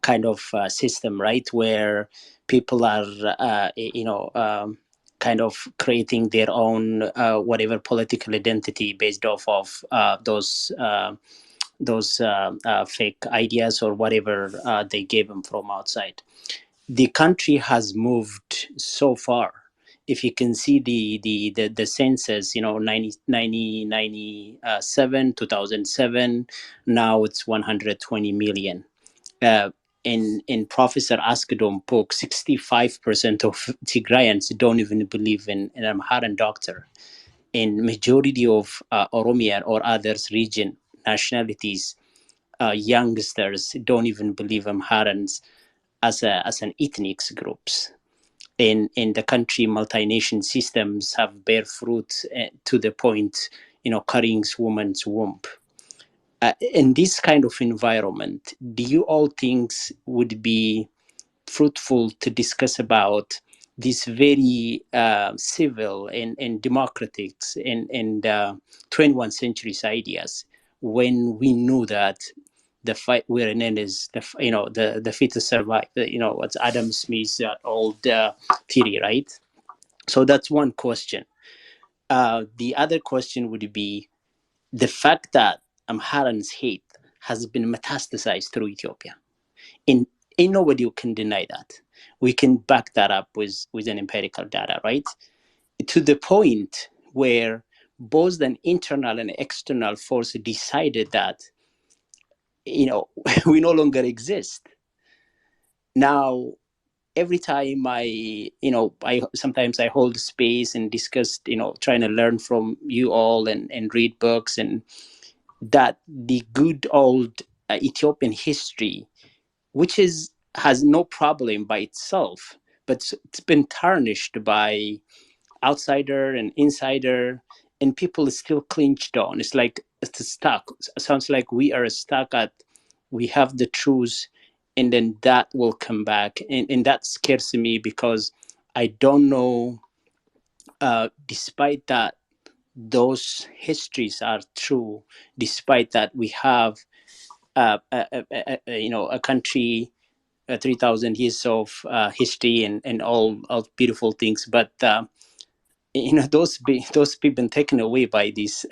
kind of system, right, where people are, kind of creating their own whatever political identity based off of those fake ideas or whatever they gave them from outside. The country has moved so far. If you can see the census, 1997, 2007, now it's 120 million. In Professor Askadom book, 65% of Tigrayans don't even believe in an Amharan doctor. In majority of Oromia or others region nationalities, youngsters don't even believe Amharans as an ethnic groups. In the country, multi-nation systems have bear fruit to the point, cutting woman's womb. In this kind of environment, do you all think would be fruitful to discuss about these very civil and democratic and 21st century's ideas when we know that the fight we're in is the fit to survive, what's Adam Smith's old theory, right? So that's one question. The other question would be the fact that Amharan's hate has been metastasized through Ethiopia. In Ain't nobody who can deny that. We can back that up with an empirical data, right? To the point where both an internal and external force decided that we no longer exist. Now, every time I sometimes I hold space and discuss, trying to learn from you all and read books, and that the good old Ethiopian history, which has no problem by itself, but it's been tarnished by outsider and insider, and people is still clinched on. It's like it's stuck. It sounds like we are stuck at we have the truth, and then that will come back, and that scares me because I don't know. Despite that, those histories are true. Despite that, we have a country. 3,000 years of history and all beautiful things, but those people been taken away by these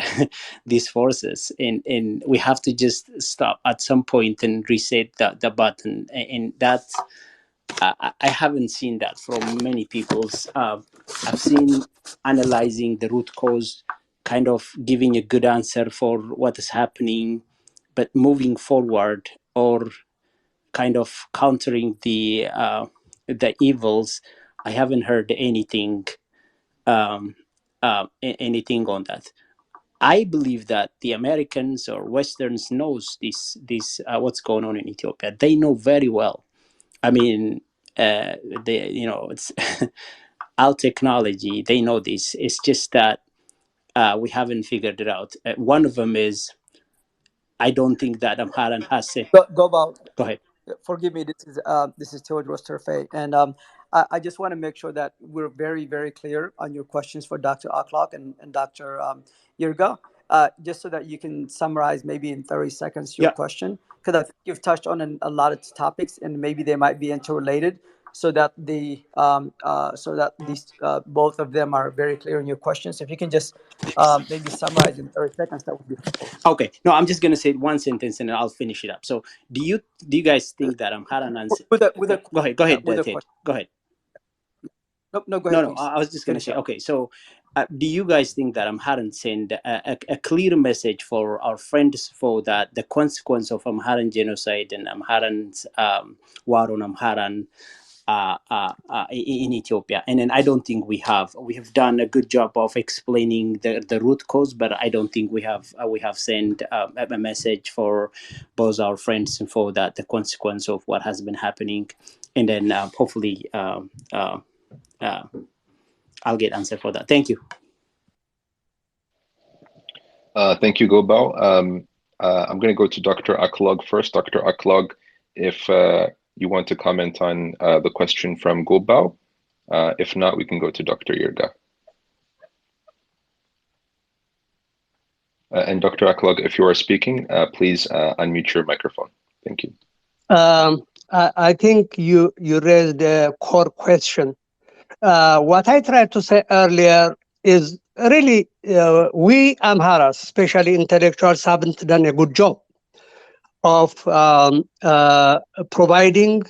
these forces, and we have to just stop at some point and reset the button, and that I haven't seen that from many people's. I've seen analyzing the root cause, kind of giving a good answer for what is happening, but moving forward or kind of countering the evils, I haven't heard anything anything on that. I believe that the Americans or Westerns knows this what's going on in Ethiopia. They know very well. I mean, it's our technology. They know this. It's just that we haven't figured it out. One of them is I don't think that Amharan has said. Go about. Go ahead. Forgive me. This is Theodore Terfe, and I just want to make sure that we're very, very clear on your questions for Dr. Aklock and Dr. Yirga, just so that you can summarize maybe in 30 seconds your Yeah. question, because I think you've touched on a lot of topics and maybe they might be interrelated, so that these both of them are very clear in your questions. If you can just maybe summarize in 30 seconds, that would be helpful. Okay. No, I'm just gonna say one sentence and then I'll finish it up. So, do you guys think that Amharan and go ahead, Ted. Go ahead. No, go ahead. No, I was just gonna say. Okay, so do you guys think that Amharan send a clear message for our friends for that the consequence of Amharan genocide and Amharan's war on Amharan in Ethiopia? And then I don't think we have done a good job of explaining the root cause, but I don't think we have sent a message for both our friends and for that the consequence of what has been happening, and then hopefully I'll get answer for that. Thank you. Thank you, Gobal. I'm going to go to Dr. Aklog first. Dr. Aklog, if you want to comment on the question from Gobal. If not, we can go to Dr. Yirga. And Dr. Aklog, if you are speaking, please unmute your microphone. Thank you. I think you raised a core question. What I tried to say earlier is really we Amharas, especially intellectuals, haven't done a good job of providing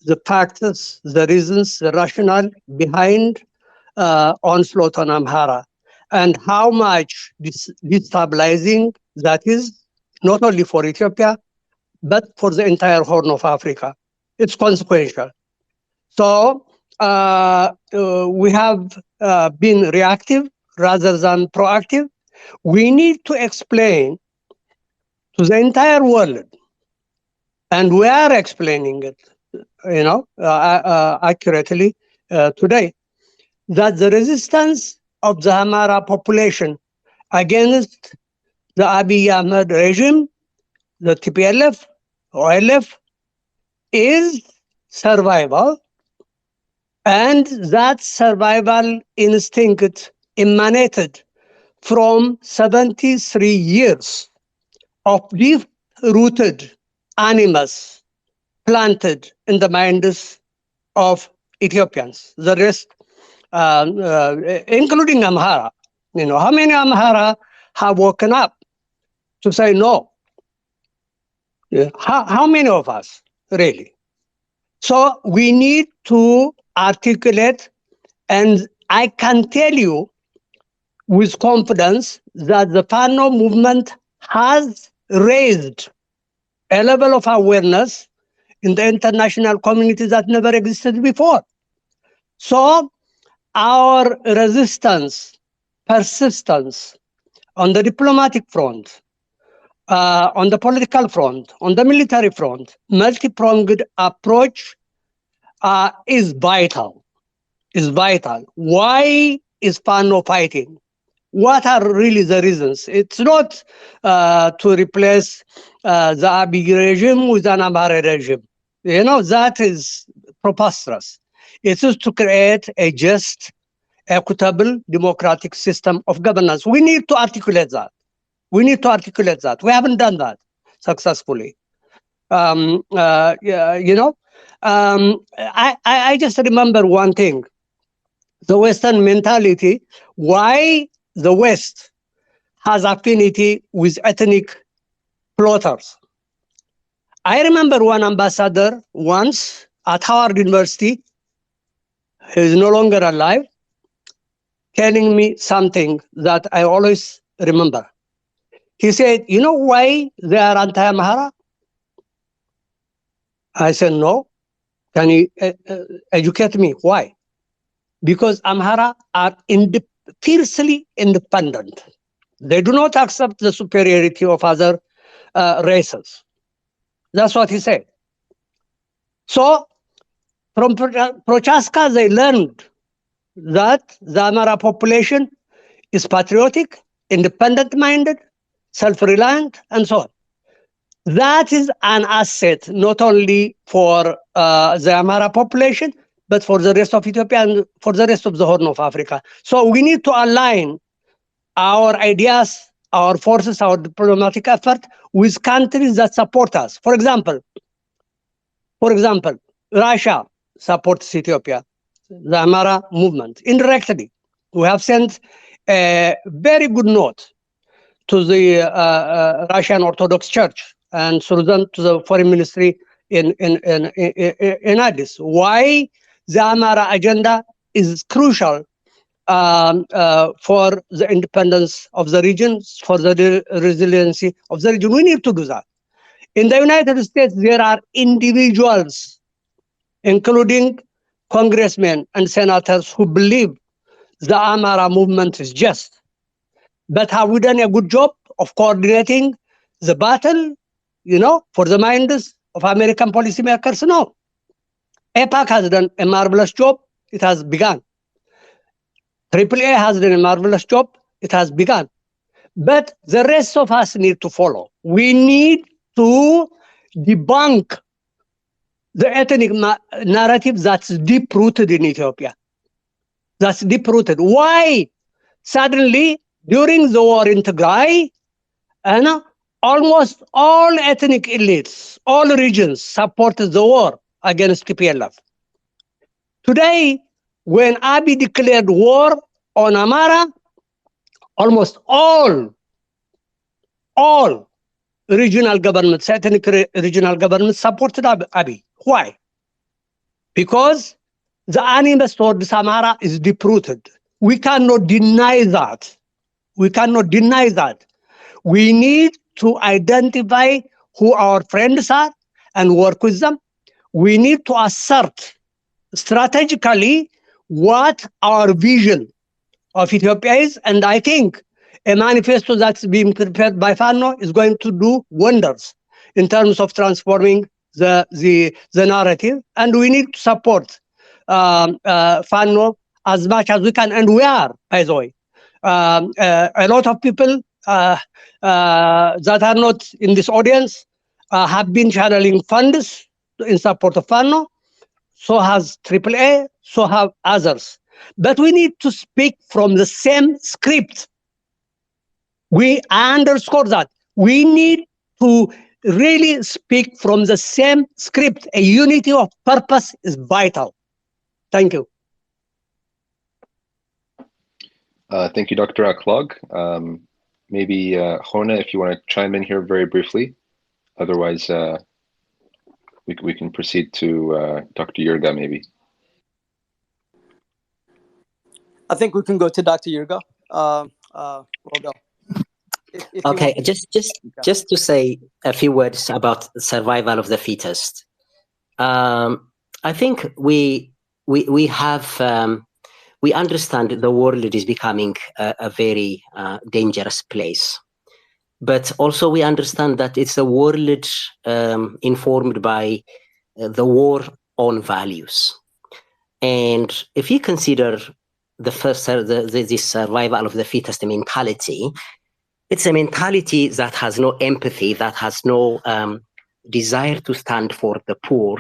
the factors, the reasons, the rationale behind onslaught on Amhara, and how much destabilizing that is, not only for Ethiopia, but for the entire Horn of Africa. It's consequential. So we have been reactive rather than proactive. We need to explain to the entire world, and we are explaining it, accurately today, that the resistance of the Amhara population against the Abiy Ahmed regime, the TPLF, OLF, is survival, and that survival instinct emanated from 73 years of deep-rooted animus planted in the minds of Ethiopians. The rest, including Amhara. How many Amhara have woken up to say no? How many of us, really? So we need to articulate, and I can tell you with confidence that the Fano movement has raised a level of awareness in the international community that never existed before. So our resistance, persistence on the diplomatic front, on the political front, on the military front, multi-pronged approach is vital. Is vital. Why is Fano fighting? What are really the reasons? It's not to replace the Abiy regime with an Amhara regime. That is preposterous. It is to create a just, equitable, democratic system of governance. We need to articulate that. We We haven't done that successfully. I just remember one thing. The Western mentality, why the West has affinity with ethnic plotters. I remember one ambassador once at Howard University, he is no longer alive, telling me something that I always remember. He said, you know why they are anti-Amhara? I said, no. Can you educate me? Why? Because Amhara are fiercely independent. They do not accept the superiority of other races. That's what he said. So from Prochaska, they learned that the Amhara population is patriotic, independent-minded, self-reliant, and so on. That is an asset not only for the Amhara population, but for the rest of Ethiopia and for the rest of the Horn of Africa. So we need to align our ideas, our forces, our diplomatic effort with countries that support us. For example, Russia supports Ethiopia, the Amhara movement. Indirectly, we have sent a very good note to the Russian Orthodox Church and through them to the foreign ministry in Addis. Why the Amhara agenda is crucial for the independence of the region, for the resiliency of the region. We need to do that. In the United States, there are individuals, including congressmen and senators, who believe the Amhara movement is just. But have we done a good job of coordinating the battle, for the minds of American policymakers? No. APAC has done a marvelous job. It has begun. AAA has done a marvelous job. It has begun. But the rest of us need to follow. We need to debunk the ethnic narrative that's deep-rooted in Ethiopia. That's deep-rooted. Why? Suddenly, during the war in Tigray, almost all ethnic elites, all regions supported the war against TPLF. Today, when Abiy declared war on Amhara, almost all regional governments, ethnic regional governments supported Abiy. Why? Because the animus towards Amhara is deep-rooted. We cannot deny that. We cannot deny that. We need to identify who our friends are and work with them. We need to assert strategically what our vision of Ethiopia is. And I think a manifesto that's being prepared by FANO is going to do wonders in terms of transforming the narrative. And we need to support FANO as much as we can. And we are, by the way. A lot of people that are not in this audience have been channeling funds in support of FANO. So has AAA, so have others. But we need to speak from the same script. We underscore that. We need to really speak from the same script. A unity of purpose is vital. Thank you. Thank you, Dr. Aklog. Maybe Hona, if you want to chime in here very briefly. Otherwise, we can proceed to Dr. Yurga, maybe. I think we can go to Dr. Yurga. We'll go. Okay, just to say a few words about survival of the fittest. I think we understand the world is becoming a very dangerous place, but also we understand that it's a world informed by the war on values. And if you consider the first this survival of the fittest mentality, it's a mentality that has no empathy, that has no desire to stand for the poor.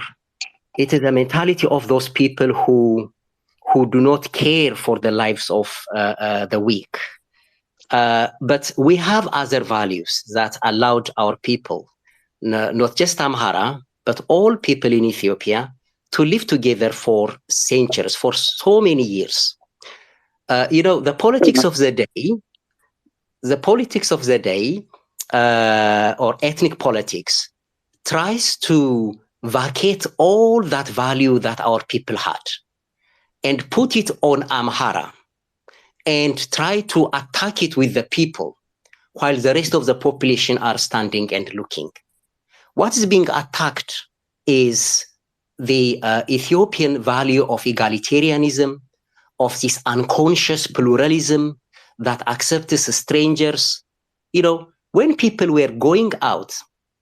It is a mentality of those people who do not care for the lives of the weak. But we have other values that allowed our people, not just Amhara, but all people in Ethiopia, to live together for centuries, for so many years. The politics of the day, or ethnic politics, tries to vacate all that value that our people had and put it on Amhara and try to attack it with the people while the rest of the population are standing and looking. What is being attacked is the Ethiopian value of egalitarianism, of this unconscious pluralism that accepts strangers. When people were going out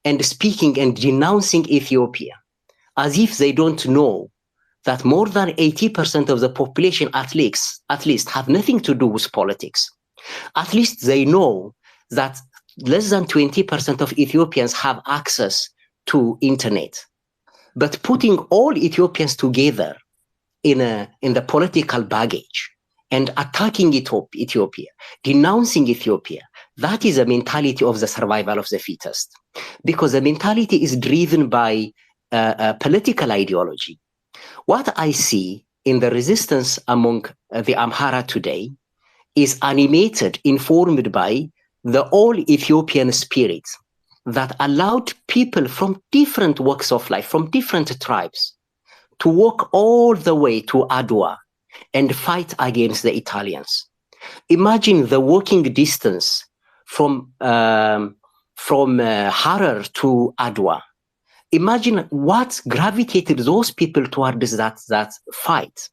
and speaking and denouncing Ethiopia as if they don't know that more than 80% of the population at least have nothing to do with politics. At least they know that less than 20% of Ethiopians have access to internet. But putting all Ethiopians together in the political baggage and attacking Ethiopia, denouncing Ethiopia, that is a mentality of the survival of the fittest. Because the mentality is driven by political ideology. What I see in the resistance among the Amhara today is animated, informed by the all Ethiopian spirit that allowed people from different walks of life, from different tribes, to walk all the way to Adwa and fight against the Italians. Imagine the walking distance from Harar to Adwa. Imagine what gravitated those people towards that fight.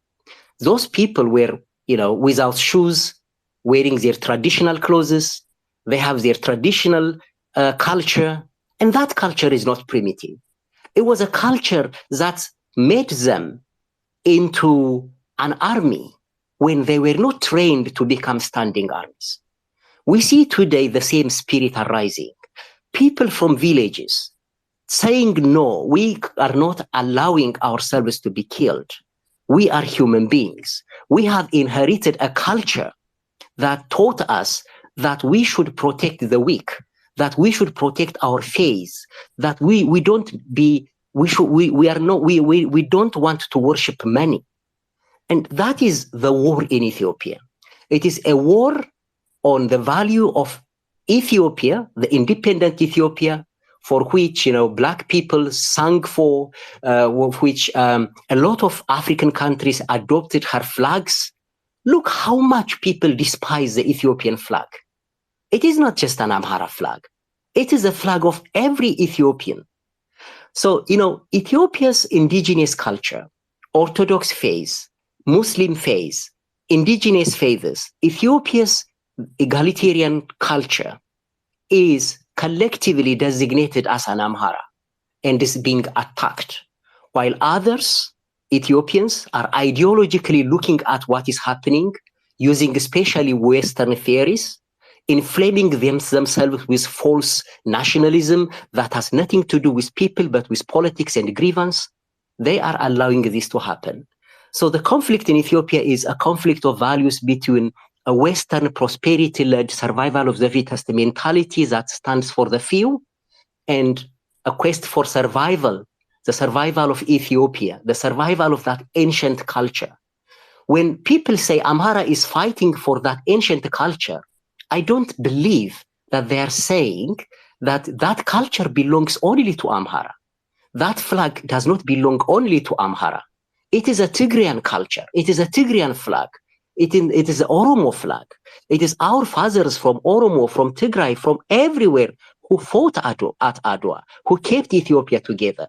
Those people were, without shoes, wearing their traditional clothes. They have their traditional culture, and that culture is not primitive. It was a culture that made them into an army when they were not trained to become standing armies. We see today the same spirit arising. People from villages saying, no, we are not allowing ourselves to be killed. We are human beings. We have inherited a culture that taught us that we should protect the weak, that we should protect our faith, that we don't want to worship many. And that is the war in Ethiopia. It is a war on the value of Ethiopia, the independent Ethiopia, for which black people sang for, which a lot of African countries adopted her flags. Look how much people despise the Ethiopian flag. It is not just an Amhara flag. It is a flag of every Ethiopian. So, Ethiopia's indigenous culture, Orthodox faith, Muslim faith, indigenous faiths, Ethiopia's egalitarian culture is collectively designated as an Amhara and is being attacked, while others, Ethiopians, are ideologically looking at what is happening, using especially Western theories, inflaming themselves with false nationalism that has nothing to do with people but with politics and grievance. They are allowing this to happen. So the conflict in Ethiopia is a conflict of values between a Western prosperity-led survival of the fittest mentality that stands for the few, and a quest for survival, the survival of Ethiopia, the survival of that ancient culture. When people say Amhara is fighting for that ancient culture, I don't believe that they are saying that that culture belongs only to Amhara. That flag does not belong only to Amhara. It is a Tigrayan culture. It is a Tigrayan flag. It is an Oromo flag. It is our fathers from Oromo, from Tigray, from everywhere who fought at Adwa, who kept Ethiopia together.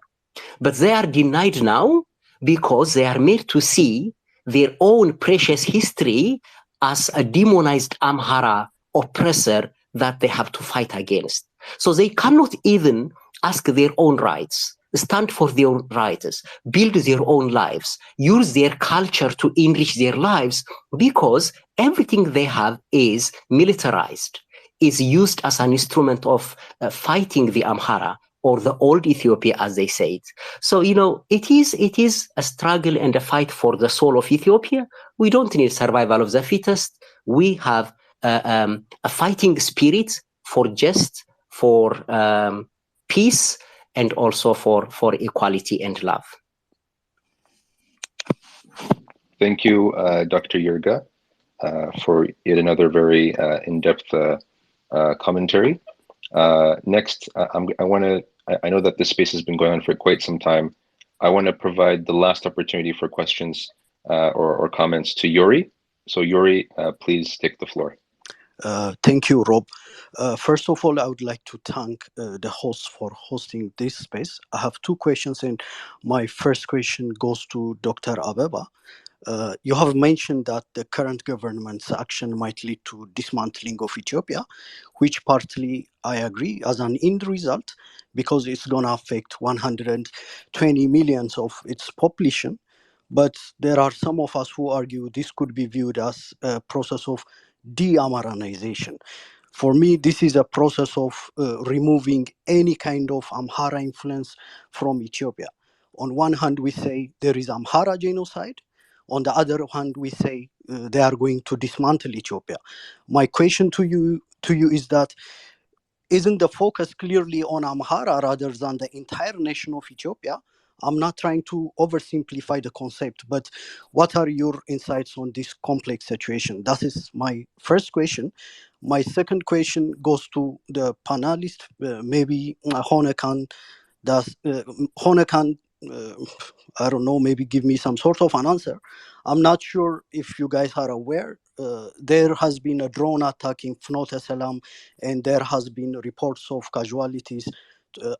But they are denied now because they are made to see their own precious history as a demonized Amhara oppressor that they have to fight against. So they cannot even ask their own rights, stand for their own rights, build their own lives, use their culture to enrich their lives, because everything they have is militarized, is used as an instrument of fighting the Amhara, or the old Ethiopia, as they say it. So, it is a struggle and a fight for the soul of Ethiopia. We don't need survival of the fittest. We have a fighting spirit for peace, and also for equality and love. Thank you, Dr. Yerga, for yet another very in-depth commentary. Next, I know that this space has been going on for quite some time. I want to provide the last opportunity for questions or comments to Yuri. So Yuri, please take the floor. Thank you, Rob. First of all, I would like to thank the host for hosting this space. I have two questions, and my first question goes to Dr. Abeba. You have mentioned that the current government's action might lead to dismantling of Ethiopia, which partly I agree as an end result, because it's going to affect 120 million of its population. But there are some of us who argue this could be viewed as a process of de-Amharanization. For me, this is a process of removing any kind of Amhara influence from Ethiopia. On one hand, we say there is Amhara genocide. On the other hand, we say they are going to dismantle Ethiopia. My question to you is that isn't the focus clearly on Amhara rather than the entire nation of Ethiopia? I'm not trying to oversimplify the concept, but what are your insights on this complex situation? That is my first question. My second question goes to the panelist. Maybe Hone can, does, Hone can I don't know, maybe give me some sort of an answer. I'm not sure if you guys are aware. There has been a drone attack in Fnot Salam, and there has been reports of casualties.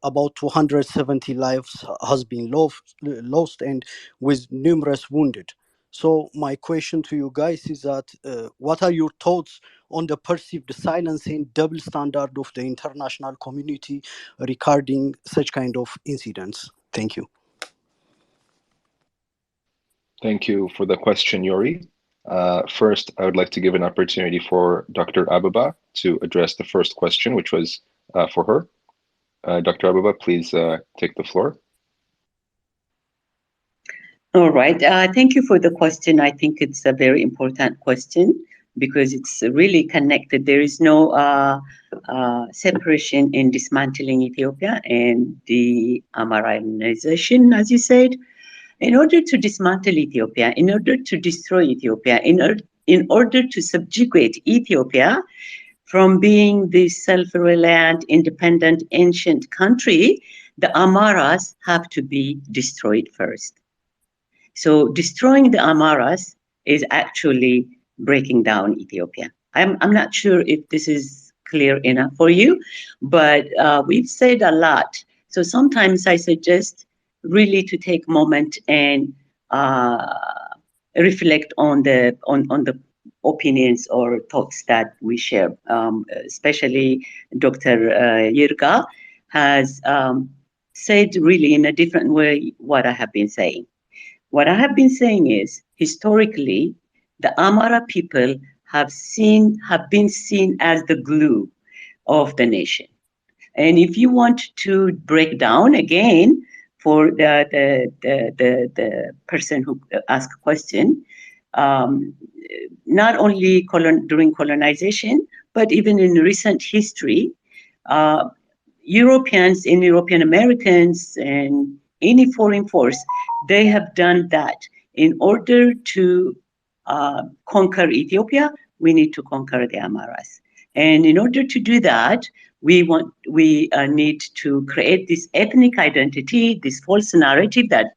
About 270 lives has been lost, and with numerous wounded. So my question to you guys is that what are your thoughts on the perceived silence and double standard of the international community regarding such kind of incidents? Thank you. Thank you for the question, Yori. First, I would like to give an opportunity for Dr. Ababa to address the first question, which was for her. Dr. Ababa, please take the floor. All right. Thank you for the question. I think it's a very important question because it's really connected. There is no separation in dismantling Ethiopia and the Amharanization, as you said. In order to dismantle Ethiopia, in order to destroy Ethiopia, in order to subjugate Ethiopia from being the self-reliant, independent, ancient country, the Amharas have to be destroyed first. So destroying the Amharas is actually breaking down Ethiopia. I'm not sure if this is clear enough for you, but we've said a lot. So sometimes I suggest really to take a moment and reflect on the opinions or thoughts that we share. Especially Dr. Yirga has said really in a different way what I have been saying. What I have been saying is, historically, the Amhara people have been seen as the glue of the nation. And if you want to break down again for the person who asked a question, not only during colonization, but even in recent history, Europeans and European Americans and any foreign force, they have done that. In order to conquer Ethiopia, we need to conquer the Amharas. And in order to do that, we need to create this ethnic identity, this false narrative that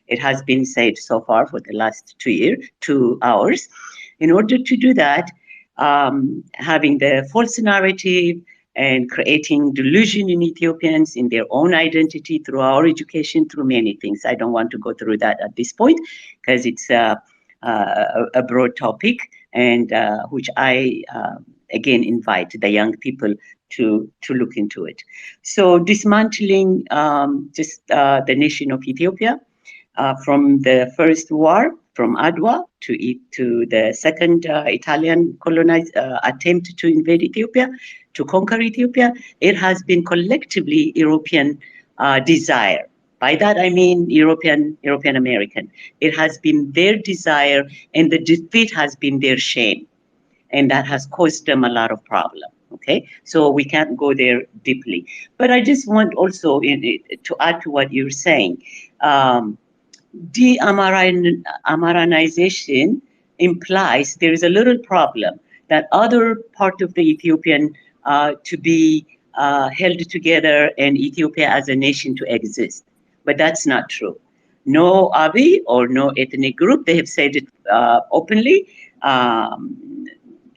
it has been said so far for the last 2 hours. In order to do that, having the false narrative, and creating delusion in Ethiopians in their own identity through our education, through many things. I don't want to go through that at this point because it's a broad topic, and which I again invite the young people to look into it. So dismantling the nation of Ethiopia from the first war, from Adwa to the second Italian attempt to invade Ethiopia, to conquer Ethiopia, it has been collectively European desire. By that I mean European American. It has been their desire, and the defeat has been their shame, and that has caused them a lot of problem. Okay, so we can't go there deeply. But I just want also to add to what you're saying. De-Amharanization implies there is a little problem that other part of the Ethiopian to be held together and Ethiopia as a nation to exist. But that's not true. No Abiy or no ethnic group, they have said it openly,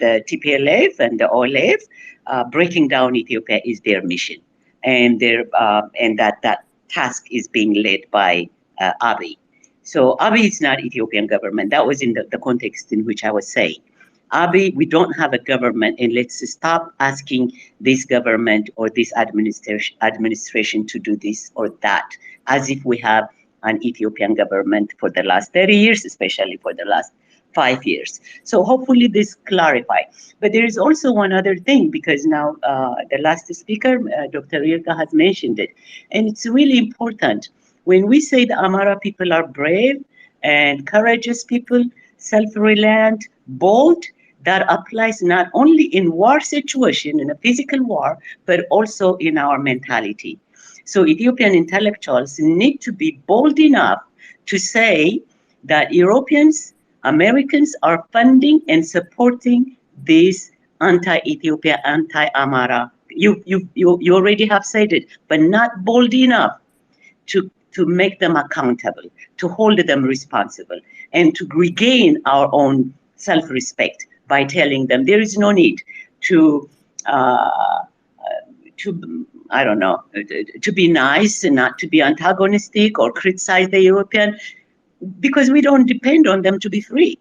the TPLF and the OLF, breaking down Ethiopia is their mission. And that task is being led by Abiy. So Abiy is not Ethiopian government. That was in the context in which I was saying. Abiy, we don't have a government, and let's stop asking this government or this administration to do this or that, as if we have an Ethiopian government for the last 30 years, especially for the last 5 years. So hopefully this clarify. But there is also one other thing, because now the last speaker, Dr. Rilka, has mentioned it, and it's really important. When we say the Amhara people are brave and courageous people, self-reliant, bold, that applies not only in war situation, in a physical war, but also in our mentality. So Ethiopian intellectuals need to be bold enough to say that Europeans, Americans are funding and supporting this anti-Ethiopia, anti-Amhara. You already have said it, but not bold enough to make them accountable, to hold them responsible, and to regain our own self-respect by telling them there is no need to I don't know, to be nice and not to be antagonistic or criticize the European, because we don't depend on them to be free.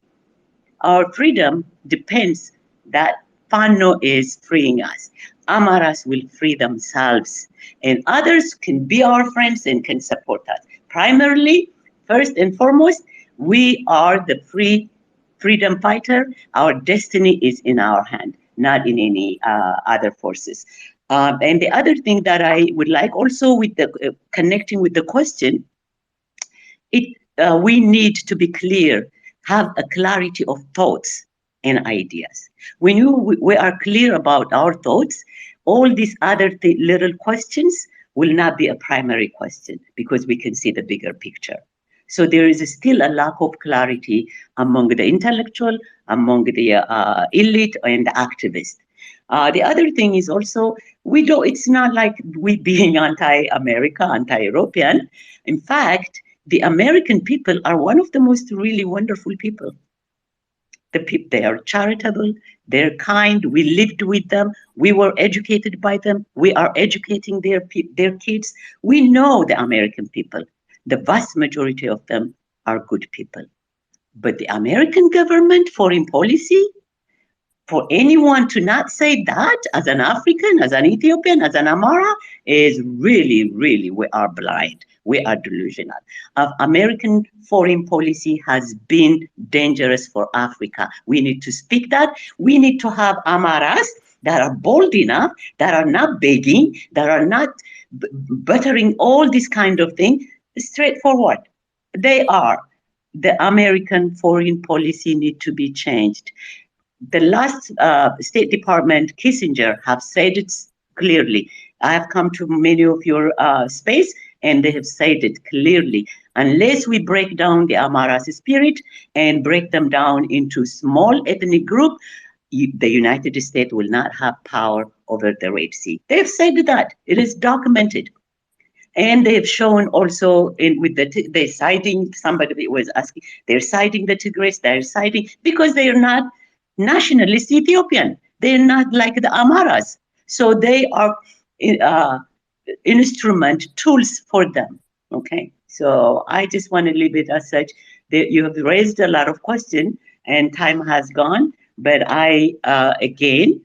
Our freedom depends that Fano is freeing us. Amaras will free themselves, and others can be our friends and can support us. Primarily, first and foremost, we are the freedom fighter. Our destiny is in our hand, not in any other forces. And the other thing that I would like also with the connecting with the question, we need to be clear, have a clarity of thoughts and ideas. When we are clear about our thoughts, all these other little questions will not be a primary question, because we can see the bigger picture. So there is still a lack of clarity among the intellectual, among the elite and the activists. The other thing is also, it's not like we being anti-America, anti-European. In fact, the American people are one of the most really wonderful people. They are charitable, they're kind, we lived with them, we were educated by them, we are educating their kids. We know the American people. The vast majority of them are good people. But the American government foreign policy, for anyone to not say that as an African, as an Ethiopian, as an Amhara, is really, really, we are blind. We are delusional. American foreign policy has been dangerous for Africa. We need to speak that. We need to have Amharas that are bold enough, that are not begging, that are not buttering all this kind of thing, straightforward. They are. The American foreign policy need to be changed. The last State Department, Kissinger, have said it clearly. I have come to many of your space, and they have said it clearly. Unless we break down the Amhara's spirit and break them down into small ethnic group, the United States will not have power over the Red Sea. They've said that. It is documented. And they've shown also with they're citing, somebody was asking, they're citing the Tigris, they're citing, because they are not nationalist Ethiopian. They're not like the Amharas. So they are tools for them. Okay. So I just want to leave it as such. You have raised a lot of questions and time has gone. But I, again,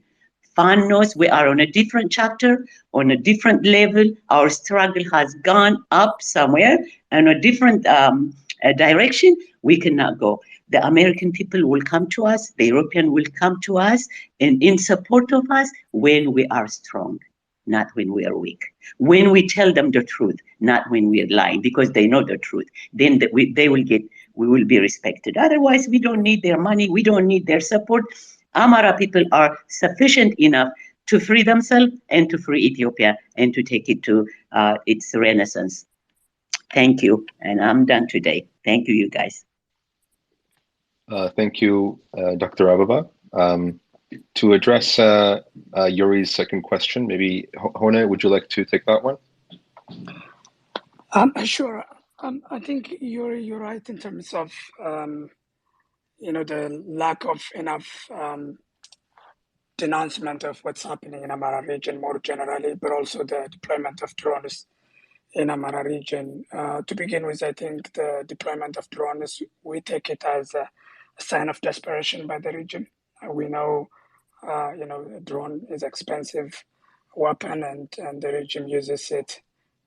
FAN knows we are on a different chapter, on a different level. Our struggle has gone up somewhere and a different direction. We cannot go. The American people will come to us, the European will come to us and in support of us when we are strong, not when we are weak. When we tell them the truth, not when we are lying, because they know the truth. Then we will be respected. Otherwise, we don't need their money, we don't need their support. Amhara people are sufficient enough to free themselves and to free Ethiopia and to take it to its renaissance. Thank you. And I'm done today. Thank you, you guys. Thank you, Dr. Ababa. To address Yuri's second question, maybe Hone, would you like to take that one? Sure. I think you're right in terms of the lack of enough denouncement of what's happening in Amhara region more generally, but also the deployment of drones in Amhara region. To begin with, I think the deployment of drones, we take it as a sign of desperation by the region. We know, a drone is expensive weapon, and the regime uses it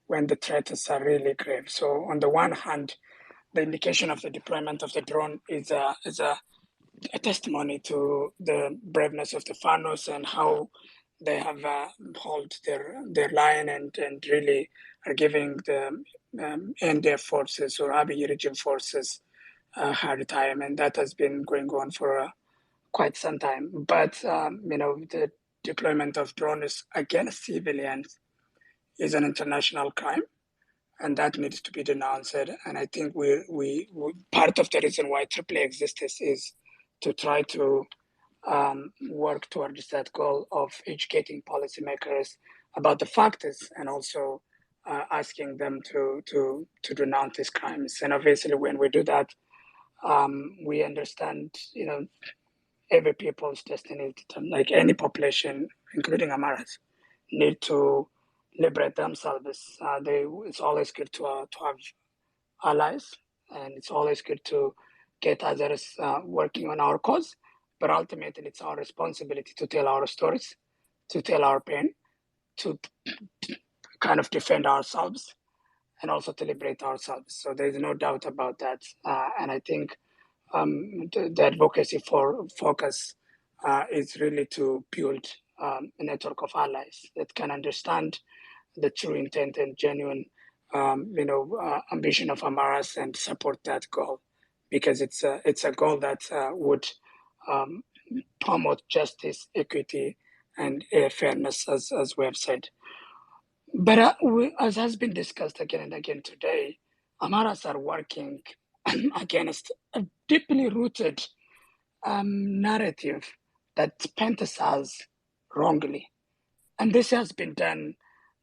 when the threats are really grave. So on the one hand, the indication of the deployment of the drone is a a testimony to the braveness of the Fanos and how they have held their line and really are giving the NDF forces or Abiy regime forces a hard time, and that has been going on for quite some time. But the deployment of drones against civilians is an international crime, and that needs to be denounced. And I think we part of the reason why AAA exists is to try to work towards that goal of educating policymakers about the factors and also asking them to denounce these crimes. And obviously, when we do that, we understand, every people's destiny, like any population, including Amaras, need to liberate themselves. It's always good to have allies, and it's always good to get others working on our cause. But ultimately, it's our responsibility to tell our stories, to tell our pain, to kind of defend ourselves, and also to liberate ourselves. So there's no doubt about that. And I think the advocacy for focus is really to build a network of allies that can understand the true intent and genuine, ambition of Amaras and support that goal, because it's a goal that would promote justice, equity, and fairness, as we have said. But as has been discussed again and again today, Amaras are working against a deeply rooted narrative that paints us wrongly. And this has been done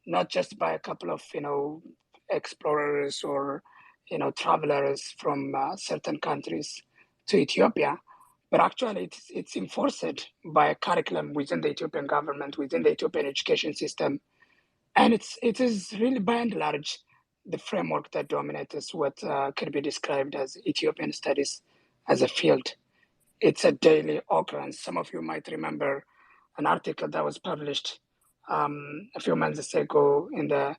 not just by a couple of, explorers or, travelers from certain countries to Ethiopia, but actually it's enforced by a curriculum within the Ethiopian government, within the Ethiopian education system. And it is really by and large the framework that dominates what could be described as Ethiopian studies as a field. It's a daily occurrence. Some of you might remember an article that was published a few months ago in the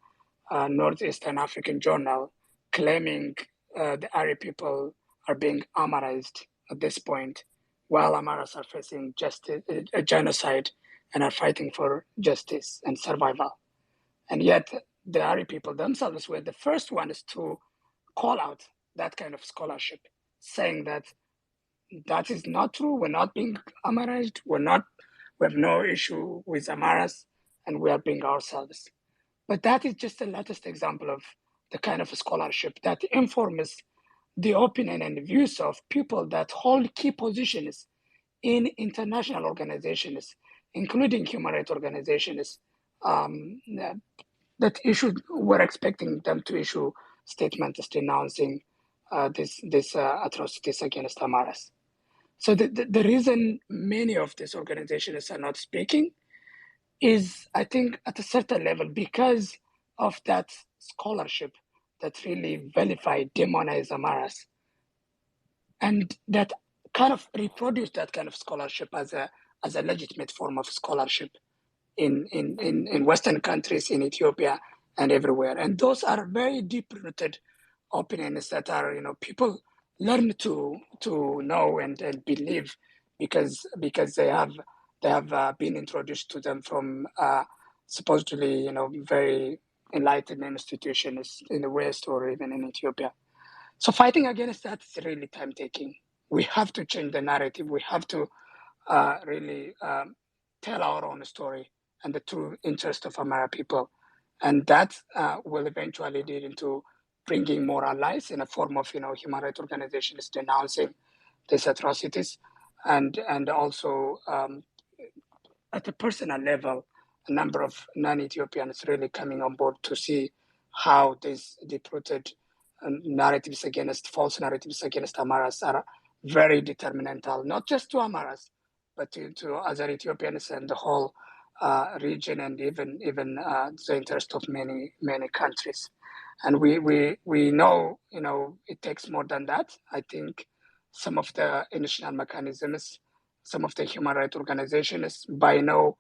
Northeastern African Journal, claiming the Ari people are being Amarized at this point, while Amaras are facing justice, a genocide, and are fighting for justice and survival. And yet, the Ari people themselves were the first ones to call out that kind of scholarship, saying that that is not true. We're not being Amarized. We have no issue with Amaras, and we are being ourselves. But that is just the latest example of the kind of scholarship that informs the opinion and views of people that hold key positions in international organizations, including human rights organizations, that we're expecting them to issue statements denouncing these atrocities against Amaras. So the reason many of these organizations are not speaking is, I think, at a certain level, because of that scholarship that really vilify, demonize Amaras, and that kind of reproduce that kind of scholarship as a legitimate form of scholarship in Western countries, in Ethiopia, and everywhere. And those are very deep-rooted opinions that are, people learn to know and believe because they have been introduced to them from supposedly, very enlightened institutions in the West or even in Ethiopia. So fighting against that is really time-taking. We have to change the narrative. We have to really tell our own story and the true interest of Amhara people. And that will eventually lead into bringing more allies in a form of, human rights organizations denouncing these atrocities, and also at a personal level, a number of non-Ethiopians really coming on board to see how these deep-rooted false narratives against Amaras are very detrimental, not just to Amaras, but to other Ethiopians and the whole region, and even the interest of many countries. And we know, it takes more than that. I think some of the initial mechanisms, some of the human rights organizations, by now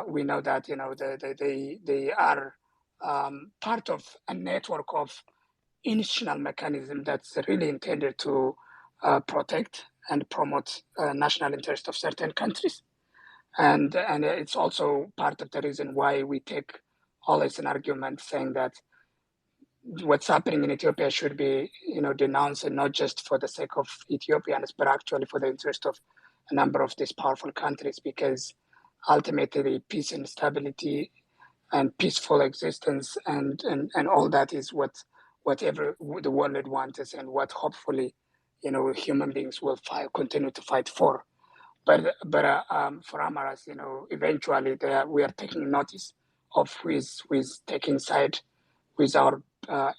we know that they are part of a network of institutional mechanism that's really intended to protect and promote national interest of certain countries. And it's also part of the reason why we take always an argument saying that what's happening in Ethiopia should be, denounced, and not just for the sake of Ethiopians, but actually for the interest of a number of these powerful countries, because ultimately peace and stability and peaceful existence and all that is whatever the world wants, and what hopefully, human beings will continue to fight for. But for Amaras, eventually we are taking notice of who is taking side with our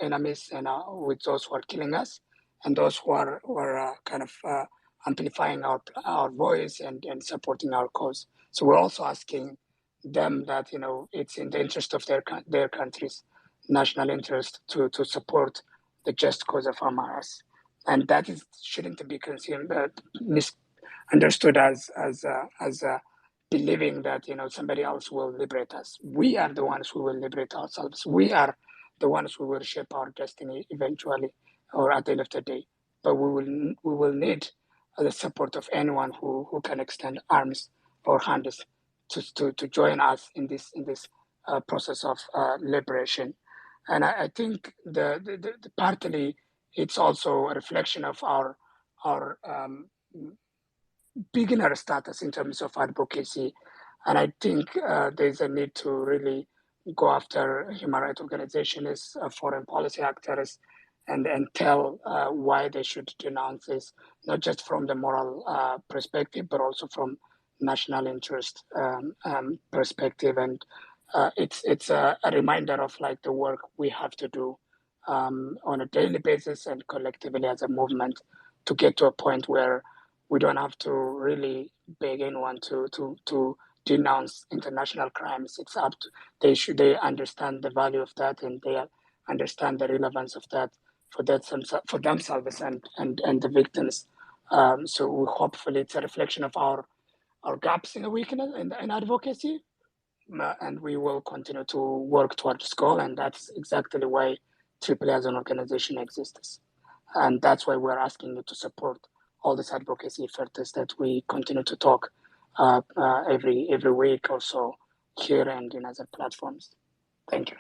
enemies and with those who are killing us, and those who are kind of amplifying our voice and supporting our cause. So we're also asking them that it's in the interest of their country's national interest to support the just cause of Amaras, and that shouldn't be consumed misunderstood as believing that somebody else will liberate us. We are the ones who will liberate ourselves. We are the ones who will shape our destiny eventually, or at the end of the day. But we will need the support of anyone who can extend arms or hands to join us in this process of liberation. And I think the partly it's also a reflection of our beginner status in terms of advocacy. And I think there's a need to really go after human rights organizations, foreign policy actors, and tell why they should denounce this, not just from the moral perspective, but also from national interest perspective. And it's a reminder of like the work we have to do on a daily basis and collectively as a movement to get to a point where we don't have to really beg anyone to denounce international crimes. It's up to they understand the value of that, and they understand the relevance of that for themselves and the victims. So hopefully it's a reflection of our gaps in the weakness in advocacy, and we will continue to work towards this goal. And that's exactly why AAA as an organization exists. And that's why we're asking you to support all these advocacy efforts that we continue to talk every week or so here and in other platforms. Thank you.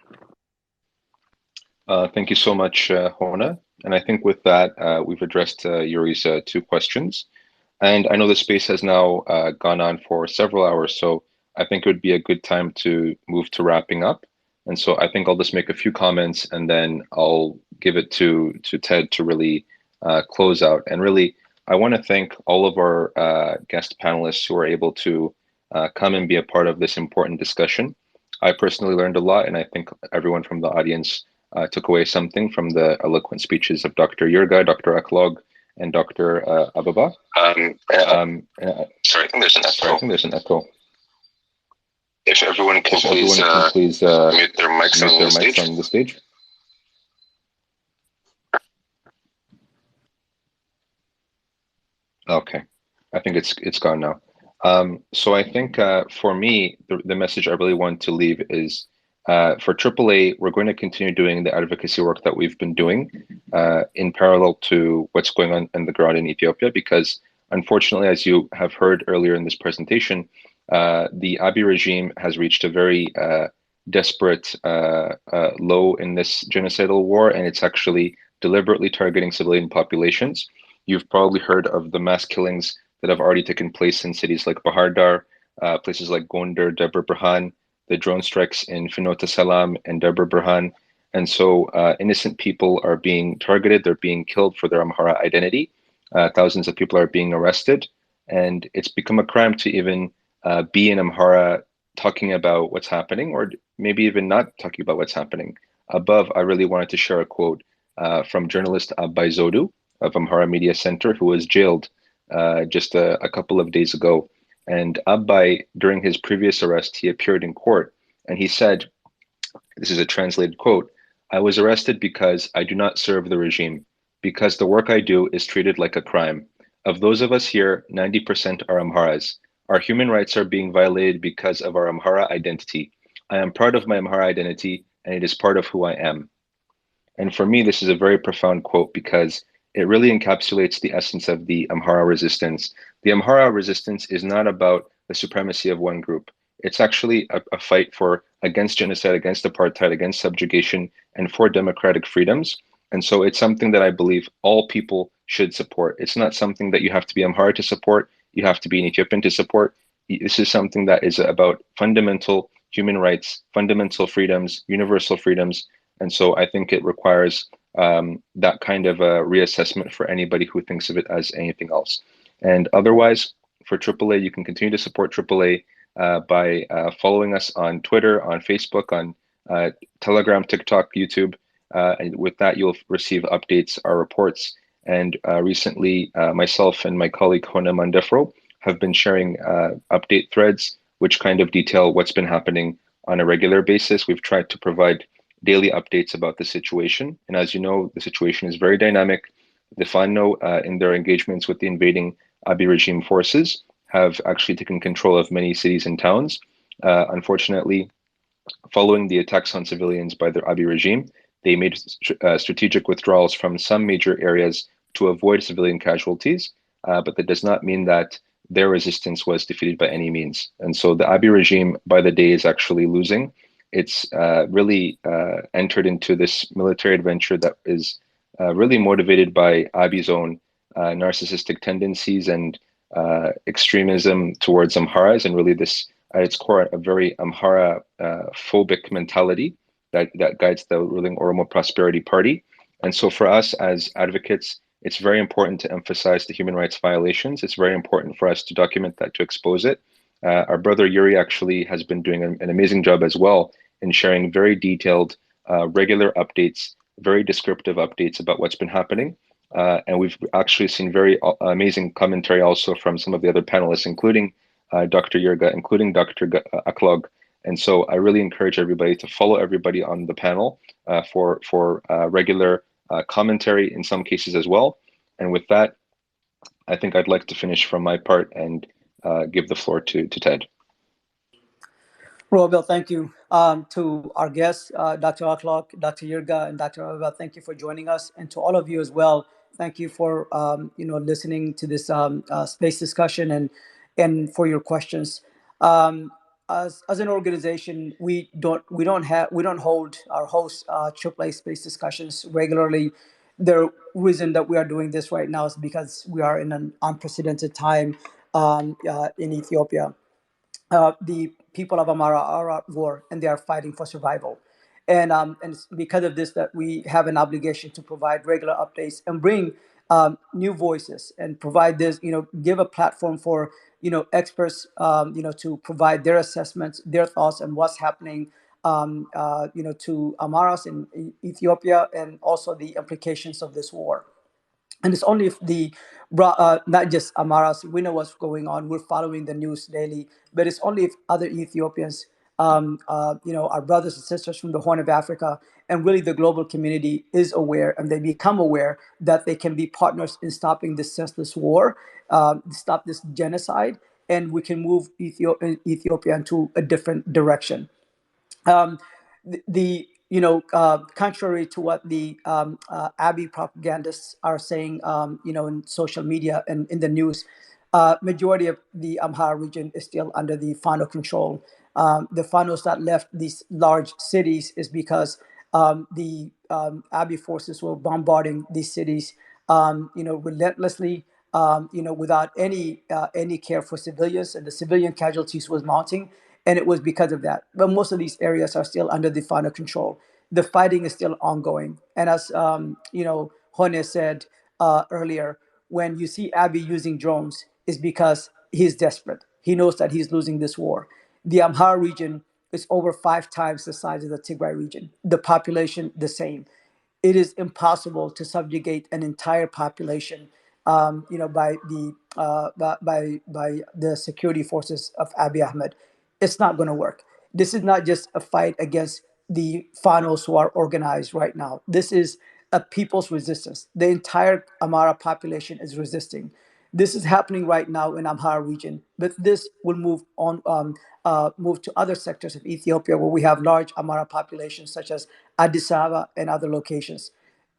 Thank you so much, Hona. And I think with that, we've addressed Yuri's two questions. And I know the space has now gone on for several hours, so I think it would be a good time to move to wrapping up. And so I think I'll just make a few comments, and then I'll give it to Ted to really close out. And really, I want to thank all of our guest panelists who are able to come and be a part of this important discussion. I personally learned a lot, and I think everyone from the audience took away something from the eloquent speeches of Dr. Yurga, Dr. Aklog, and Dr. Ababa. Sorry, I think there's an echo. Sorry, I think there's an echo. If everyone can please mute their mics on the stage. Okay, I think it's gone now. So I think for me, the message I really want to leave is for AAA, we're going to continue doing the advocacy work that we've been doing in parallel to what's going on the ground in Ethiopia, because unfortunately, as you have heard earlier in this presentation, the Abiy regime has reached a very desperate low in this genocidal war, and it's actually deliberately targeting civilian populations. You've probably heard of the mass killings that have already taken place in cities like Bahar Dar, places like Gondar, Debre Birhan, the drone strikes in Finota Salam and Debre Birhan. And so innocent people are being targeted, they're being killed for their Amhara identity. Thousands of people are being arrested, and it's become a crime to even be in Amhara talking about what's happening, or maybe even not talking about what's happening. Above, I really wanted to share a quote from journalist Abbay Zodu of Amhara Media Center, who was jailed just a couple of days ago. And Abbay, during his previous arrest, he appeared in court, and he said, this is a translated quote, "I was arrested because I do not serve the regime, because the work I do is treated like a crime. Of those of us here, 90% are Amharas. Our human rights are being violated because of our Amhara identity. I am proud of my Amhara identity, and it is part of who I am." And for me, this is a very profound quote, because it really encapsulates the essence of the Amhara resistance. The Amhara resistance is not about the supremacy of one group. It's actually a fight for against genocide, against apartheid, against subjugation, and for democratic freedoms. And so it's something that I believe all people should support. It's not something that you have to be Amhara to support, you have to be an Ethiopian to support. This is something that is about fundamental human rights, fundamental freedoms, universal freedoms. And so I think it requires that kind of a reassessment for anybody who thinks of it as anything else. And otherwise, for AAA, you can continue to support AAA by following us on Twitter, on Facebook, on Telegram, TikTok, YouTube. And with that, you'll receive updates, our reports. And recently, myself and my colleague Hona Mandefro have been sharing update threads, which kind of detail what's been happening on a regular basis. We've tried to provide daily updates about the situation. And as you know, the situation is very dynamic. The FANO, in their engagements with the invading Abiy regime forces, have actually taken control of many cities and towns. Unfortunately, following the attacks on civilians by the Abiy regime, they made strategic withdrawals from some major areas to avoid civilian casualties, but that does not mean that their resistance was defeated by any means. And so the Abiy regime, by the day, is actually losing. It's really entered into this military adventure that is really motivated by Abiy's own narcissistic tendencies and extremism towards Amharas, and really this, at its core, a very Amhara phobic mentality that guides the ruling Oromo Prosperity Party. And so for us as advocates, it's very important to emphasize the human rights violations. It's very important for us to document that, to expose it. Our brother Yuri actually has been doing an amazing job as well in sharing very detailed, regular updates, very descriptive updates about what's been happening. And we've actually seen very amazing commentary also from some of the other panelists, including Dr. Yurga, including Dr. Aklog. And so I really encourage everybody to follow everybody on the panel for regular commentary in some cases as well. And with that, I think I'd like to finish from my part and give the floor to Ted. Robil, thank you. To our guests, Dr. Aklok, Dr. Yurga, and Dr. Abba, thank you for joining us. And to all of you as well, thank you for listening to this space discussion and for your questions. As an organization, we don't hold our host AAA space discussions regularly. The reason that we are doing this right now is because we are in an unprecedented time in Ethiopia. The people of Amara are at war and they are fighting for survival. And it's because of this that we have an obligation to provide regular updates and bring new voices and provide this, give a platform for, experts, to provide their assessments, their thoughts on what's happening, to Amaras in Ethiopia and also the implications of this war. And it's only if not just Amaras, we know what's going on. We're following the news daily, but it's only if other Ethiopians, our brothers and sisters from the Horn of Africa, and really the global community is aware, and they become aware that they can be partners in stopping this senseless war, stop this genocide, and we can move Ethiopia into a different direction. Um, contrary to what the Abiy propagandists are saying, in social media and in the news, majority of the Amhara region is still under the Fano control. The Fanos that left these large cities is because the Abiy forces were bombarding these cities, relentlessly, without any care for civilians, and the civilian casualties was mounting, and it was because of that. But most of these areas are still under the final control. The fighting is still ongoing, and as Hone said earlier, when you see Abiy using drones, is because he's desperate. He knows that he's losing this war. The Amhara region is over 5 times the size of the Tigray region. The population, the same. It is impossible to subjugate an entire population, by the security forces of Abiy Ahmed. It's not going to work. This is not just a fight against the Fanos who are organized right now. This is a people's resistance. The entire Amhara population is resisting. This is happening right now in Amhara region, but this will move to other sectors of Ethiopia where we have large Amhara populations, such as Addis Ababa and other locations.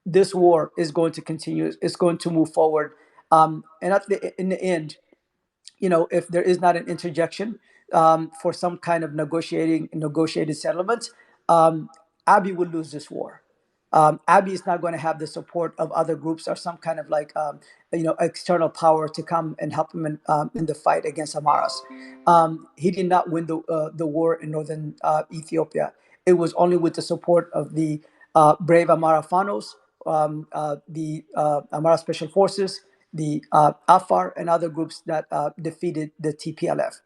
this war is going to continue. It's going to move forward. And in the end, if there is not an interjection for some kind of negotiated settlement, Abiy will lose this war. Abiy is not going to have the support of other groups or some kind of external power to come and help him in the fight against Amaras. He did not win the war in northern Ethiopia. It was only with the support of the brave Amara Fanos, the Amara Special Forces, the Afar, and other groups that defeated the TPLF.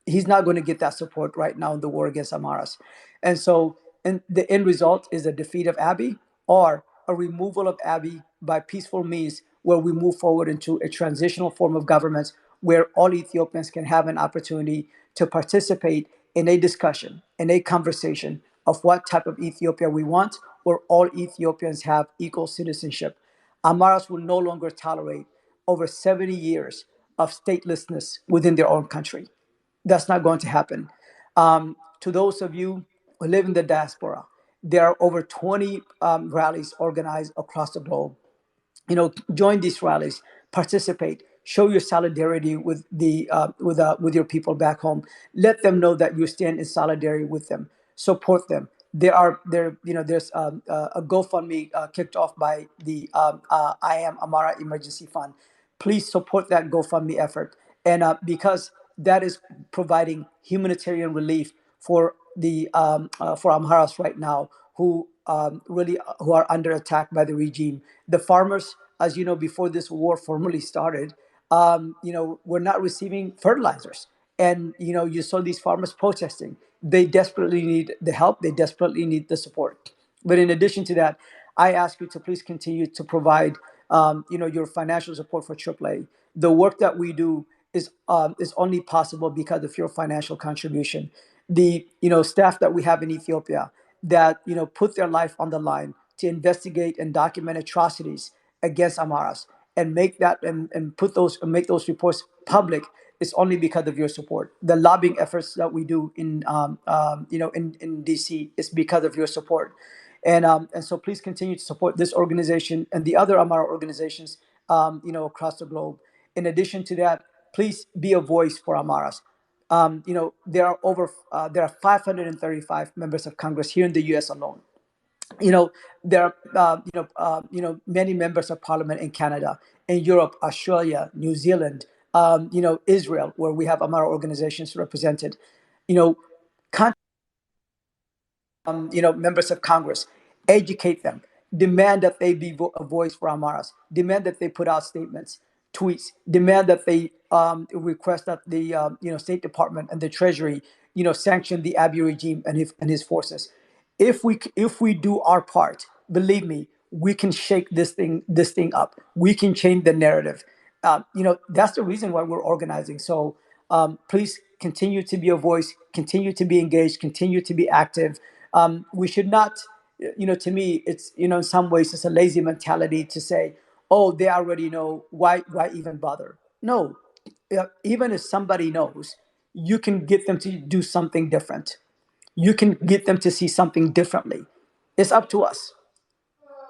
He's not going to get that support right now in the war against Amaras. And so the end result is a defeat of Abiy or a removal of Abiy by peaceful means where we move forward into a transitional form of government where all Ethiopians can have an opportunity to participate in a discussion, in a conversation of what type of Ethiopia we want, where all Ethiopians have equal citizenship. Amaras will no longer tolerate over 70 years of statelessness within their own country. That's not going to happen. To those of you who live in the diaspora, there are over 20 rallies organized across the globe. Join these rallies, participate, show your solidarity with with your people back home. Let them know that you stand in solidarity with them. Support them. There's a GoFundMe kicked off by the I Am Amara Emergency Fund. Please support that GoFundMe effort, and because that is providing humanitarian relief for Amharas right now who are under attack by the regime. The farmers, as you know, before this war formally started, were not receiving fertilizers, and you saw these farmers protesting. They desperately need the help. They desperately need the support. But in addition to that, I ask you to please continue to provide, your financial support for AAA. The work that we do is only possible because of your financial contribution. The staff that we have in Ethiopia that put their life on the line to investigate and document atrocities against Amaras and make those reports public is only because of your support. The lobbying efforts that we do in DC is because of your support. And so please continue to support this organization and the other Amara organizations across the globe. In addition to that, please be a voice for Amaras. There are 535 members of Congress here in the U.S. alone. There are many members of Parliament in Canada, in Europe, Australia, New Zealand, Israel, where we have Amara organizations represented. You know, members of Congress, educate them, demand that they be a voice for Amaras, demand that they put out statements, tweets, demand that they request that the State Department and the Treasury, sanction the Abiy regime and his forces. If we do our part, believe me, we can shake this thing up. We can change the narrative. That's the reason why we're organizing. So please continue to be a voice, continue to be engaged, continue to be active. We should not, to me, it's, in some ways, it's a lazy mentality to say, oh, they already know, why even bother? No, even if somebody knows, you can get them to do something different. You can get them to see something differently. It's up to us.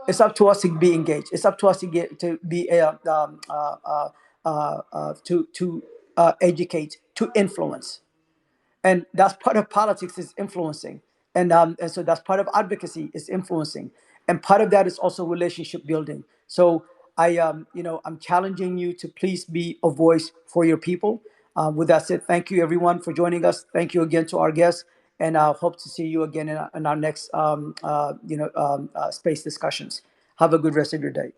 It's up to us to be engaged. It's up to us to get to be to educate, to influence, and that's part of politics is influencing, and so that's part of advocacy is influencing, and part of that is also relationship building. So I'm challenging you to please be a voice for your people. With that said, thank you everyone for joining us. Thank you again to our guests, and I hope to see you again in our next space discussions. Have a good rest of your day.